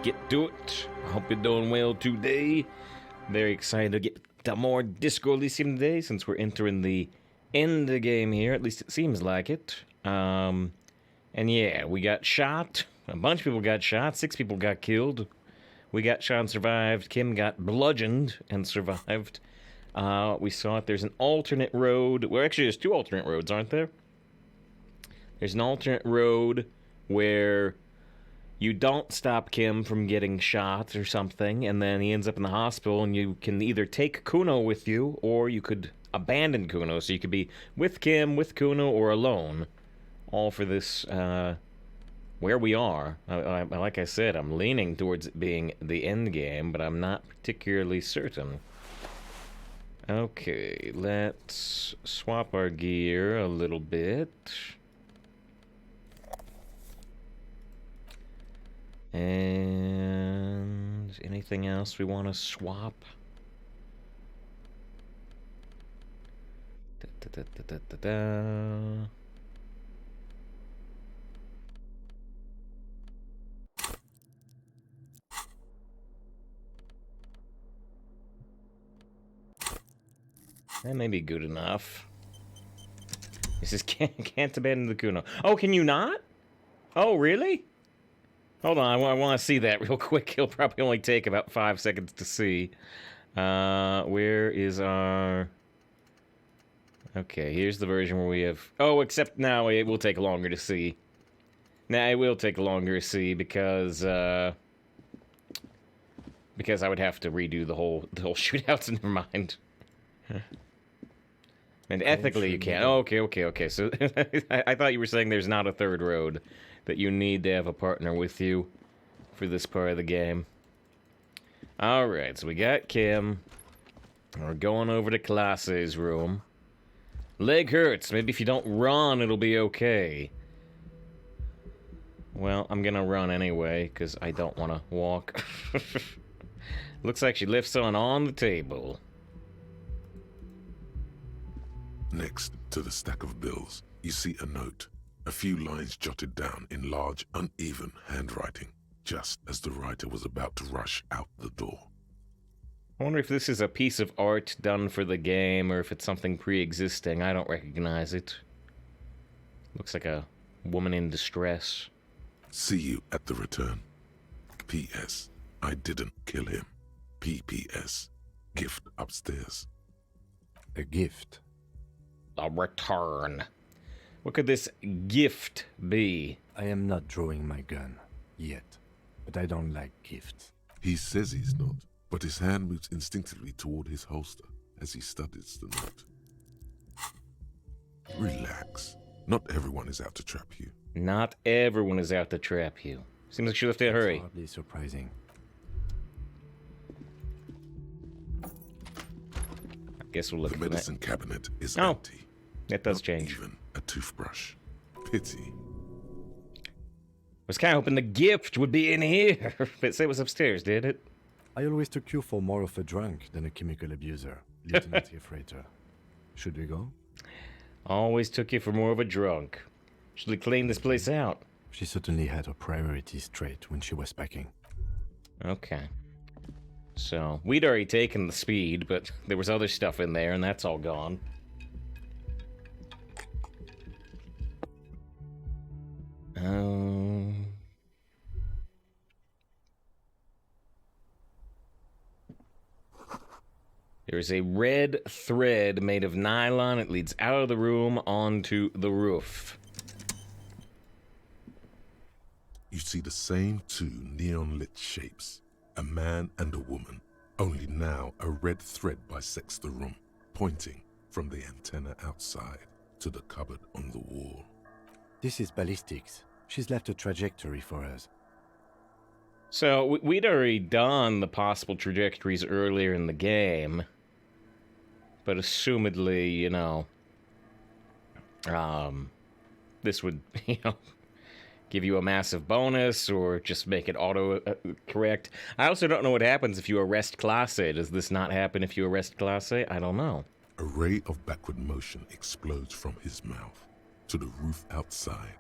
get to it. I hope you're doing well today. Very excited to get to more Disco Elysium today since we're entering the end of the game here. At least it seems like it. And yeah, we got shot. A bunch of people got shot. 6 people got killed. We got shot and survived. Kim got bludgeoned and survived. We saw it. There's an alternate road. Well, actually, there's 2 alternate roads, aren't there? There's an alternate road where you don't stop Kim from getting shot or something, and then he ends up in the hospital, and you can either take Kuno with you, or you could abandon Kuno, so you could be with Kim, with Kuno, or alone. All for this, where we are. Like I said, I'm leaning towards it being the end game, but I'm not particularly certain. Okay, let's swap our gear a little bit. And anything else we want to swap? That may be good enough. This is can't abandon the Kuno. Oh, can you not? Oh, really? Hold on, I want to see that real quick. It'll probably only take about 5 seconds to see. Where is our... Okay, here's the version where we have... Oh, except now it will take longer to see. Nah, it will take longer to see because I would have to redo the whole shootout, so never mind. And ethically you can't. Oh, okay. So I thought you were saying there's not a third road. That you need to have a partner with you for this part of the game. Alright, so we got Kim. We're going over to Classe's room. Leg hurts. Maybe if you don't run, it'll be okay. Well, I'm gonna run anyway, because I don't want to walk. Looks like she left someone on the table. Next to the stack of bills, you see a note. A few lines jotted down in large, uneven handwriting, just as the writer was about to rush out the door. I wonder if this is a piece of art done for the game, or if it's something pre-existing. I don't recognize it. Looks like a woman in distress. See you at the return. P.S. I didn't kill him. P.P.S. Gift upstairs. A gift? A return. What could this gift be? I am not drawing my gun, yet. But I don't like gifts. He says he's not, but his hand moves instinctively toward his holster as he studies the note. Relax. Not everyone is out to trap you. Not everyone is out to trap you. Seems like she left in a hurry. That's hardly surprising. I guess we'll look The at that. medicine cabinet is Oh, empty. that does Not change. Even a toothbrush. Pity. I was kind of hoping the gift would be in here. But it said it was upstairs, did it? I always took you for more of a drunk than a chemical abuser, Lieutenant Freighter. Should we go? Always took you for more of a drunk. Should we clean this place out? She certainly had her priorities straight when she was packing. Okay. So, we'd already taken the speed, but there was other stuff in there, and that's all gone. There's a red thread made of nylon. It leads out of the room onto the roof. You see the same 2 neon-lit shapes. A man and a woman. Only now a red thread bisects the room, pointing from the antenna outside to the cupboard on the wall. This is ballistics. She's left a trajectory for us. So, we'd already done the possible trajectories earlier in the game. But assumedly, you know, this would, you know, give you a massive bonus or just make it auto-correct. I also don't know what happens if you arrest Classe. Does this not happen if you arrest Classe? I don't know. A ray of backward motion explodes from his mouth to the roof outside.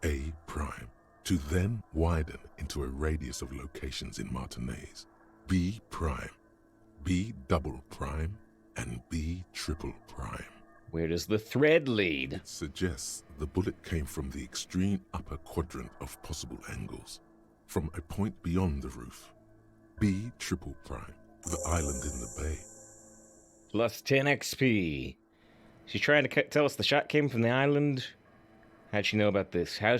A prime. to then widen into a radius of locations in Martinez. B prime, B double prime, and B triple prime. Where does the thread lead? It suggests the bullet came from the extreme upper quadrant of possible angles, from a point beyond the roof. B triple prime, the island in the bay. Plus 10 XP. She's trying to tell us the shot came from the island. How'd she know about this? How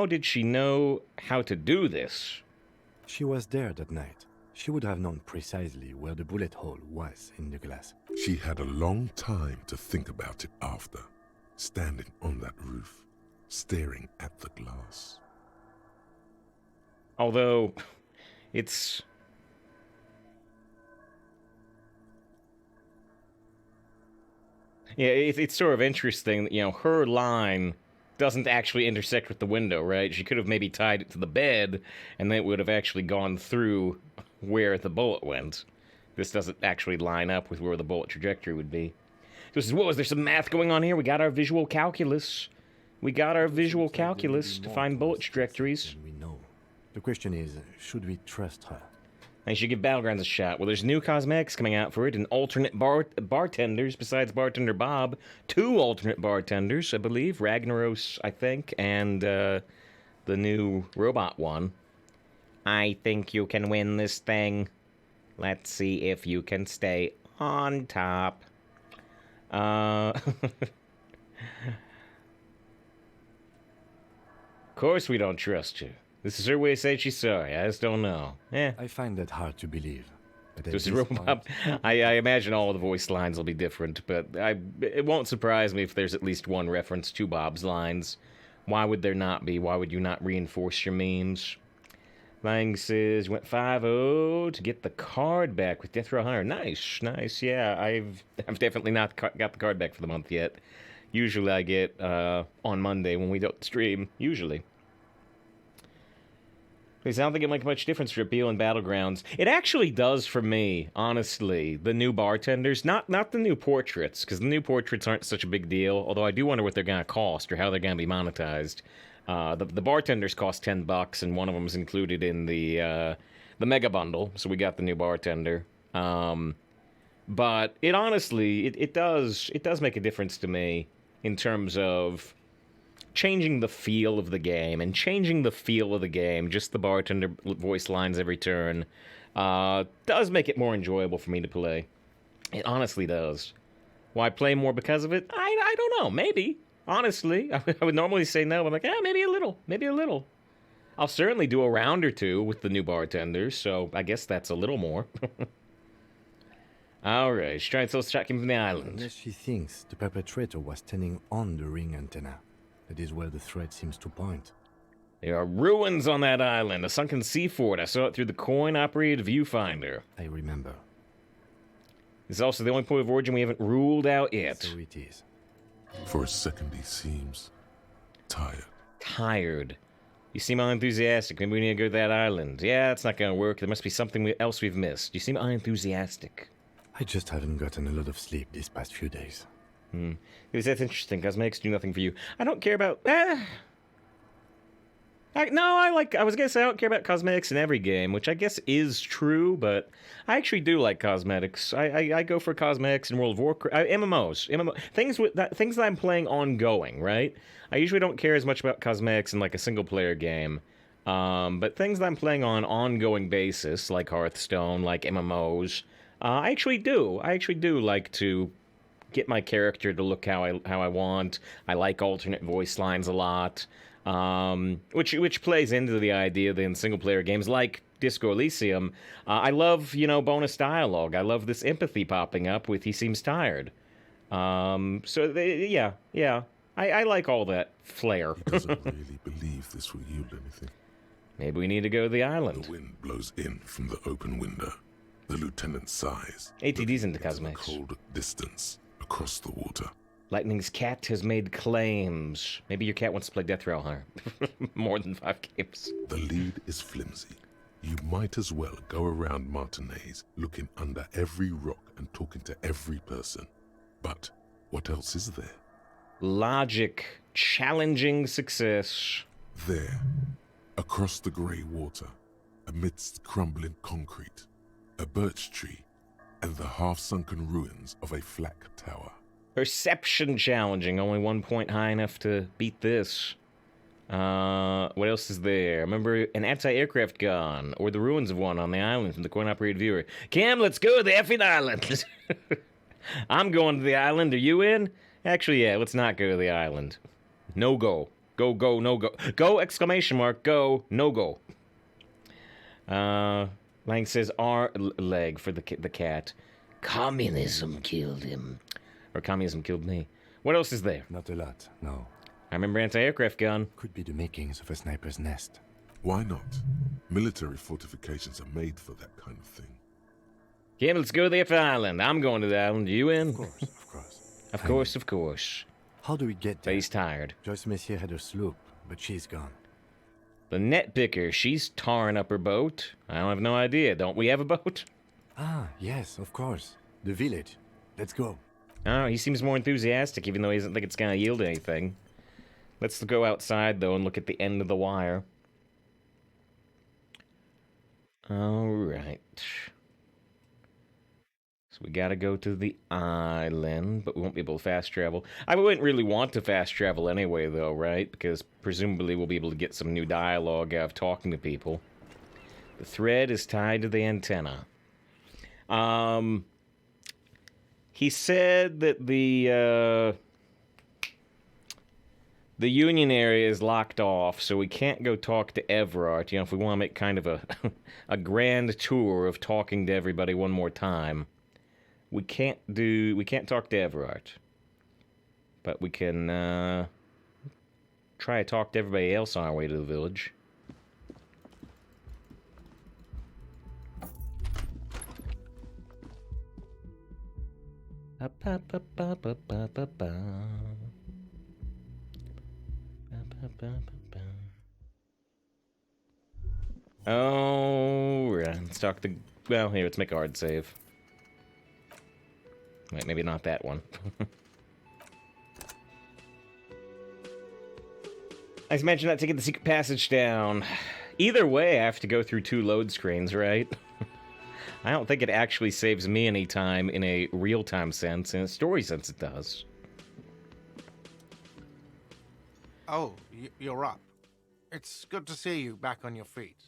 did she know how to do this? She was there that night. She would have known precisely where the bullet hole was in the glass. She had a long time to think about it after, standing on that roof, staring at the glass. Although, it's... Yeah, it's sort of interesting that, you know, her line doesn't actually intersect with the window, right? She could have maybe tied it to the bed, and then it would have actually gone through where the bullet went. This doesn't actually line up with where the bullet trajectory would be. So this is, whoa, is there some math going on here? We got our visual calculus. We got our visual calculus to find bullet trajectories. We know. The question is, should we trust her? I should give Battlegrounds a shot. Well, there's new cosmetics coming out for it, and alternate bartenders besides Bartender Bob. 2 alternate bartenders, I believe. Ragnaros, I think, and the new robot one. I think you can win this thing. Let's see if you can stay on top. Of course we don't trust you. This is her way of saying she's sorry. I just don't know. I find that hard to believe. But This is Robot. I imagine all the voice lines will be different, but it won't surprise me if there's at least one reference to Bob's lines. Why would there not be? Why would you not reinforce your memes? Lang says, you went 5-0 to get the card back with Death Row Hunter. Nice, nice. Yeah, I've definitely not got the card back for the month yet. Usually I get on Monday when we don't stream. Usually. Because I don't think it make much difference for appeal in Battlegrounds. It actually does for me, honestly. The new bartenders, not the new portraits, because the new portraits aren't such a big deal. Although I do wonder what they're going to cost or how they're going to be monetized. The bartenders cost $10, and one of them is included in the mega bundle. So we got the new bartender. But it honestly, it does make a difference to me in terms of changing the feel of the game, and changing the feel of the game, just the bartender voice lines every turn, does make it more enjoyable for me to play. It honestly does. Why play more because of it? I don't know. Maybe. Honestly. I would normally say no, but I'm like, maybe a little. Maybe a little. I'll certainly do a round or two with the new bartenders, so I guess that's a little more. Alright, she's trying to shot him from the island. Unless she thinks the perpetrator was standing on the ring antenna. That is where the thread seems to point. There are ruins on that island, a sunken sea fort. I saw it through the coin-operated viewfinder. I remember. This is also the only point of origin we haven't ruled out yet. So it is. For a second he seems tired. Tired. You seem unenthusiastic. Maybe we need to go to that island. Yeah, it's not going to work. There must be something else we've missed. You seem unenthusiastic. I just haven't gotten a lot of sleep these past few days. Because that's interesting. Cosmetics do nothing for you. I don't care about... I was going to say I don't care about cosmetics in every game, which I guess is true, but I actually do like cosmetics. I go for cosmetics in World of Warcraft... MMOs. Things that I'm playing ongoing, right? I usually don't care as much about cosmetics in like a single-player game. But things that I'm playing on an ongoing basis, like Hearthstone, like MMOs, I actually do. I actually do like to get my character to look how I want. I like alternate voice lines a lot, which plays into the idea that in single-player games like Disco Elysium, I love, bonus dialogue. I love this empathy popping up with "he seems tired." I like all that flair. He doesn't really believe this will yield anything. Maybe we need to go to the island. The wind blows in from the open window. The lieutenant sighs. ATD's into looking cosmetics. The cold distance across the water. Lightning's cat has made claims. Maybe your cat wants to play Death Row Hunter. More than 5 games. The lead is flimsy. You might as well go around Martinez, looking under every rock and talking to every person. But what else is there? Logic. Challenging success. There, Across the grey water, amidst crumbling concrete, a birch tree, and the half-sunken ruins of a flak tower. Perception challenging, only 1 point high enough to beat this. What else is there? Remember an anti-aircraft gun, or the ruins of one on the island from the coin-operated viewer. Cam, let's go to the effing island! I'm going to the island, are you in? Actually, yeah, let's not go to the island. No go. Go, go, no go. Go, exclamation mark, go, no go. Lang says R leg for the cat. Communism killed him. Or communism killed me. What else is there? Not a lot, no. I remember anti-aircraft gun. Could be the makings of a sniper's nest. Why not? Military fortifications are made for that kind of thing. Yeah, let's go to the island. I'm going to the island. You in? Of course, of course. Of course, of course. How do we get there? He's tired. Joyce Messier had her sloop, but she's gone. The net picker, she's tarring up her boat. I don't have no idea. Don't we have a boat? Ah, yes, of course. The village. Let's go. Oh, he seems more enthusiastic, even though he doesn't think it's going to yield anything. Let's go outside, though, and look at the end of the wire. Alright. So we gotta go to the island, but we won't be able to fast travel. I wouldn't really want to fast travel anyway, though, right? Because presumably we'll be able to get some new dialogue out of talking to people. The thread is tied to the antenna. He said that the Union area is locked off, so we can't go talk to Everard. You know, if we want to make kind of a grand tour of talking to everybody one more time, we can't talk to Everard. But we can try to talk to everybody else on our way to the village. Oh, right. Let's talk to... Well, here, let's make a hard save. Wait, maybe not that one. I just mentioned that to get the secret passage down. Either way, I have to go through 2 load screens, right? I don't think it actually saves me any time in a real-time sense. In a story sense, it does. Oh, you're up. It's good to see you back on your feet.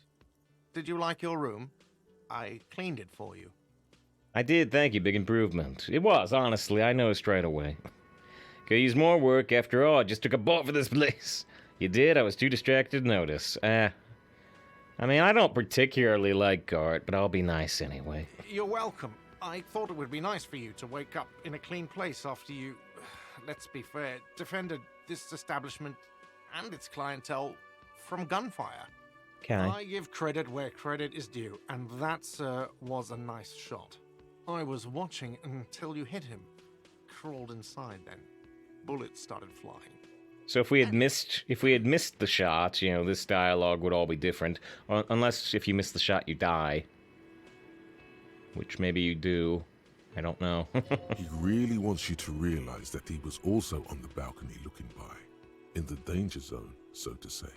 Did you like your room? I cleaned it for you. I did, thank you. Big improvement. It was, honestly. I noticed right away. Could use more work. After all, I just took a bolt for this place. You did? I was too distracted to notice. I mean, I don't particularly like art, but I'll be nice anyway. You're welcome. I thought it would be nice for you to wake up in a clean place after you, let's be fair, defended this establishment and its clientele from gunfire. Okay. I give credit where credit is due, and that, sir, was a nice shot. I was watching until you hit him. Crawled inside then. Bullets started flying. So if we had missed the shot, you know, this dialogue would all be different. Unless if you miss the shot, you die. Which maybe you do. I don't know. He really wants you to realize that he was also on the balcony looking by. In the danger zone, so to say.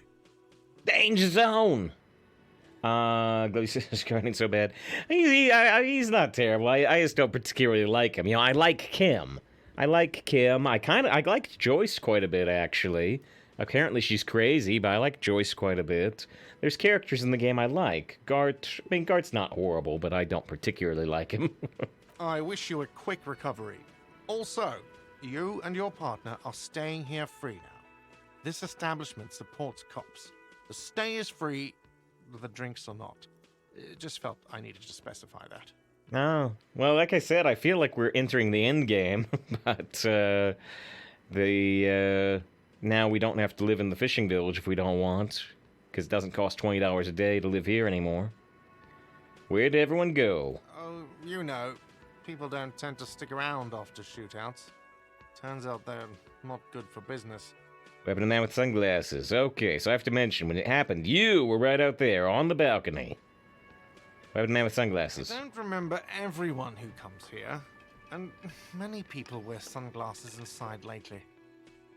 Danger zone! Glacier's grinding so bad. He's not terrible. I just don't particularly like him. You know, I like Kim. I liked Joyce quite a bit, actually. Apparently she's crazy, but I like Joyce quite a bit. There's characters in the game I like. Gart's not horrible, but I don't particularly like him. I wish you a quick recovery. Also, you and your partner are staying here free now. This establishment supports cops. The stay is free, the drinks are not. It just felt I needed to specify that. Oh, well, like I said, I feel like we're entering the end game, but now we don't have to live in the fishing village if we don't want, because it doesn't cost $20 a day to live here anymore. Where'd everyone go? Oh, you know, people don't tend to stick around after shootouts. Turns out they're not good for business. What happened to the man with sunglasses? Okay, so I have to mention, when it happened, you were right out there on the balcony. What happened to the man with sunglasses? I don't remember everyone who comes here, and many people wear sunglasses inside lately.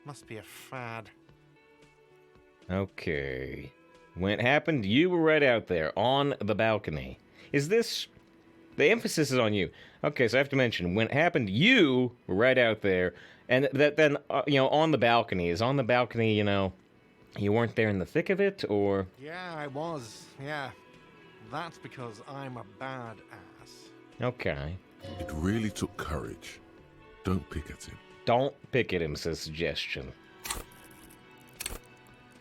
Must be a fad. Okay. When it happened, you were right out there on the balcony. Is this... The emphasis is on you. Okay, so I have to mention, when it happened, you were right out there, and then, on the balcony. Is on the balcony, you weren't there in the thick of it, or... Yeah, I was. Yeah. That's because I'm a bad ass. Okay. It really took courage. Don't pick at him. Don't pick at him, says suggestion.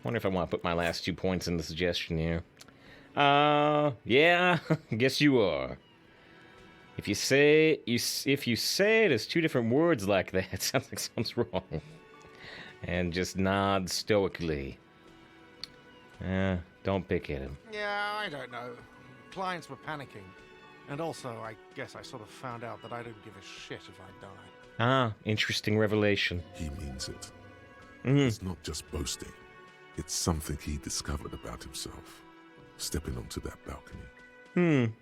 Wonder if I want to put my last 2 points in the suggestion here. Yeah, guess you are. If you say it as 2 different words like that, it sounds like something's wrong. And just nod stoically. Don't pick at him. Yeah, I don't know. Clients were panicking. And also, I guess I sort of found out that I don't give a shit if I die. Ah, interesting revelation. He means it. Mm. It's not just boasting. It's something he discovered about himself. Stepping onto that balcony.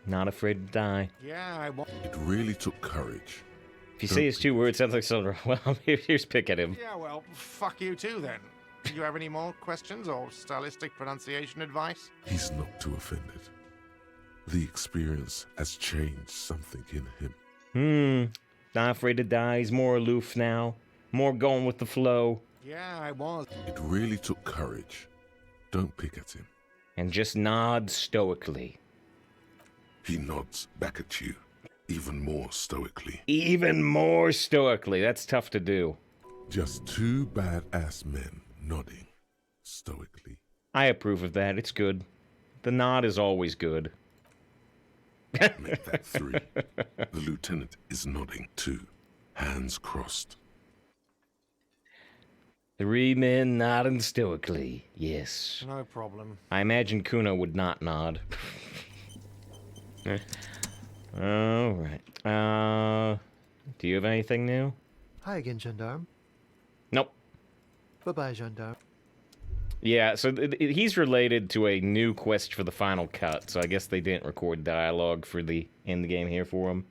Not afraid to die. Yeah, I want... It really took courage. If you say his 2 words, sounds like something wrong. Well, here's pick at him. Yeah, well, fuck you too then. Do you have any more questions or stylistic pronunciation advice? He's not too offended. The experience has changed something in him. Not afraid to die. He's more aloof now. More going with the flow. Yeah, I was. It really took courage. Don't pick at him. And just nod stoically. He nods back at you, even more stoically. Even more stoically. That's tough to do. Just 2 badass men nodding stoically. I approve of that. It's good. The nod is always good. Make that 3. The lieutenant is nodding too, hands crossed. 3 men nodding stoically. Yes. No problem. I imagine Kuno would not nod. Alright. Do you have anything new? Hi again, Gendarme. Nope. Bye-bye, Gendarme. Yeah, so he's related to a new quest for the final cut, so I guess they didn't record dialogue for the end game here for him.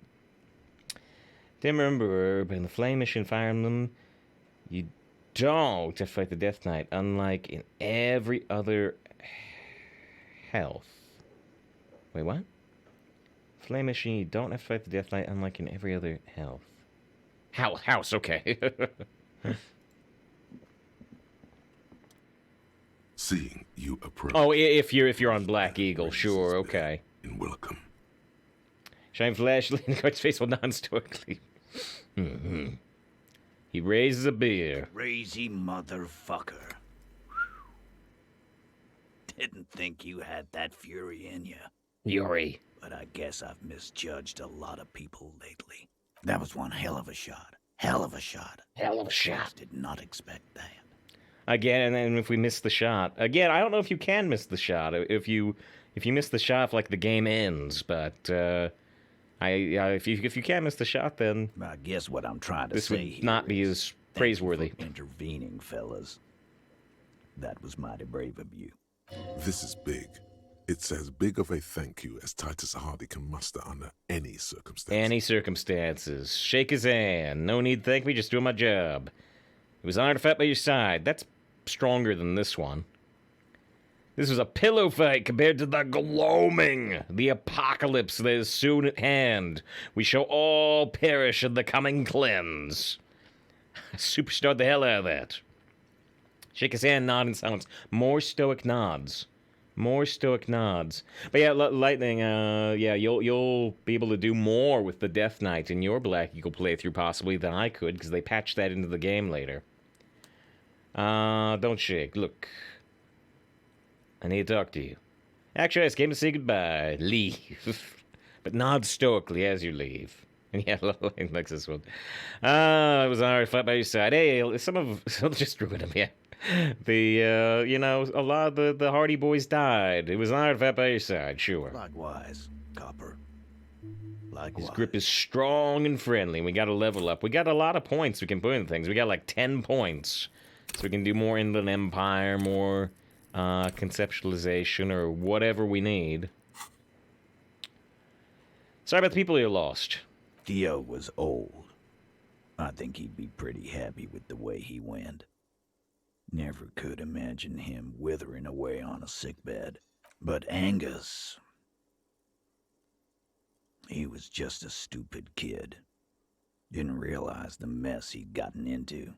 Didn't remember, but in the Flame Mission Fire Emblem, you don't have to fight the Death Knight, unlike in every other health. Wait, what? Flame Mission, you don't have to fight the Death Knight, unlike in every other health. House, okay. Seeing you approach. Oh, if you're on Black Eagle, sure, okay. In welcome. Shine flashlight in Guard's face while non-stoically. He raises a beer. Crazy motherfucker. Didn't think you had that fury in you. Yuri. But I guess I've misjudged a lot of people lately. That was one hell of a shot. Hell of a shot. Hell of a shot. Just did not expect that. Again, and then if we miss the shot. Again, I don't know if you can miss the shot. If you miss the shot, like the game ends. But if you can't miss the shot, then I guess what I'm trying to this say would here not be is as thank you praiseworthy. for intervening, fellas. That was mighty brave of you. This is big. It's as big of a thank you as Titus Hardy can muster under any circumstance. Any circumstances. Shake his hand. No need to thank me, just doing my job. It was an artifact by your side. That's stronger than this one. This was a pillow fight compared to the gloaming, the apocalypse that is soon at hand. We shall all perish in the coming cleanse. Superstarred the hell out of that. Shake his hand, nod in silence. More stoic nods. More stoic nods. But yeah, Lightning, yeah, you'll be able to do more with the Death Knight in your Black Eagle playthrough possibly than I could, because they patched that into the game later. Don't shake. Look. I need to talk to you. Actually, I just came to say goodbye. Leave. But nod stoically as you leave. And yeah, Lightning likes this one. It was an alright fight by your side. Hey, some just ruined him, yeah. A lot of the Hardy boys died. It was an artifact by your side, sure. Likewise, Copper. Likewise. His grip is strong and friendly. We got to level up. We got a lot of points we can put in things. We got like 10 points. So we can do more Inland Empire, more conceptualization, or whatever we need. Sorry about the people you lost. Theo was old. I think he'd be pretty happy with the way he went. Never could imagine him withering away on a sickbed. But Angus... he was just a stupid kid. Didn't realize the mess he'd gotten into.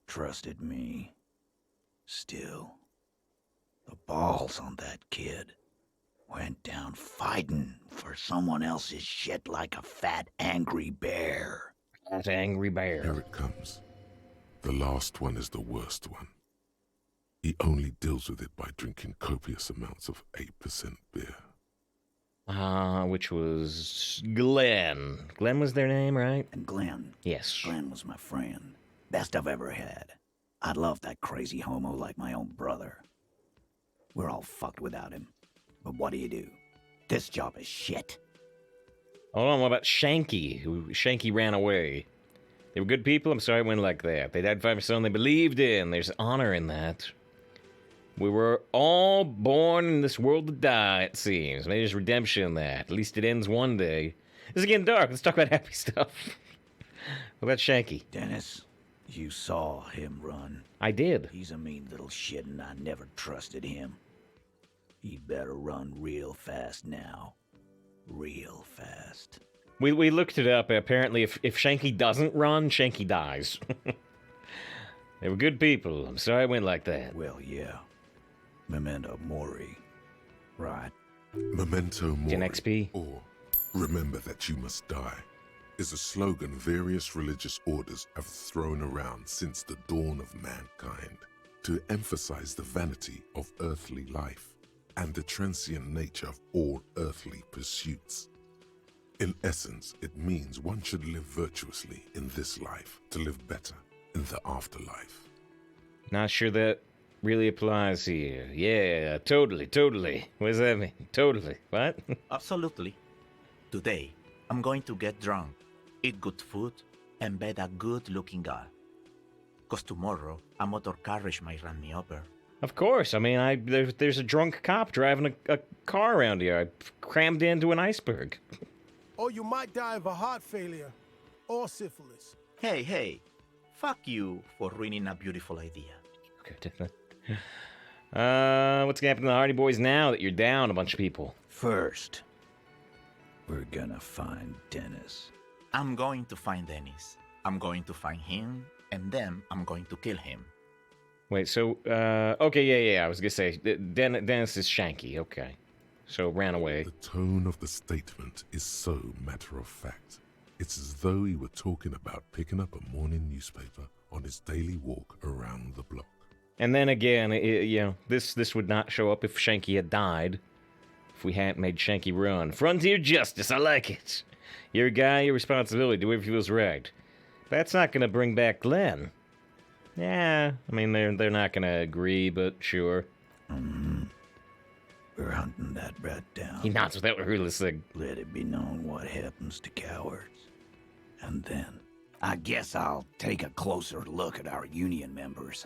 Trusted me. Still, the balls on that kid. Went down fighting for someone else's shit like a fat, angry bear. That angry bear. Here it comes. The last one is the worst one. He only deals with it by drinking copious amounts of 8% beer. Which was Glenn. Glenn was their name, right? And Glenn. Yes. Glenn was my friend. Best I've ever had. I love that crazy homo like my own brother. We're all fucked without him. But what do? This job is shit. Hold on, what about Shanky? Shanky ran away. They were good people, I'm sorry it went like that. They died for something they believed in. There's honor in that. We were all born in this world to die, it seems. Maybe there's redemption in that. At least it ends one day. This is getting dark. Let's talk about happy stuff. What about Shanky? Dennis, you saw him run. I did. He's a mean little shit and I never trusted him. He better run real fast now. Real fast. We looked it up. Apparently, if Shanky doesn't run, Shanky dies. They were good people. I'm sorry it went like that. Well, yeah. Memento Mori. Right. Memento Mori, Gen XP? or remember that you must die, is a slogan various religious orders have thrown around since the dawn of mankind to emphasize the vanity of earthly life and the transient nature of all earthly pursuits. In essence, it means one should live virtuously in this life to live better in the afterlife. Not sure that really applies here. Yeah, totally. What does that mean? Totally. What? Absolutely. Today, I'm going to get drunk, eat good food, and bed a good-looking girl. 'Cause tomorrow, a motor carriage might run me over. Of course. I mean, there's a drunk cop driving a car around here. I crammed into an iceberg. Or you might die of a heart failure or syphilis. Hey, fuck you for ruining a beautiful idea. Okay. What's gonna happen to the Hardy Boys now that you're down a bunch of people? First, we're gonna find Dennis. I'm going to find Dennis. I'm going to find him, and then I'm going to kill him. Wait, so, okay, yeah, I was gonna say, Dennis is Shanky, okay. So, ran away. The tone of the statement is so matter-of-fact. It's as though he were talking about picking up a morning newspaper on his daily walk around the block. And then again, this would not show up if Shanky had died. If we hadn't made Shanky run. Frontier justice, I like it. You're a guy, your responsibility, do whatever feels right. But that's not gonna bring back Glenn. Yeah, I mean, they're not gonna agree, but sure. We're hunting that rat down. He nods without realistic. Let it be known what happens to cowards. And then, I guess I'll take a closer look at our union members.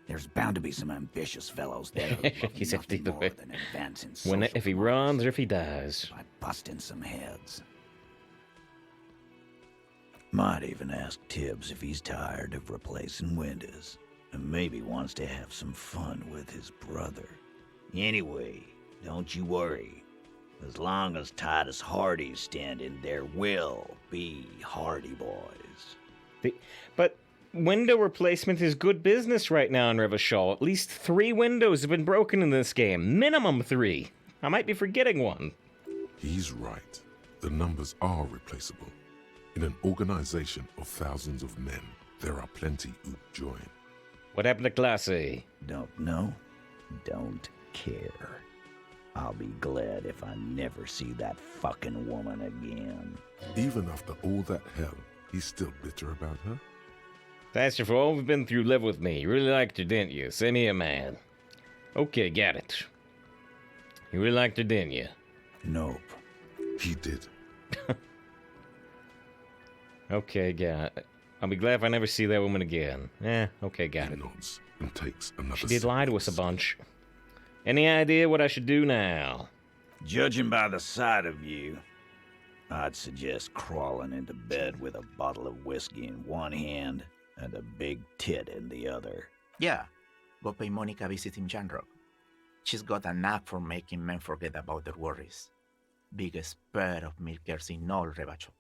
There's bound to be some ambitious fellows there who love He's empty nothing the more way. than advancing If he social runs causes or if he dies. by busting some heads. Might even ask Tibbs if he's tired of replacing windows, and maybe wants to have some fun with his brother. Anyway, don't you worry. As long as Titus Hardy's standing, there will be Hardy Boys. But window replacement is good business right now in Revachol. At least 3 windows have been broken in this game. Minimum 3. I might be forgetting one. He's right. The numbers are replaceable. In an organization of thousands of men, there are plenty who join. What happened to Class A? Don't know, don't care. I'll be glad if I never see that fucking woman again. Even after all that hell, he's still bitter about her? Thanks for all we've been through, live with me. You really liked her, didn't you? Send me a man. Okay, got it. You really liked her, didn't you? Nope. He did. Okay, got it. I'll be glad if I never see that woman again. Okay, got He it. nods and takes another She did sip lie of to us a his bunch. Any idea what I should do now? Judging by the sight of you, I'd suggest crawling into bed with a bottle of whiskey in one hand and a big tit in the other. Yeah, go pay Monica a visit in Janrock. She's got a knack for making men forget about their worries. Biggest pair of milkers in all Rebacho.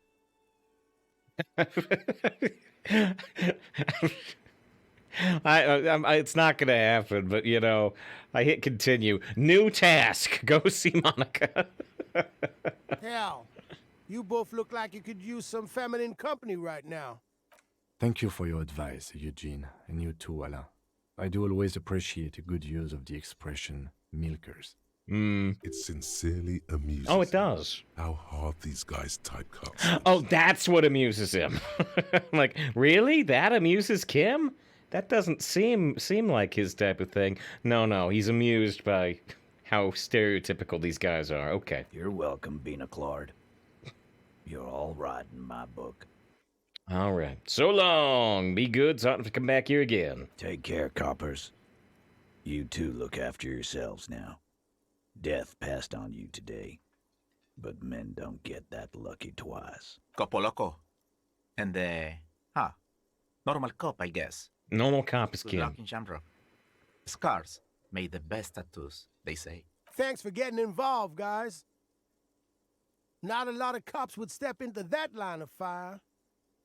It's not gonna happen, but you know, I hit continue. New task. Go see Monica. Hell, you both look like you could use some feminine company right now. Thank you for your advice, Eugene, and you too, Alain. I do always appreciate a good use of the expression milkers. It sincerely amuses Oh, it him does. how hard these guys type cuts. Oh, that's what amuses him. Like, really? That amuses Kim? That doesn't seem like his type of thing. No, he's amused by how stereotypical these guys are. Okay. You're welcome, Bina Claude. You're all right in my book. All right. So long. Be good. So I don't have to come back here again. Take care, coppers. You two look after yourselves now. Death passed on you today, but men don't get that lucky twice. Copo Loco. And normal cop, I guess. Normal cop is Good Kim. luck in Jamrock. Scars made the best tattoos, they say. Thanks for getting involved, guys. Not a lot of cops would step into that line of fire,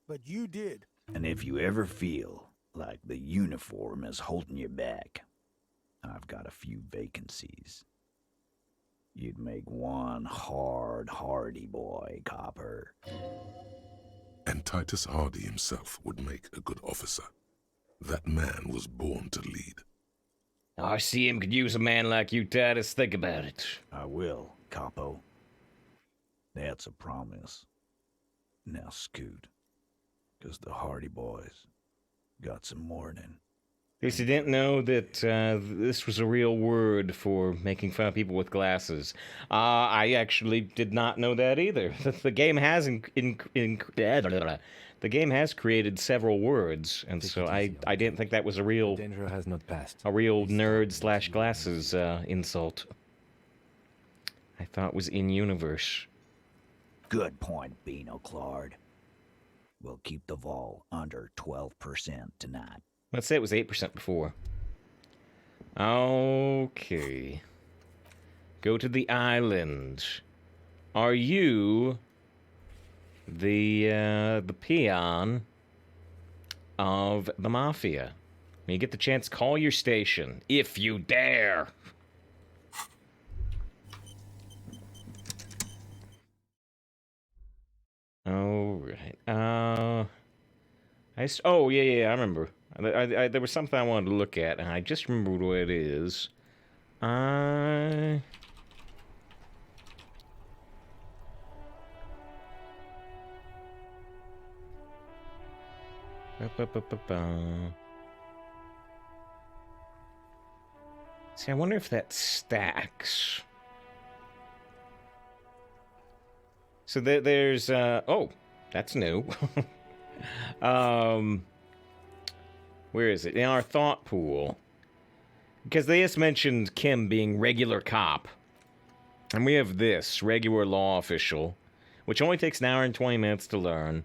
but you did. And if you ever feel like the uniform is holding you back, I've got a few vacancies. You'd make one hardy boy, copper. And Titus Hardy himself would make a good officer. That man was born to lead. RCM could use a man like you, Titus. Think about it. I will, capo. That's a promise. Now scoot, 'cause the Hardy boys got some mourning. In case you didn't know that this was a real word for making fun of people with glasses. I actually did not know that either. The game has the game has created several words, and so I didn't think that was a real Danger has not passed. nerd/glasses insult. I thought it was in universe. Good point, Bino Claude. We'll keep the vol under 12% tonight. Let's say it was 8% before. Okay. Go to the island. Are you the peon of the mafia? When you get the chance, call your station, if you dare. All right. Oh yeah, I remember. There was something I wanted to look at, and I just remembered what it is. See, I wonder if that stacks. So there's oh, that's new. Where is it? In our thought pool. Because they just mentioned Kim being regular cop. And we have this, regular law official, which only takes an hour and 20 minutes to learn.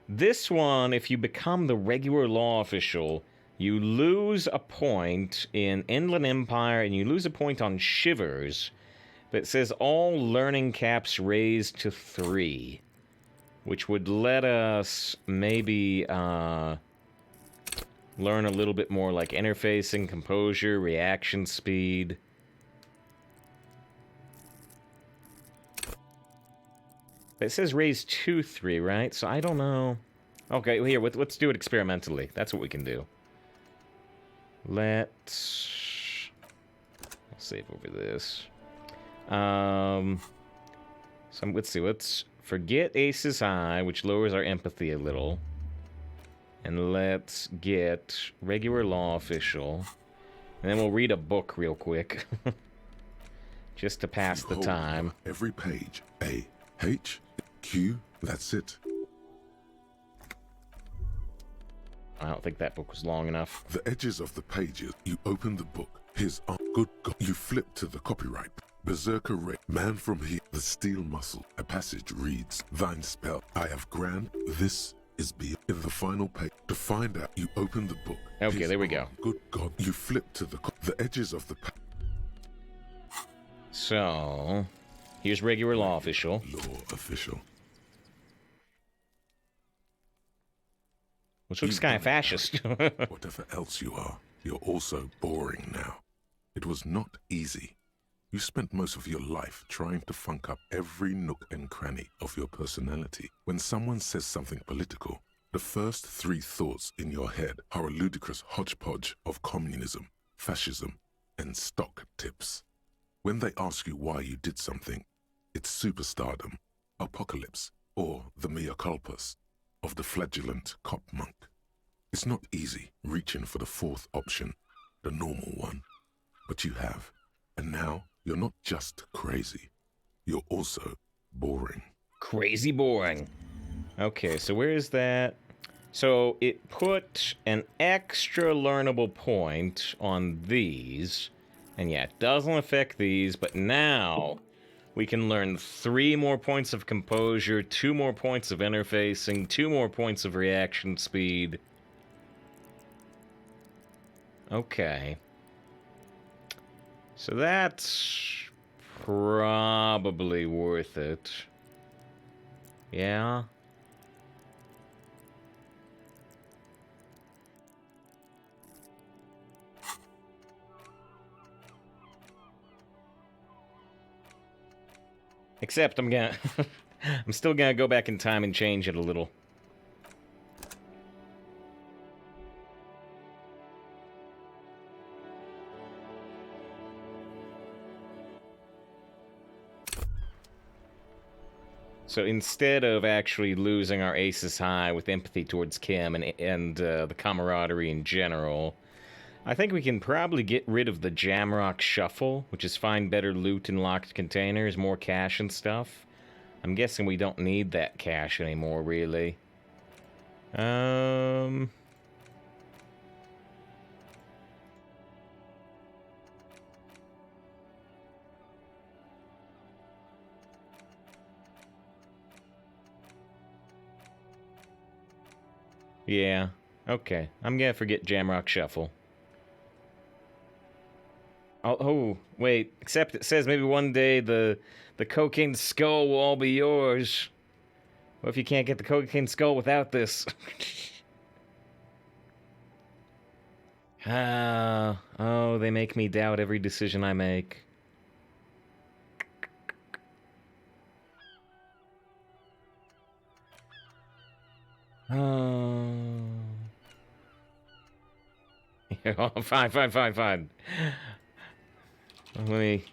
This one, if you become the regular law official, you lose a point in Inland Empire and you lose a point on Shivers. But it says all learning caps raised to 3. Which would let us maybe learn a little bit more like interfacing, composure, reaction speed. It says raise to 3, right? So I don't know. Okay, well, here, let's do it experimentally. That's what we can do. Let's save over this. So let's see, let's forget Ace's High, which lowers our empathy a little. And let's get regular law official. And then we'll read a book real quick. Just to pass the Hold time. Every page. A, H, Q, that's it. I don't think that book was long enough. The edges of the pages, you open the book. His good God. You flip to the copyright. Berserker Ray, man from here, the steel muscle. A passage reads, thine spell, I have grand, this is in the final page. To find out, you open the book. Okay, there we go. Good God. You flip to the edges of the So, here's regular law official. law official. Which looks kind of fascist. Whatever else you are, you're also boring now. It was not easy. You spent most of your life trying to funk up every nook and cranny of your personality. When someone says something political, the first three thoughts in your head are a ludicrous hodgepodge of communism, fascism, and stock tips. When they ask you why you did something, it's superstardom, apocalypse, or the mea culpas of the flagellant cop monk. It's not easy reaching for the fourth option, the normal one, but you have. And now, you're not just crazy, you're also boring. Crazy boring. Okay, so where is that? So it put an extra learnable point on these. And yeah, it doesn't affect these, but now we can learn 3 more points of composure, 2 more points of interfacing, 2 more points of reaction speed. Okay. So that's probably worth it. Yeah? Except I'm gonna... I'm still gonna go back in time and change it a little. So instead of actually losing our aces high with empathy towards Kim and the camaraderie in general, I think we can probably get rid of the Jamrock Shuffle, which is find better loot in locked containers, more cash and stuff. I'm guessing we don't need that cash anymore, really. Yeah, okay. I'm gonna forget Jamrock Shuffle. Oh, wait. Except it says maybe one day the cocaine skull will all be yours. What if you can't get the cocaine skull without this? Oh, they make me doubt every decision I make. Oh. Fine. Let me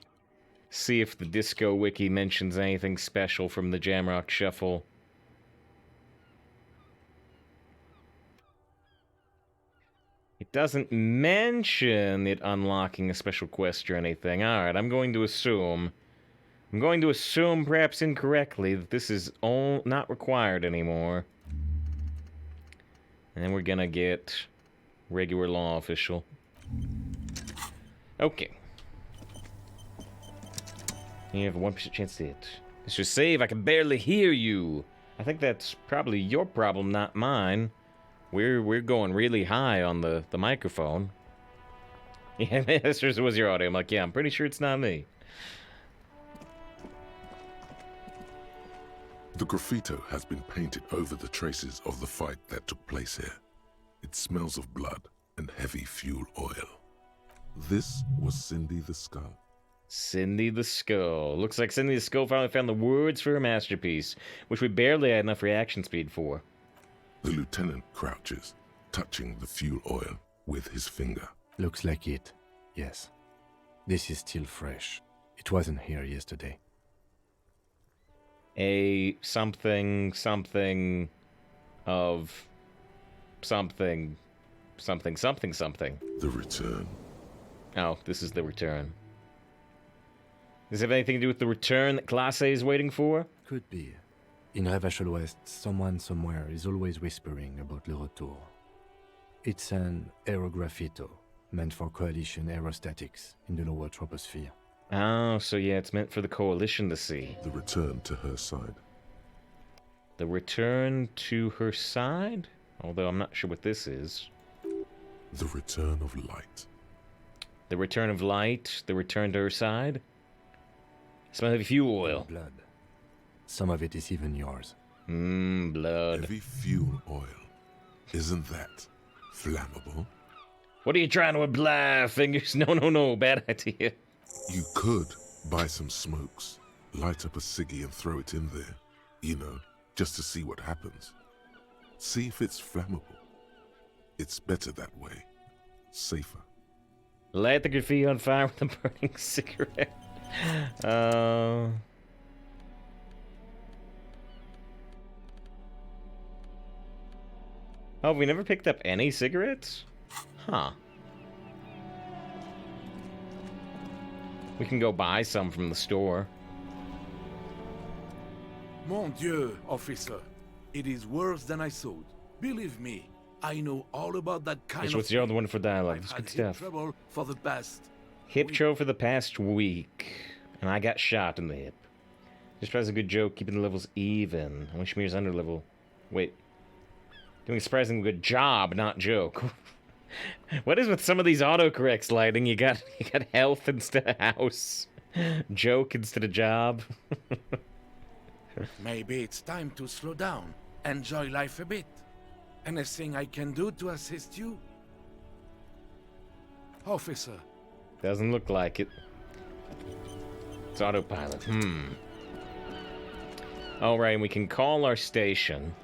see if the Disco Wiki mentions anything special from the Jamrock Shuffle. It doesn't mention it unlocking a special quest or anything. Alright, I'm going to assume, perhaps incorrectly, that this is all not required anymore. And then we're gonna get regular law official. Okay. You have a 1% chance to hit. Mr. Save, I can barely hear you. I think that's probably your problem, not mine. We're going really high on the microphone. Yeah, this was your audio. I'm like, yeah, I'm pretty sure it's not me. The graffito has been painted over the traces of the fight that took place here. It smells of blood and heavy fuel oil. This was Cindy the Skull. Cindy the Skull. Looks like Cindy the Skull finally found the words for her masterpiece, which we barely had enough reaction speed for. The lieutenant crouches, touching the fuel oil with his finger. Looks like it, yes. This is still fresh. It wasn't here yesterday. A something of something. The return. Oh, this is the return. Does it have anything to do with the return that Classe is waiting for? Could be. In Revachol West, someone somewhere is always whispering about Le Retour. It's an aerograffito, meant for Coalition aerostatics in the lower troposphere. Oh, so yeah, it's meant for the Coalition to see. The return to her side. The return to her side? Although I'm not sure what this is. The return of light. The return of light, the return to her side. Smell heavy fuel oil. Blood. Some of it is even yours. Blood. Heavy fuel oil. Isn't that flammable? What are you trying to imply, Fingers? No, bad idea. You could buy some smokes, light up a ciggy and throw it in there. You know, just to see what happens. See if it's flammable. It's better that way. Safer. Light the graffiti on fire with a burning cigarette. Oh, we never picked up any cigarettes? Huh. We can go buy some from the store. Mon Dieu, officer. It is worse than I thought. Believe me, I know all about that kind Which of was the other one for dialogue. I've It's had good hip stuff. trouble for the past Hip show for the past week. And I got shot in the hip. Just tries a good joke, keeping the levels even. Only Schmear's under level. Wait. Doing a surprisingly good job, not joke. What is with some of these autocorrects, Lighting? You got health instead of house. Joke instead of job. Maybe it's time to slow down, enjoy life a bit. Anything I can do to assist you? Officer. Doesn't look like it. It's autopilot. Alright, we can call our station.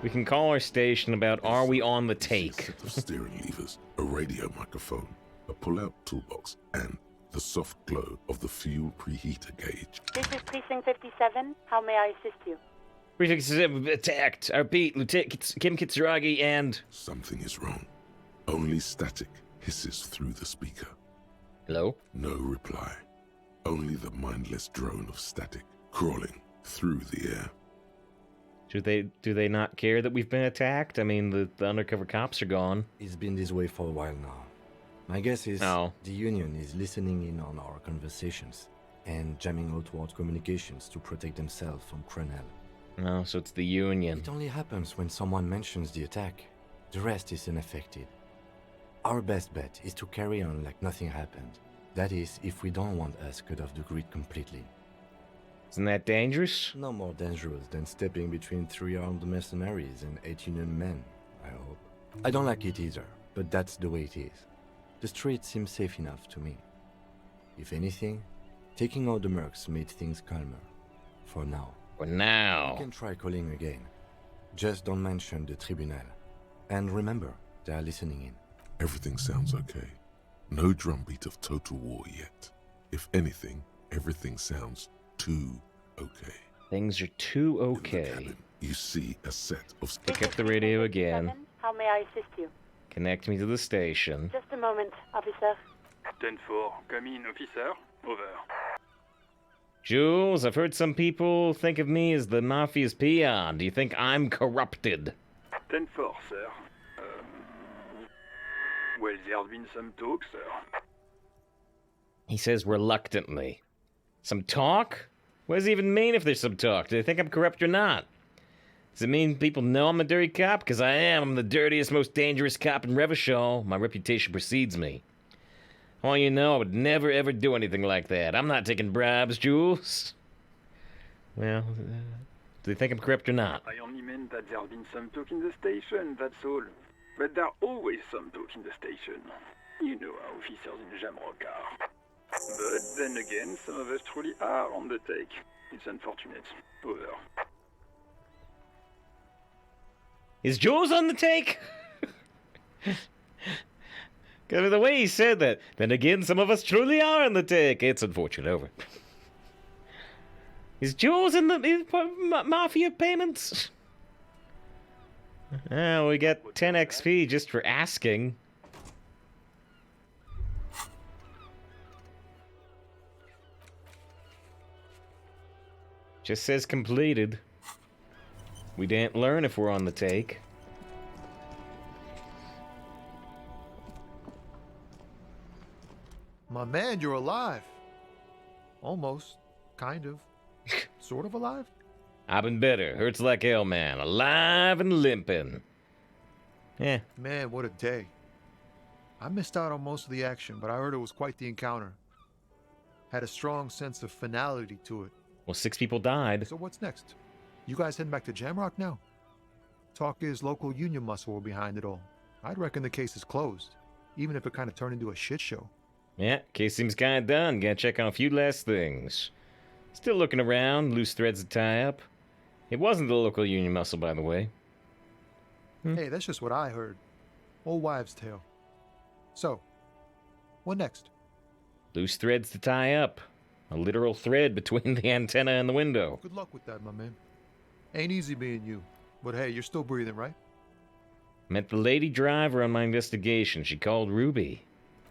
We can call our station about are we on the You see a take? set of steering levers, a radio microphone, a pull-out toolbox, and the soft glow of the fuel preheater gauge. This is Precinct 57. How may I assist you? Prefix attacked. I repeat, Lieutenant Kim Kitsuragi and... Something is wrong. Only static hisses through the speaker. Hello? No reply. Only the mindless drone of static crawling through the air. Do they not care that we've been attacked? I mean, the undercover cops are gone. It's been this way for a while now. My guess is Oh. the Union is listening in on our conversations and jamming outward communications to protect themselves from Crenel. No, so it's the Union. It only happens when someone mentions the attack. The rest is unaffected. Our best bet is to carry on like nothing happened. That is, if we don't want us cut off the grid completely. Isn't that dangerous? No more dangerous than stepping between 3 armed mercenaries and 8 Union men, I hope. I don't like it either, but that's the way it is. The street seems safe enough to me. If anything, taking out the mercs made things calmer. For now. For You now. can try calling again. Just don't mention the tribunal. And remember, they are listening in. Everything sounds okay. No drumbeat of total war yet. If anything, everything sounds too okay. Things are too In the okay. cabin, you see a set of Pick up the radio again. How may I assist you? Connect me to the station. Just a moment, officer. 10-4, come in, officer. Over. Jules, I've heard some people think of me as the mafia's peon. Do you think I'm corrupted? 10-4, sir. Well, there has been some talk, sir. He says reluctantly. Some talk? What does it even mean if there's some talk? Do they think I'm corrupt or not? Does it mean people know I'm a dirty cop? Because I am. I'm the dirtiest, most dangerous cop in Revachol. My reputation precedes me. I want you to know I would never, ever do anything like that. I'm not taking bribes, Jules. Well, do they think I'm corrupt or not? I only meant that there has been some talk in the station, that's all. But there are always some talk in the station. You know how officers in Jamrock are. But then again, some of us truly are on the take. It's unfortunate. Over. Is Jules on the take? Because of the way he said that. Then again, some of us truly are on the take. It's unfortunate. Over. Is Jules in the mafia payments? Oh, we got 10 XP just for asking. Just says completed. We didn't learn if we're on the take. My man, you're alive. Almost. Kind of. Sort of alive. I've been better. Hurts like hell, man. Alive and limping. Yeah. Man, what a day. I missed out on most of the action, but I heard it was quite the encounter. Had a strong sense of finality to it. Well, 6 people died. So what's next? You guys heading back to Jamrock now? Talk is local union muscle were behind it all. I'd reckon the case is closed, even if it kind of turned into a shit show. Yeah, case seems kind of done. Gotta check on a few last things. Still looking around, loose threads to tie up. It wasn't the local union muscle, by the way. Hey, that's just what I heard. Old wives' tale. So, what next? Loose threads to tie up. A literal thread between the antenna and the window. Good luck with that, my man. Ain't easy being you. But hey, you're still breathing, right? Met the lady driver on my investigation. She called Ruby.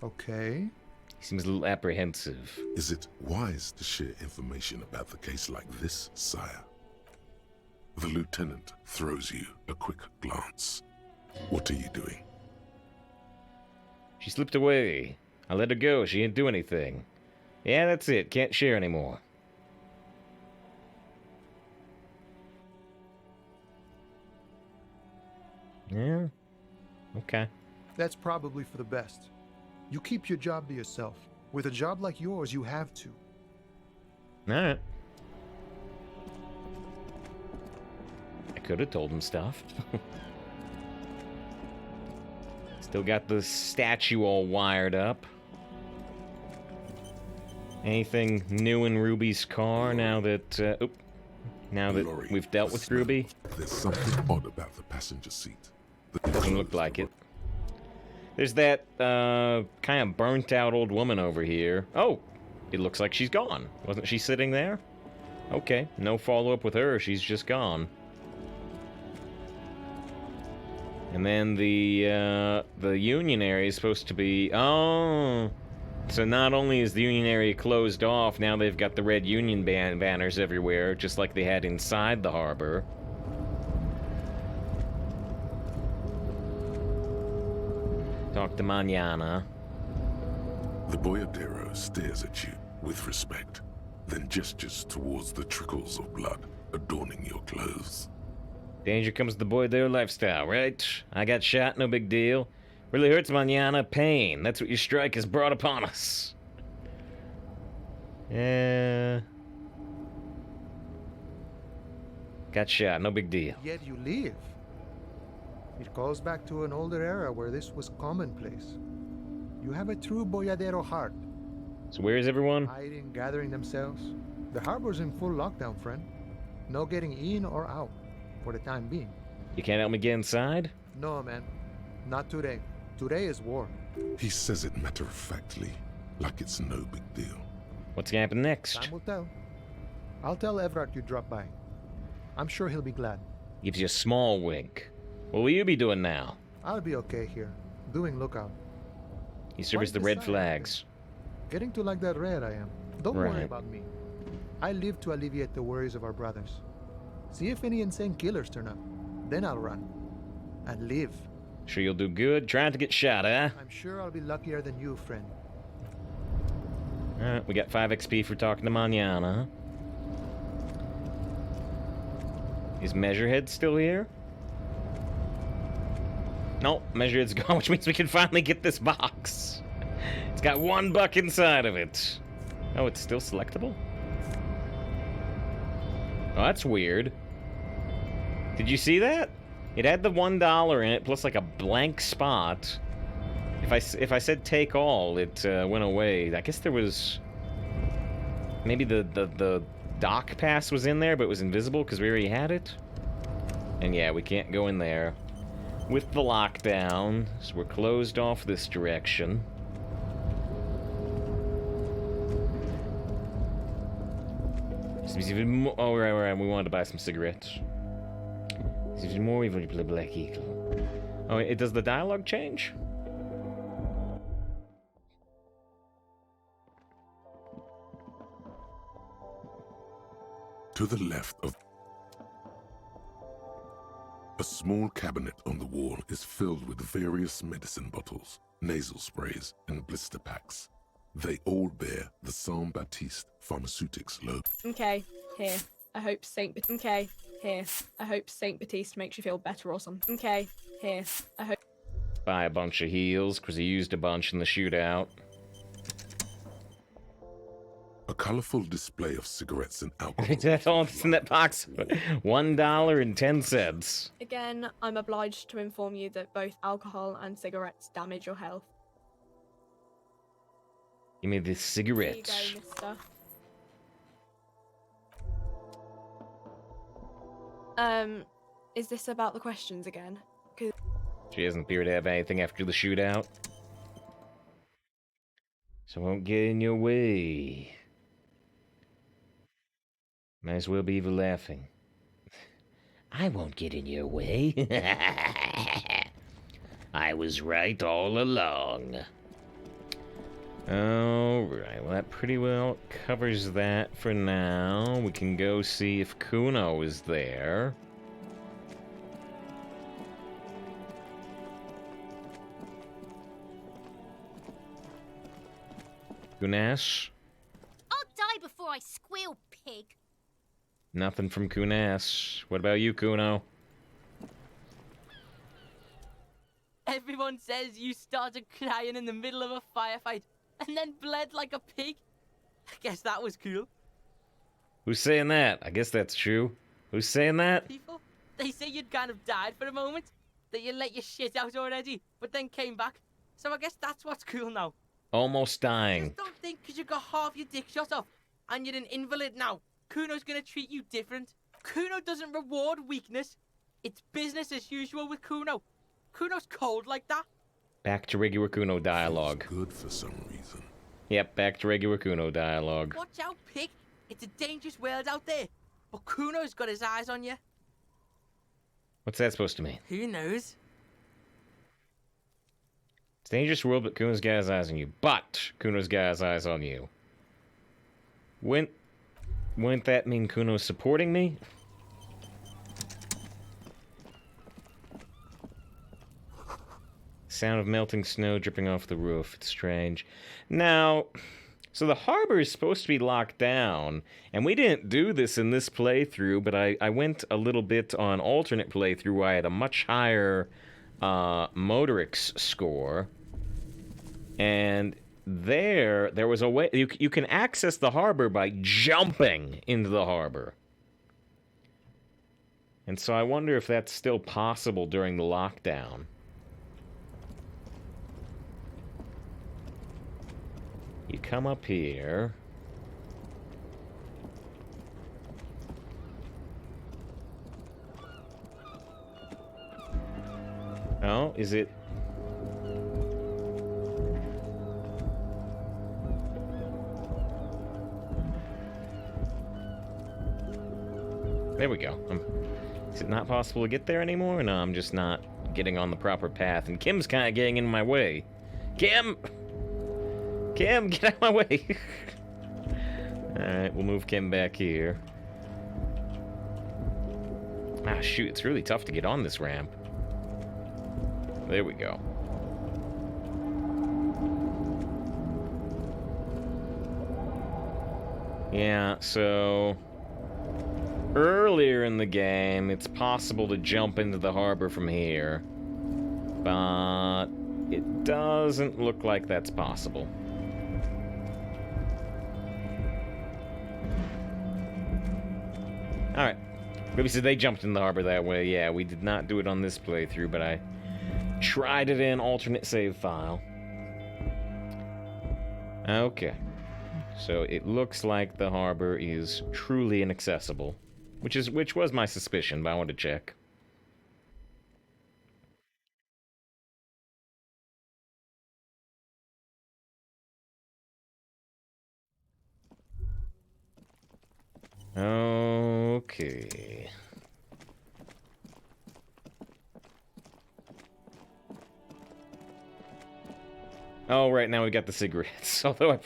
Okay. He seems a little apprehensive. Is it wise to share information about the case like this, sire? The lieutenant throws you a quick glance. What are you doing? She slipped away. I let her go. She didn't do anything. Yeah, that's it. Can't share anymore. Yeah. Okay. That's probably for the best. You keep your job to yourself. With a job like yours, you have to. Alright. I could have told him stuff. Still got the statue all wired up. Anything new in Ruby's car now that, now that Lorry, we've dealt the with smell. Ruby? There's something odd about the passenger seat. The Doesn't look like it. There's that, kind of burnt out old woman over here. Oh, it looks like she's gone. Wasn't she sitting there? Okay, no follow-up with her. She's just gone. And then the union area is supposed to be... Oh! So not only is the union area closed off, now they've got the red union banners everywhere, just like they had inside the harbor. Talk to Mañana. The boyadero stares at you with respect, then gestures towards the trickles of blood adorning your clothes. Danger comes to the boyadero lifestyle, right? I got shot, no big deal. Really hurts, Mañana. Pain. That's what your strike has brought upon us. Yeah. Got shot, no big deal. Yet you live. It goes back to an older era where this was commonplace. You have a true boyadero heart. So where is everyone? Hiding, gathering themselves. The harbor's in full lockdown, friend. No getting in or out, for the time being. You can't help me get inside? No, man. Not today. Today is war. He says it matter-of-factly, like it's no big deal. What's gonna happen next? Time will tell. I'll tell Everard you dropped by. I'm sure he'll be glad. Gives you a small wink. What will you be doing now? I'll be okay here, doing lookout. You service the red flags. Getting to like that red I am. Don't worry Right. about me. I live to alleviate the worries of our brothers. See if any insane killers turn up. Then I'll run. And live. Sure you'll do good? Trying to get shot, huh? I'm sure I'll be luckier than you, friend. Alright, we got 5 XP for talking to Mañana. Is Measurehead still here? No, Measurehead's gone, which means we can finally get this box. It's got $1 inside of it. Oh, it's still selectable? Oh, that's weird. Did you see that? It had the $1 in it, plus like a blank spot. If I said take all, it went away. I guess there was... Maybe the dock pass was in there, but it was invisible because we already had it. And yeah, we can't go in there with the lockdown, so we're closed off this direction. Seems even more... Oh, right, we wanted to buy some cigarettes. Seems even more evil to play Black Eagle. Oh, does the dialogue change? To the left of... A small cabinet on the wall is filled with various medicine bottles, nasal sprays, and blister packs. They all bear the Saint Baptiste Pharmaceutics logo. Okay, here. I hope Saint... Okay, here. I hope Saint Baptiste makes you feel better or something. Okay, here. I hope... Buy a bunch of heals, because he used a bunch in the shootout. A colorful display of cigarettes and alcohol. That's all that's in that box. $1.10. Again, I'm obliged to inform you that both alcohol and cigarettes damage your health. Give me the Here cigarettes. you go, mister. Is this about the questions again? She doesn't appear to have anything after the shootout. So I won't get in your way. Might as well be laughing. I won't get in your way. I was right all along. Alright, well that pretty well covers that for now. We can go see if Kuno is there. Kunas? I'll die before I squeal, pig. Nothing from Kunas. What about you, Kuno? Everyone says you started crying in the middle of a firefight and then bled like a pig. I guess that was cool. Who's saying that? I guess that's true. Who's saying that? People, they say you'd kind of died for a moment, that you let your shit out already, but then came back. So I guess that's what's cool now. Almost dying. Just don't think because you got half your dick shot off and you're an invalid now, Kuno's gonna treat you different. Kuno doesn't reward weakness. It's business as usual with Kuno. Kuno's cold like that. Back to regular Kuno dialogue. Feels good for some reason. Yep, back to regular Kuno dialogue. Watch out, pig. It's a dangerous world out there. But Kuno's got his eyes on you. What's that supposed to mean? Who knows? It's a dangerous world, but Kuno's got his eyes on you. But Kuno's got his eyes on you. Wouldn't that mean Kuno's supporting me? Sound of melting snow dripping off the roof. It's strange. Now, so the harbor is supposed to be locked down, and we didn't do this in this playthrough, but I went a little bit on alternate playthrough where I had a much higher Motorix score, and there was a way you can access the harbor by jumping into the harbor. And so I wonder if that's still possible during the lockdown. You come up here. Oh, is it? There we go. Is it not possible to get there anymore? No, I'm just not getting on the proper path. And Kim's kind of getting in my way. Kim! Kim, get out of my way! Alright, we'll move Kim back here. Ah, shoot, it's really tough to get on this ramp. There we go. Yeah, so earlier in the game, it's possible to jump into the harbor from here, but it doesn't look like that's possible. Alright. Maybe so they jumped in the harbor that way. Yeah, we did not do it on this playthrough, but I tried it in alternate save file. Okay. So it looks like the harbor is truly inaccessible, which was my suspicion, but I wanted to check. Okay. Oh, right now we got the cigarettes. Although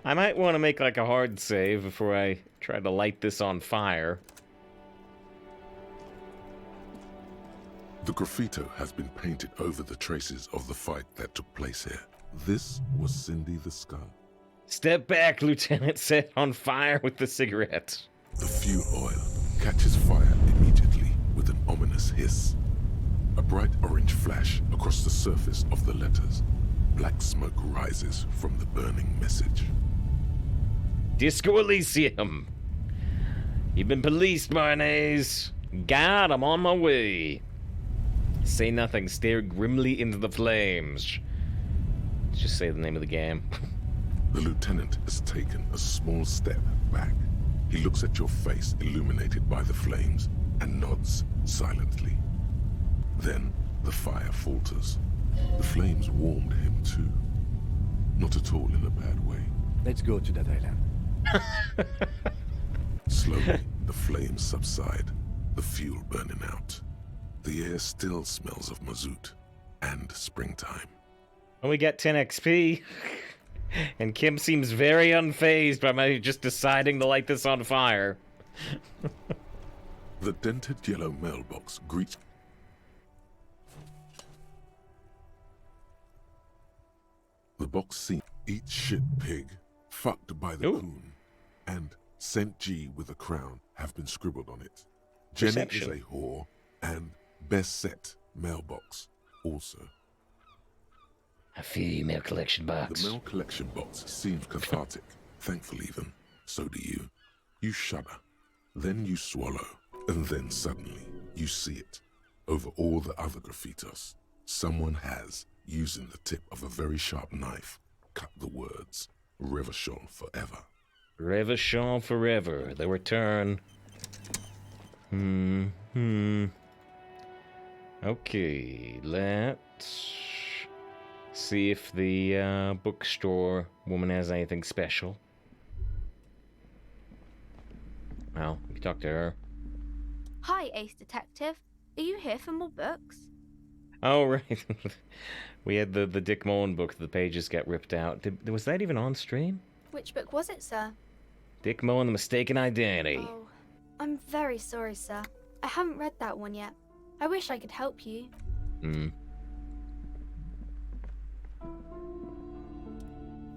I might want to make like a hard save before I try to light this on fire. The graffito has been painted over the traces of the fight that took place here. This was Cindy the Skull. Step back, Lieutenant. Set on fire with the cigarette. The fuel oil catches fire immediately with an ominous hiss. A bright orange flash across the surface of the letters. Black smoke rises from the burning message. Disco Elysium. You've been policed, mayonnaise. God, I'm on my way. Say nothing, stare grimly into the flames. Let's just say the name of the game. The lieutenant has taken a small step back. He looks at your face illuminated by the flames and nods silently. Then the fire falters. The flames warmed him too. Not at all in a bad way. Let's go to that island. Slowly, the flames subside, the fuel burning out. The air still smells of mazout and springtime. And we get 10 XP. And Kim seems very unfazed by my just deciding to light this on fire. The dented yellow mailbox greets... The box seems eat shit pig, fucked by the coon, and St. G with a crown have been scribbled on it. Jenny is a whore, and best set mailbox also. A female collection box. The mail collection box seems cathartic, thankful even. So do you. You shudder, then you swallow, and then suddenly you see it. Over all the other graffitos, someone has, using the tip of a very sharp knife, cut the words, Revachol forever. Revachol forever, the return. Okay, let's see if the bookstore woman has anything special. Well, we can talk to her. Hi, Ace Detective. Are you here for more books? Oh, right. We had the Dick Mullen book, the pages got ripped out. Was that even on stream? Which book was it, sir? Dick Mullen, The Mistaken Identity. Oh, I'm very sorry, sir. I haven't read that one yet. I wish I could help you.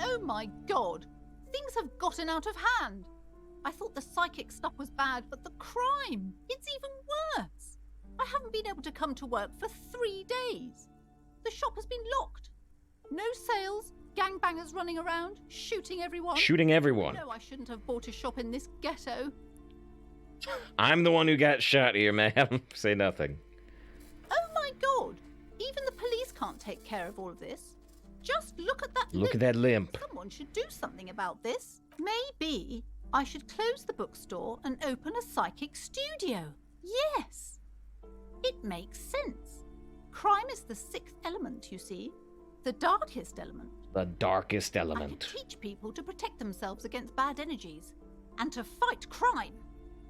Oh my god! Things have gotten out of hand! I thought the psychic stuff was bad, but the crime! It's even worse! I haven't been able to come to work for 3 days. The shop has been locked. No sales, gangbangers running around, shooting everyone. Shooting everyone. No, I shouldn't have bought a shop in this ghetto. I'm the one who got shot here, ma'am. Say nothing. Oh my god! Even the police can't take care of all of this. Just look at that limp. Look at that limp. Someone should do something about this. Maybe I should close the bookstore and open a psychic studio. Yes! It makes sense. Crime is the 6th element, you see. The darkest element. The darkest I element. can teach people to protect themselves against bad energies and to fight crime.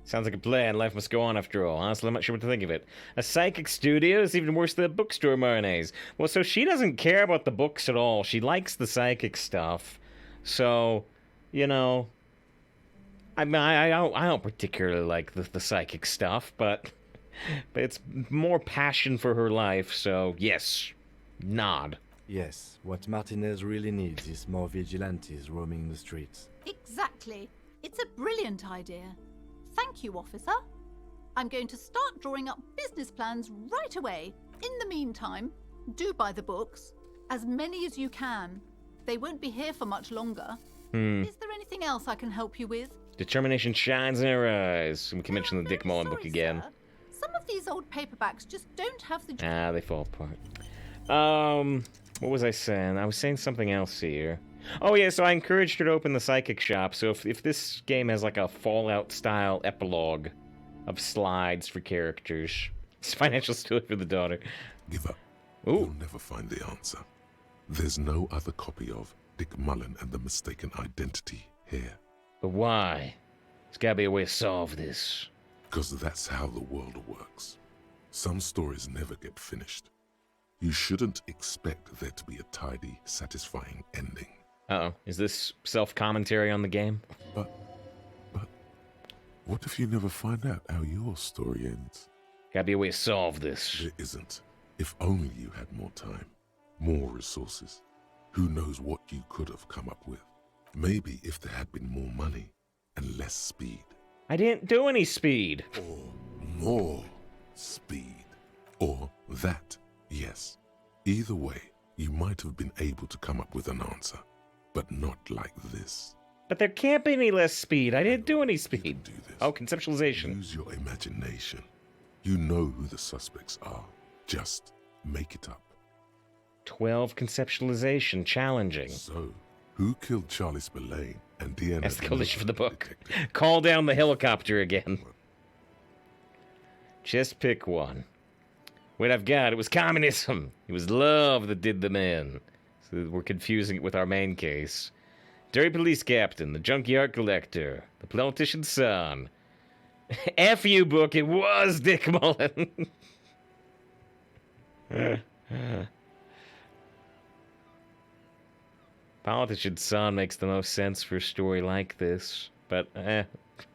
Sounds like a plan. Life must go on after all. Honestly, I'm not sure what to think of it. A psychic studio is even worse than a bookstore, mayonnaise. Well, so she doesn't care about the books at all. She likes the psychic stuff. So, you know, I mean, I don't particularly like the psychic stuff, but it's more passion for her life. So, yes, nod. Yes, what Martinez really needs is more vigilantes roaming the streets. Exactly. It's a brilliant idea. Thank you, officer. I'm going to start drawing up business plans right away. In the meantime, do buy the books. As many as you can. They won't be here for much longer. Is there anything else I can help you with? Determination shines in her eyes. We can mention the Dick Mullen book again. Sir. Some of these old paperbacks just don't have the... They fall apart. What was I saying? I was saying something else here. Oh yeah, so I encouraged her to open the psychic shop, so if this game has like a Fallout-style epilogue of slides for characters, it's financial steward for the daughter. Give up. Ooh. You'll never find the answer. There's no other copy of Dick Mullen and the Mistaken Identity here. But why? There's gotta be a way to solve this. Because that's how the world works. Some stories never get finished. You shouldn't expect there to be a tidy, satisfying ending. Uh-oh. Is this self-commentary on the game? But, what if you never find out how your story ends? Gotta be a way to solve this. There isn't. If only you had more time, more resources. Who knows what you could have come up with? Maybe if there had been more money and less speed. I didn't do any speed. Or more speed. Or that, yes. Either way, you might have been able to come up with an answer, but not like this. But there can't be any less speed. I didn't do any speed. Oh, conceptualization. Use your imagination. You know who the suspects are. Just make it up. 12 conceptualization. Challenging. So, who killed Charlie Spillane and Deanna? That's the collision for the book. Call down the helicopter again. Just pick one. Wait, I've got it. Was communism. It was love that did them in. So we're confusing it with our main case. Dirty police captain, the junkyard collector, the politician's son. F you, book. It was Dick Mullen. Politician's son makes the most sense for a story like this, but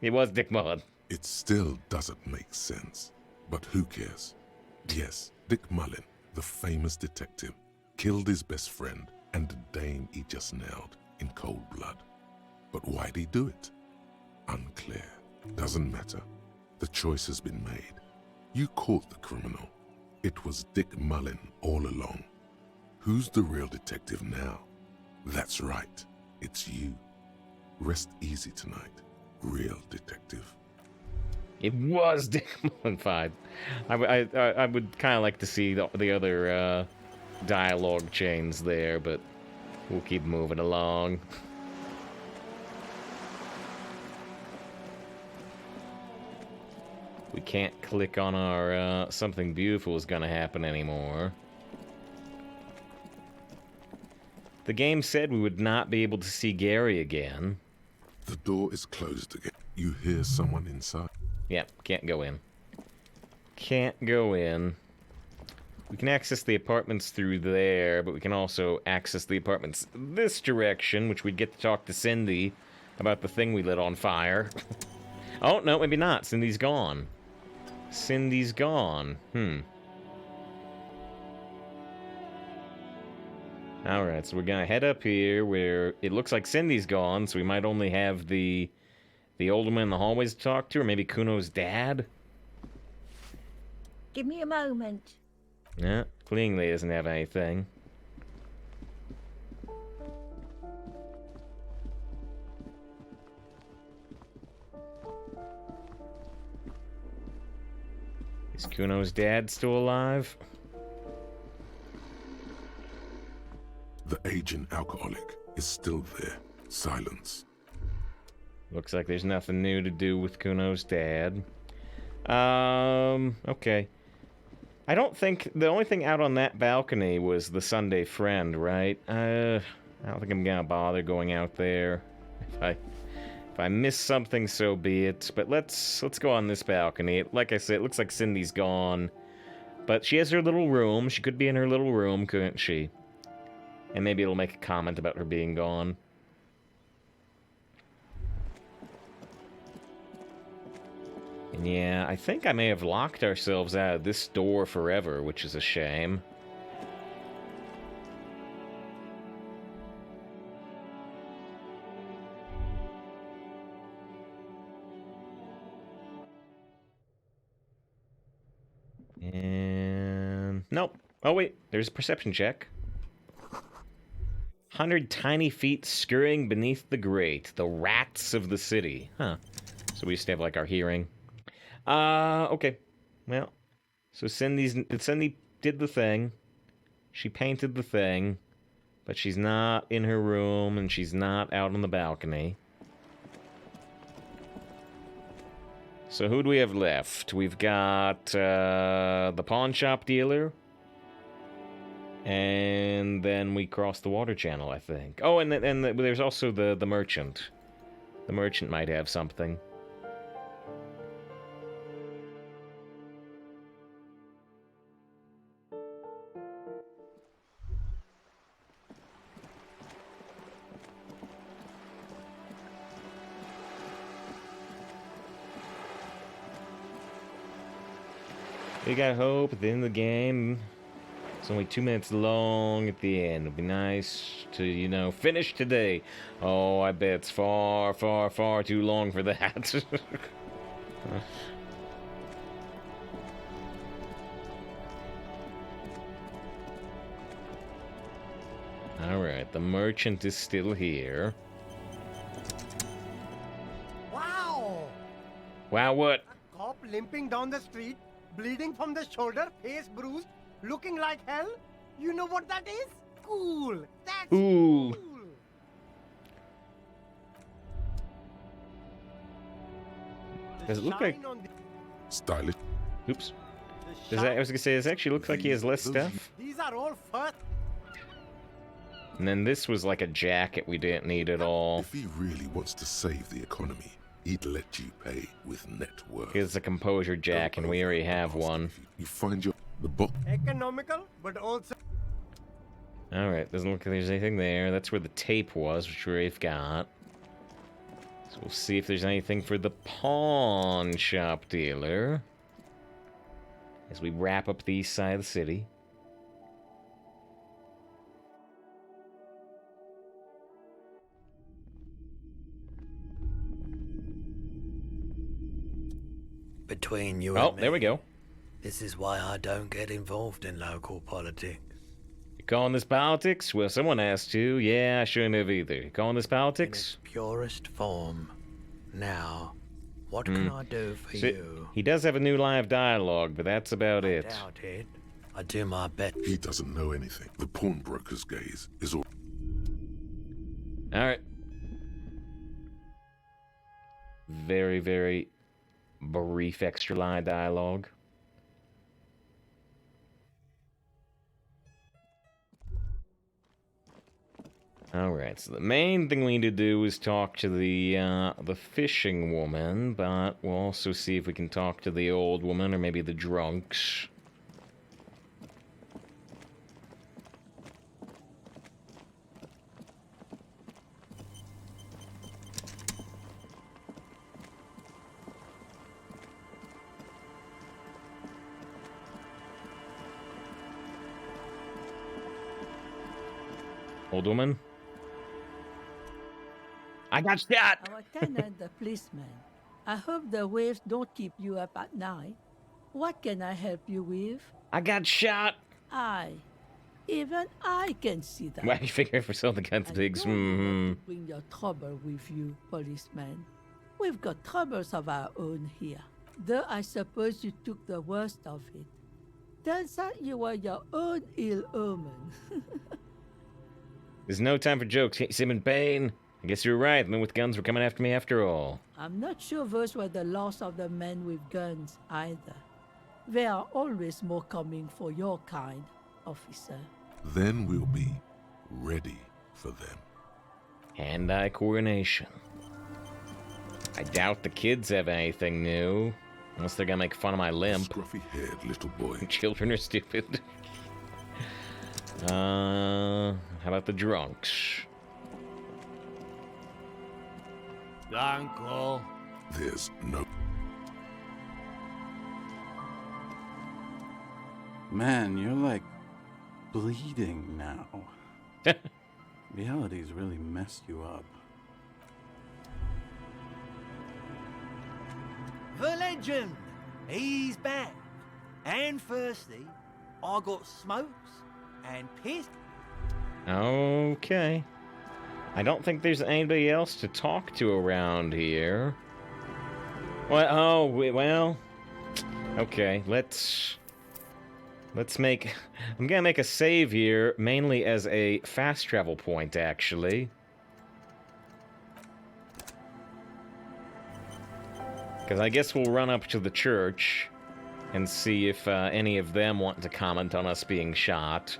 it was Dick Mullen. It still doesn't make sense, but who cares? Yes, Dick Mullen, the famous detective, killed his best friend and the dame he just nailed in cold blood. But why'd he do it? Unclear. Doesn't matter. The choice has been made. You caught the criminal. It was Dick Mullen all along. Who's the real detective now? That's right. It's you. Rest easy tonight, real detective. It was Dick Mullen. Fine. I would kind of like to see the other dialogue chains there, but we'll keep moving along. We can't click on our something beautiful is gonna happen anymore. The game said we would not be able to see Gary again. The door is closed again. You hear someone inside. Yeah, can't go in. Can't go in. We can access the apartments through there, but we can also access the apartments this direction, which we'd get to talk to Cindy about the thing we lit on fire. Oh, no, maybe not. Cindy's gone. Cindy's gone. Alright, so we're gonna head up here where it looks like Cindy's gone, so we might only have the old woman in the hallways to talk to, or maybe Kuno's dad? Give me a moment. Yeah, cleanly doesn't have anything. Is Kuno's dad still alive? The aging alcoholic is still there. Silence. Looks like there's nothing new to do with Kuno's dad. Okay. I don't think... The only thing out on that balcony was the Sunday friend, right? I don't think I'm gonna bother going out there. If I miss something, so be it. But let's go on this balcony. Like I said, it looks like Cindy's gone. But she has her little room. She could be in her little room, couldn't she? And maybe it'll make a comment about her being gone. And yeah, I think I may have locked ourselves out of this door forever, which is a shame. And... nope. Oh, wait. There's a perception check. 100 tiny feet scurrying beneath the grate. The rats of the city. Huh. So we used to have, like, our hearing. Okay. Well, so Cindy did the thing. She painted the thing. But she's not in her room, and she's not out on the balcony. So who do we have left? We've got the pawn shop dealer. And then we cross the water channel, I think. Oh, and there's also the merchant. The merchant might have something. We got hope at the end of the game. It's only 2 minutes long at the end. It'll be nice to, you know, finish today. Oh, I bet it's far, far, far too long for that. Alright, the merchant is still here. Wow! Wow, what? Cop limping down the street, bleeding from the shoulder, face bruised, looking like hell? You know what that is? Cool! That's Ooh. cool! Does it look like... Stylish. Oops. Does that, I was gonna say, does it actually look like he has less stuff? These are all first. And then this was like a jacket we didn't need at all. If he really wants to save the economy, he'd let you pay with net worth. Here's a composure jack, and we already have one. You find the book. Economical, but also... Alright, doesn't look like there's anything there. That's where the tape was, which we've got. So we'll see if there's anything for the pawn shop dealer. As we wrap up the east side of the city. Between you Oh, and me, there we go. this is why I don't get involved in local politics. You calling this politics? Well, someone has to. Yeah, I shouldn't have either. You calling this politics? Purest form. Now, what can I do for So, you? he does have a new live dialogue, but that's about it. Doubt it. I do my best. He doesn't know anything. The pawnbroker's gaze is all. Alright. Very, very brief extra line dialogue. Alright, so the main thing we need to do is talk to the fishing woman, but we'll also see if we can talk to the old woman or maybe the drunks. Old woman? I got shot! Our tenant, the policeman. I hope the waves don't keep you up at night. What can I help you with? I got shot! Even I can see that. Why you figure for some of the guns pigs? Bring your trouble with you, policeman. We've got troubles of our own here. Though I suppose you took the worst of it. Turns out you were your own ill omen. There's no time for jokes, Simon Payne. I guess you're right. Men with guns were coming after me after all. I'm not sure those were the last of the men with guns either. There are always more coming for your kind, officer. Then we'll be ready for them. Hand-eye coordination. I doubt the kids have anything new. Unless they're gonna make fun of my limp. Scruffy-haired little boy. Children are stupid. How about the drunks? Uncle. There's no... Man, you're like bleeding now. Reality's really messed you up. The legend! He's back. And thirsty. I got smokes and piss. Okay. I don't think there's anybody else to talk to around here. Well, okay, let's make... I'm gonna make a save here, mainly as a fast travel point, actually. Because I guess we'll run up to the church and see if any of them want to comment on us being shot.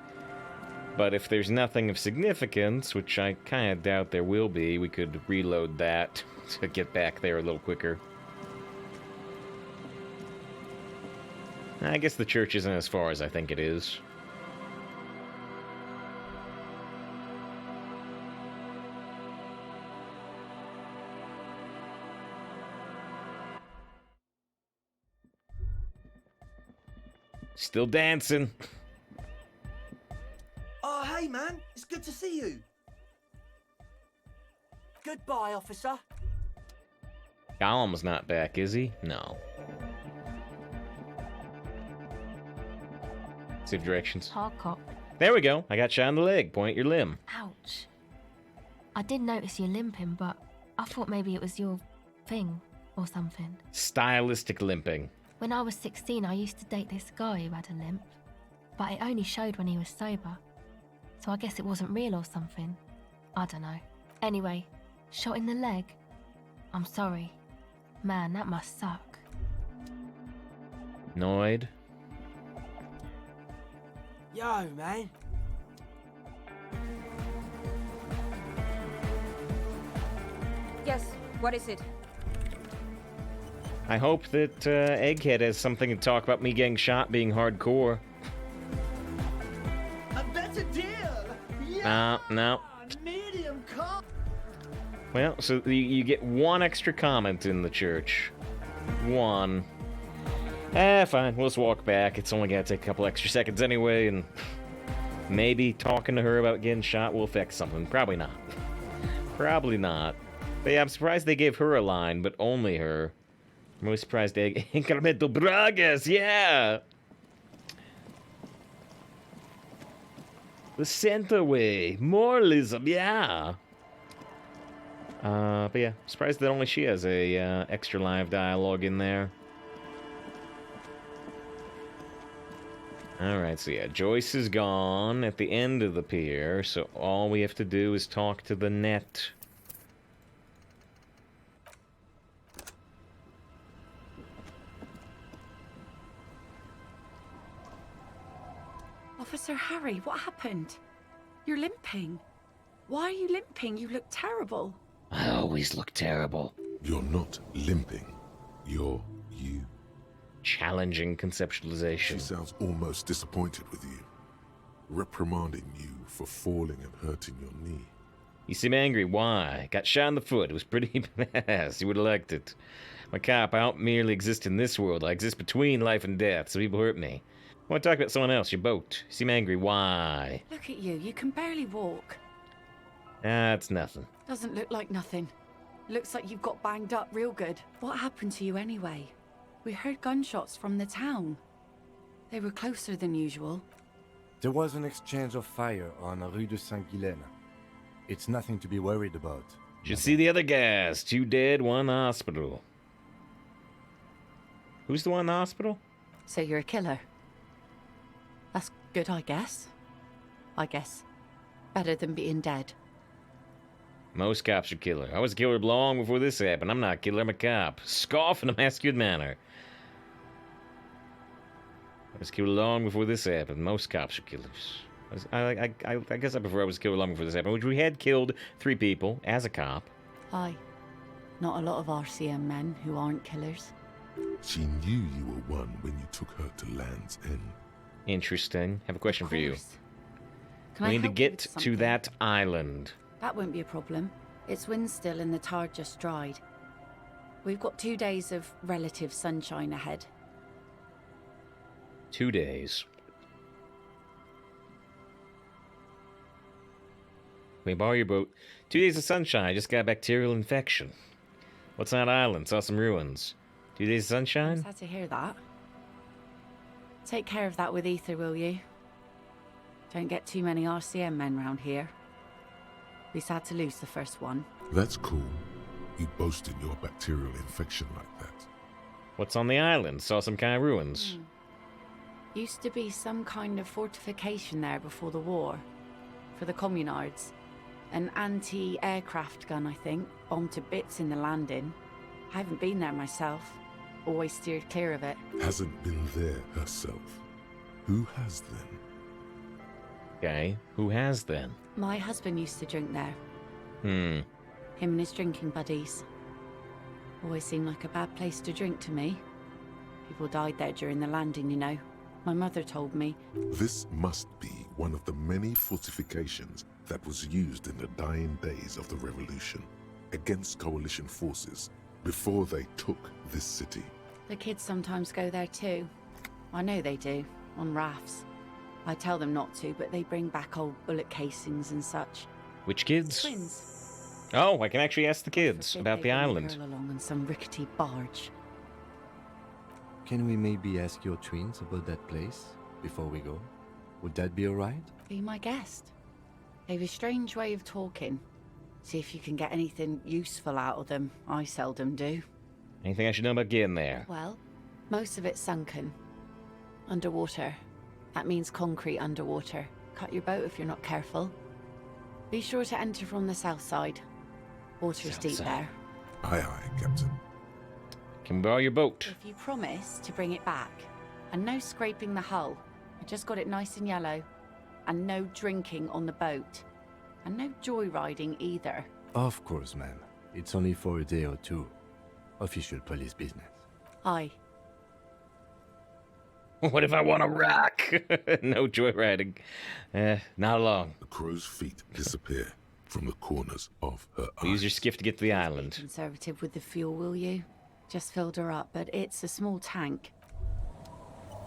But if there's nothing of significance, which I kind of doubt there will be, we could reload that to get back there a little quicker. I guess the church isn't as far as I think it is. Still dancing. Oh, hey, man. It's good to see you. Goodbye, officer. Gollum's not back, is he? No. Save directions. Hardcock. There we go. I got shot in the leg. Point at your limb. Ouch. I did notice you limping, but I thought maybe it was your thing or something. Stylistic limping. When I was 16, I used to date this guy who had a limp, but it only showed when he was sober. So I guess it wasn't real or something. I don't know. Anyway, shot in the leg. I'm sorry. Man, that must suck. Noid. Yo, man. Yes, what is it? I hope that Egghead has something to talk about me getting shot being hardcore. A better deal! Yeah! No. Medium cut! Well, so you get one extra comment in the church. One. Fine, we'll just walk back. It's only gonna take a couple extra seconds anyway, and maybe talking to her about getting shot will affect something. Probably not. Probably not. But yeah, I'm surprised they gave her a line, but only her. I'm really surprised they... Incremental Bragas, yeah! The center way. Moralism, yeah! But yeah, surprised that only she has a extra live dialogue in there. Alright, so yeah, Joyce is gone at the end of the pier, so all we have to do is talk to the net. Officer Harry, what happened? You're limping. Why are you limping? You look terrible. I always look terrible. You're not limping. You're you. Challenging conceptualization. She sounds almost disappointed with you. Reprimanding you for falling and hurting your knee. You seem angry. Why? Got shot in the foot. It was pretty badass. You would have liked it. My cop, I don't merely exist in this world. I exist between life and death, so people hurt me. I want to talk about someone else, your boat. You seem angry. Why? Look at you. You can barely walk. That's nothing. Doesn't look like nothing. Looks like you've got banged up real good. What happened to you anyway? We heard gunshots from the town. They were closer than usual. There was an exchange of fire on Rue de Saint-Guylaine. It's nothing to be worried about. Should see the other guys. 2 dead, 1 hospital. Who's the one in the hospital? So you're a killer? That's good, I guess. Better than being dead. Most cops are killer. I was a killer long before this happened. I'm not a killer, I'm a cop. Scoff in a masculine manner. I was killed long before this happened. Most cops are killers. I guess I prefer I was killed long before this happened, which we had killed 3 people as a cop. Aye. Not a lot of RCM men who aren't killers. She knew you were one when you took her to Land's End. Interesting. Have a question for you. Can we I need to help you get with to something? that island. That won't be a problem. It's wind still and the tar just dried. We've got 2 days of relative sunshine ahead. 2 days. Can we borrow your boat? 2 days of sunshine. I just got a bacterial infection. What's on that island? Saw some ruins. 2 days of sunshine? Sad to hear that. Take care of that with Ether, will you? Don't get too many RCM men round here. Be sad to lose the first one. That's cool. You boasting your bacterial infection like that. What's on the island? Saw some kind of ruins. Used to be some kind of fortification there before the war. For the communards. An anti-aircraft gun, I think. Bombed to bits in the landing. I haven't been there myself. Always steered clear of it. Hasn't been there herself. Who has then? Okay, who has then? My husband used to drink there. Hmm. Him and his drinking buddies. Always seemed like a bad place to drink to me. People died there during the landing, you know. My mother told me. This must be one of the many fortifications that was used in the dying days of the revolution against coalition forces before they took this city. The kids sometimes go there too. I know they do, on rafts. I tell them not to, but they bring back old bullet casings and such. Which kids? Twins. Oh, I can actually ask the kids Forbid about they the bring island. girl along on some rickety barge. Can we maybe ask your twins about that place before we go? Would that be alright? Be my guest. They've a strange way of talking. See if you can get anything useful out of them. I seldom do. Anything I should know about getting there? Well, most of it's sunken. Underwater. That means concrete underwater. Cut your boat if you're not careful. Be sure to enter from the south side. Water's deep there. Aye, aye, Captain. Can we borrow your boat? If you promise to bring it back, and no scraping the hull. I just got it nice and yellow. And no drinking on the boat. And no joyriding either. Of course, ma'am. It's only for a day or two. Official police business. Aye. What if I want to rock? No joyriding. Not long. The crow's feet disappear from the corners of her eyes. Use your skiff to get to the island. Conservative with the fuel, will you? Just filled her up, but it's a small tank.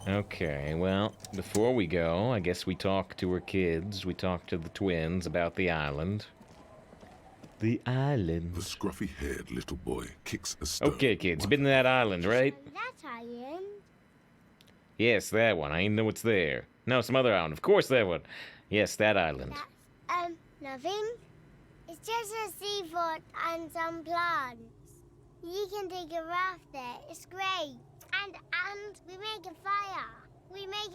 Okay, well, before we go, I guess we talk to her kids. We talk to the twins about the island. The island. The scruffy-haired little boy kicks a stone. Okay, kids, been to that island, right? That island? Yes, that one. I even know it's there. No, some other island. Of course, that one. Yes, that island. Nothing. It's just a seafort and some plants. You can take a raft there. It's great. And we make a fire. We make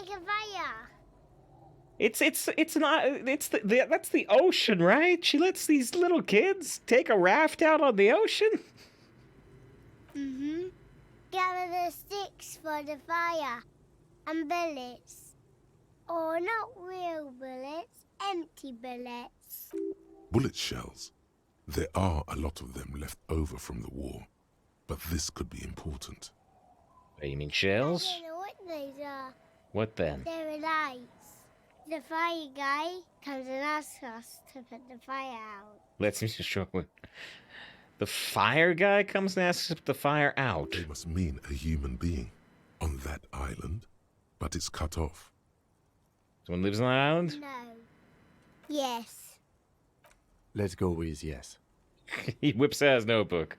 a fire. That's the ocean, right? She lets these little kids take a raft out on the ocean. Mm-hmm. Gather the sticks for the fire and bullets. Or not real bullets, empty bullets. Bullet shells. There are a lot of them left over from the war, but this could be important. Oh, you mean shells? I don't know what those are. What then? They're lights. The fire guy comes and asks us to put the fire out. Let's me just show you. The fire guy comes and asks to put the fire out. They must mean a human being on that island, but it's cut off. Someone lives on that island? No. Yes. Let's go with yes. He whips out his notebook.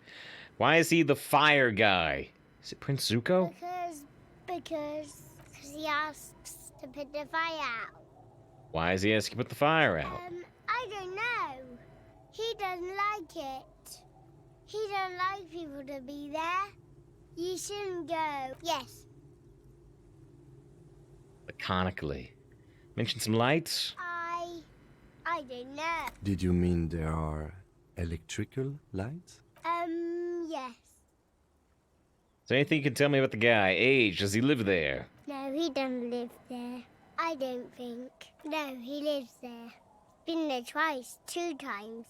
Why is he the fire guy? Is it Prince Zuko? Because he asks to put the fire out. Why is he asking to put the fire out? I don't know. He doesn't like it. He doesn't like people to be there. You shouldn't go. Yes. Laconically. Mention some lights? I don't know. Did you mean there are electrical lights? Yes. Is there anything you can tell me about the guy? Age? Does he live there? No, he doesn't live there. I don't think. No, he lives there. Been there twice, 2 times.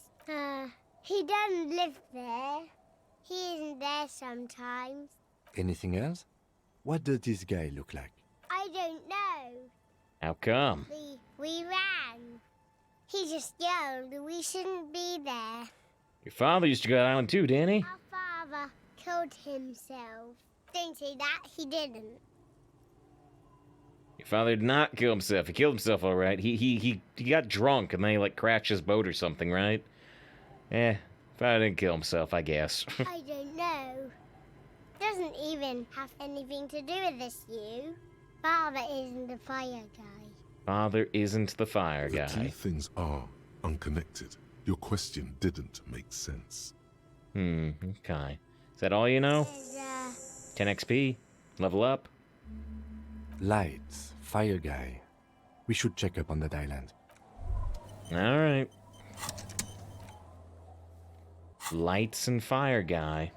He doesn't live there. He isn't there sometimes. Anything else? What does this guy look like? I don't know. How come? We ran. He just yelled we shouldn't be there. Your father used to go to that island too, didn't he? Our father killed himself. Don't say that, he didn't. Your father did not kill himself. He killed himself, all right. He got drunk and then he like crashed his boat or something, right? Father didn't kill himself, I guess. I don't know. Doesn't even have anything to do with this, you. Father isn't the fire guy. Father isn't the fire guy. The two things are unconnected. Your question didn't make sense. Okay. Is that all you know? 10 XP? Level up? Lights, fire guy. We should check up on that island. Alright. Lights and fire guy.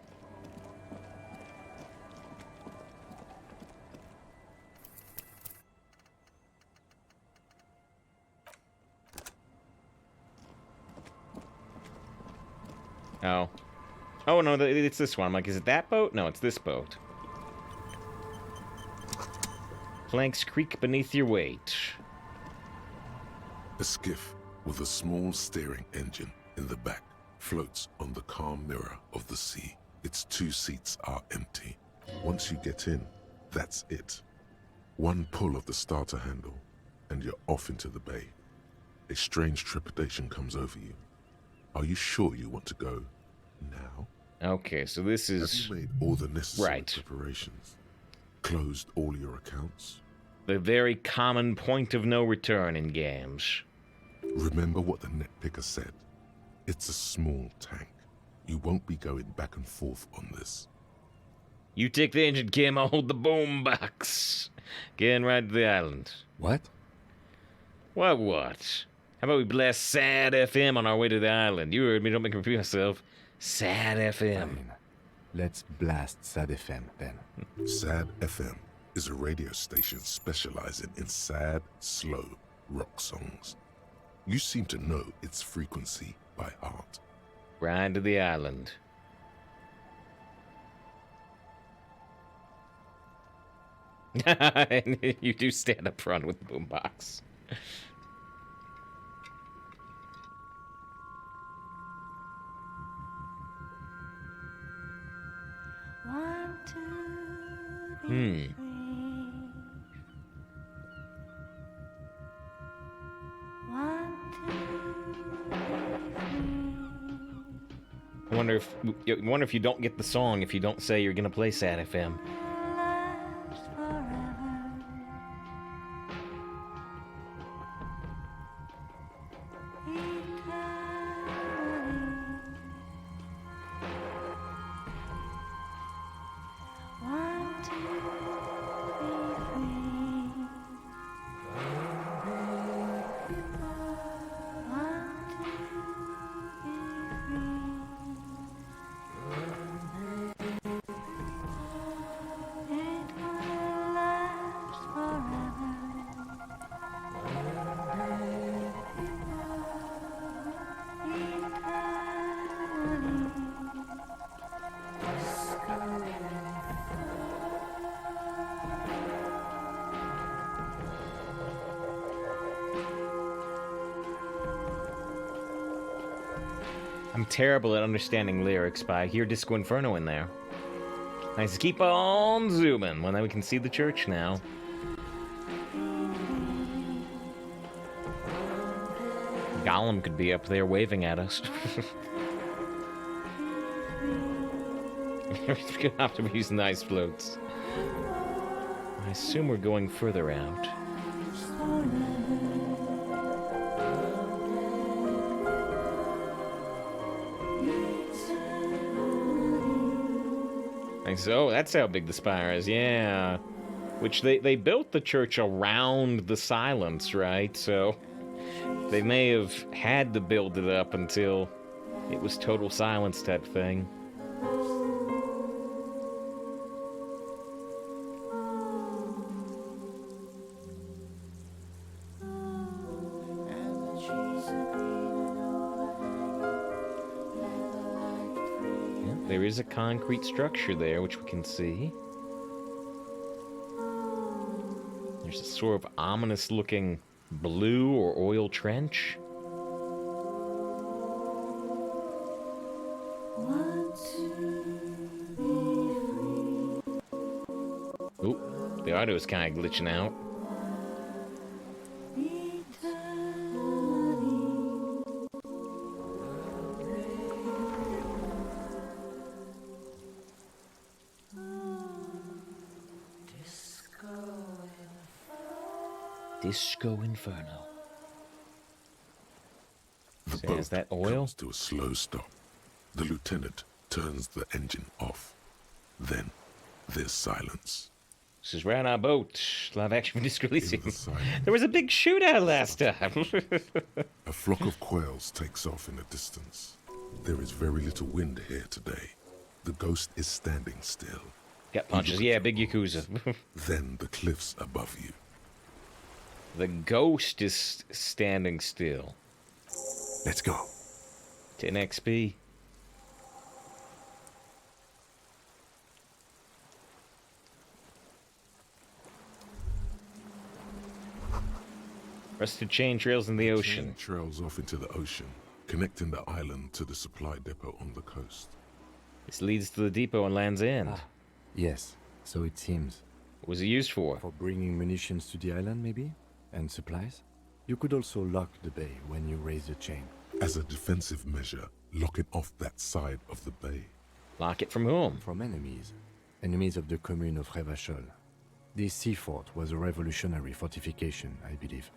Oh. Oh, no, it's this one. I'm like, is it that boat? No, it's this boat. Planks creak beneath your weight. A skiff with a small steering engine in the back floats on the calm mirror of the sea. Its 2 seats are empty. Once you get in, that's it. One pull of the starter handle, and you're off into the bay. A strange trepidation comes over you. Are you sure you want to go now? Okay, so this is... Have you made all the necessary right. preparations? Closed all your accounts? The very common point of no return in games. Remember what the netpicker said. It's a small tank. You won't be going back and forth on this. You take the engine, Kim, I'll hold the boom box. Getting right to the island. What? What? How about we blast Sad FM on our way to the island? You heard me, don't make me repeat myself. Sad FM. Fine. Let's blast Sad FM then. Sad FM is a radio station specializing in sad, slow rock songs. You seem to know its frequency by heart. Right to the island. You do stand up front with the boombox. I wonder if you don't get the song if you don't say you're gonna play Sad FM. I'm terrible at understanding lyrics, but I hear Disco Inferno in there. Nice, keep on zooming. Well, now we can see the church now. Gollum could be up there waving at us. We're gonna have to be using the ice floats. I assume we're going further out. So that's how big the spire is, yeah. Which they built the church around the silence, right? So they may have had to build it up until it was total silence type thing. There is a concrete structure there, which we can see. There's a sort of ominous-looking blue or oil trench. Oop, the audio is kind of glitching out. Disco Inferno. The So boat is that oil? comes to a slow stop. The lieutenant turns the engine off. Then there's silence. This is right on our boat. Live action Disco Elysium. There was a big shootout last time. A flock of quails takes off in the distance. There is very little wind here today. The ghost is standing still. Got punches. Yeah, big Yakuza. Then the cliffs above you. The ghost is standing still. Let's go. 10 XP. Rusted chain trails in the ocean. Chain trails off into the ocean, connecting the island to the supply depot on the coast. This leads to the depot on Land's End. Yes, so it seems. What was it used for? For bringing munitions to the island, maybe? And supplies? You could also lock the bay when you raise the chain. as a defensive measure, locking off that side of the bay. Lock it from whom? From enemies. Enemies of the commune of Revachol. This sea fort was a revolutionary fortification, I believe.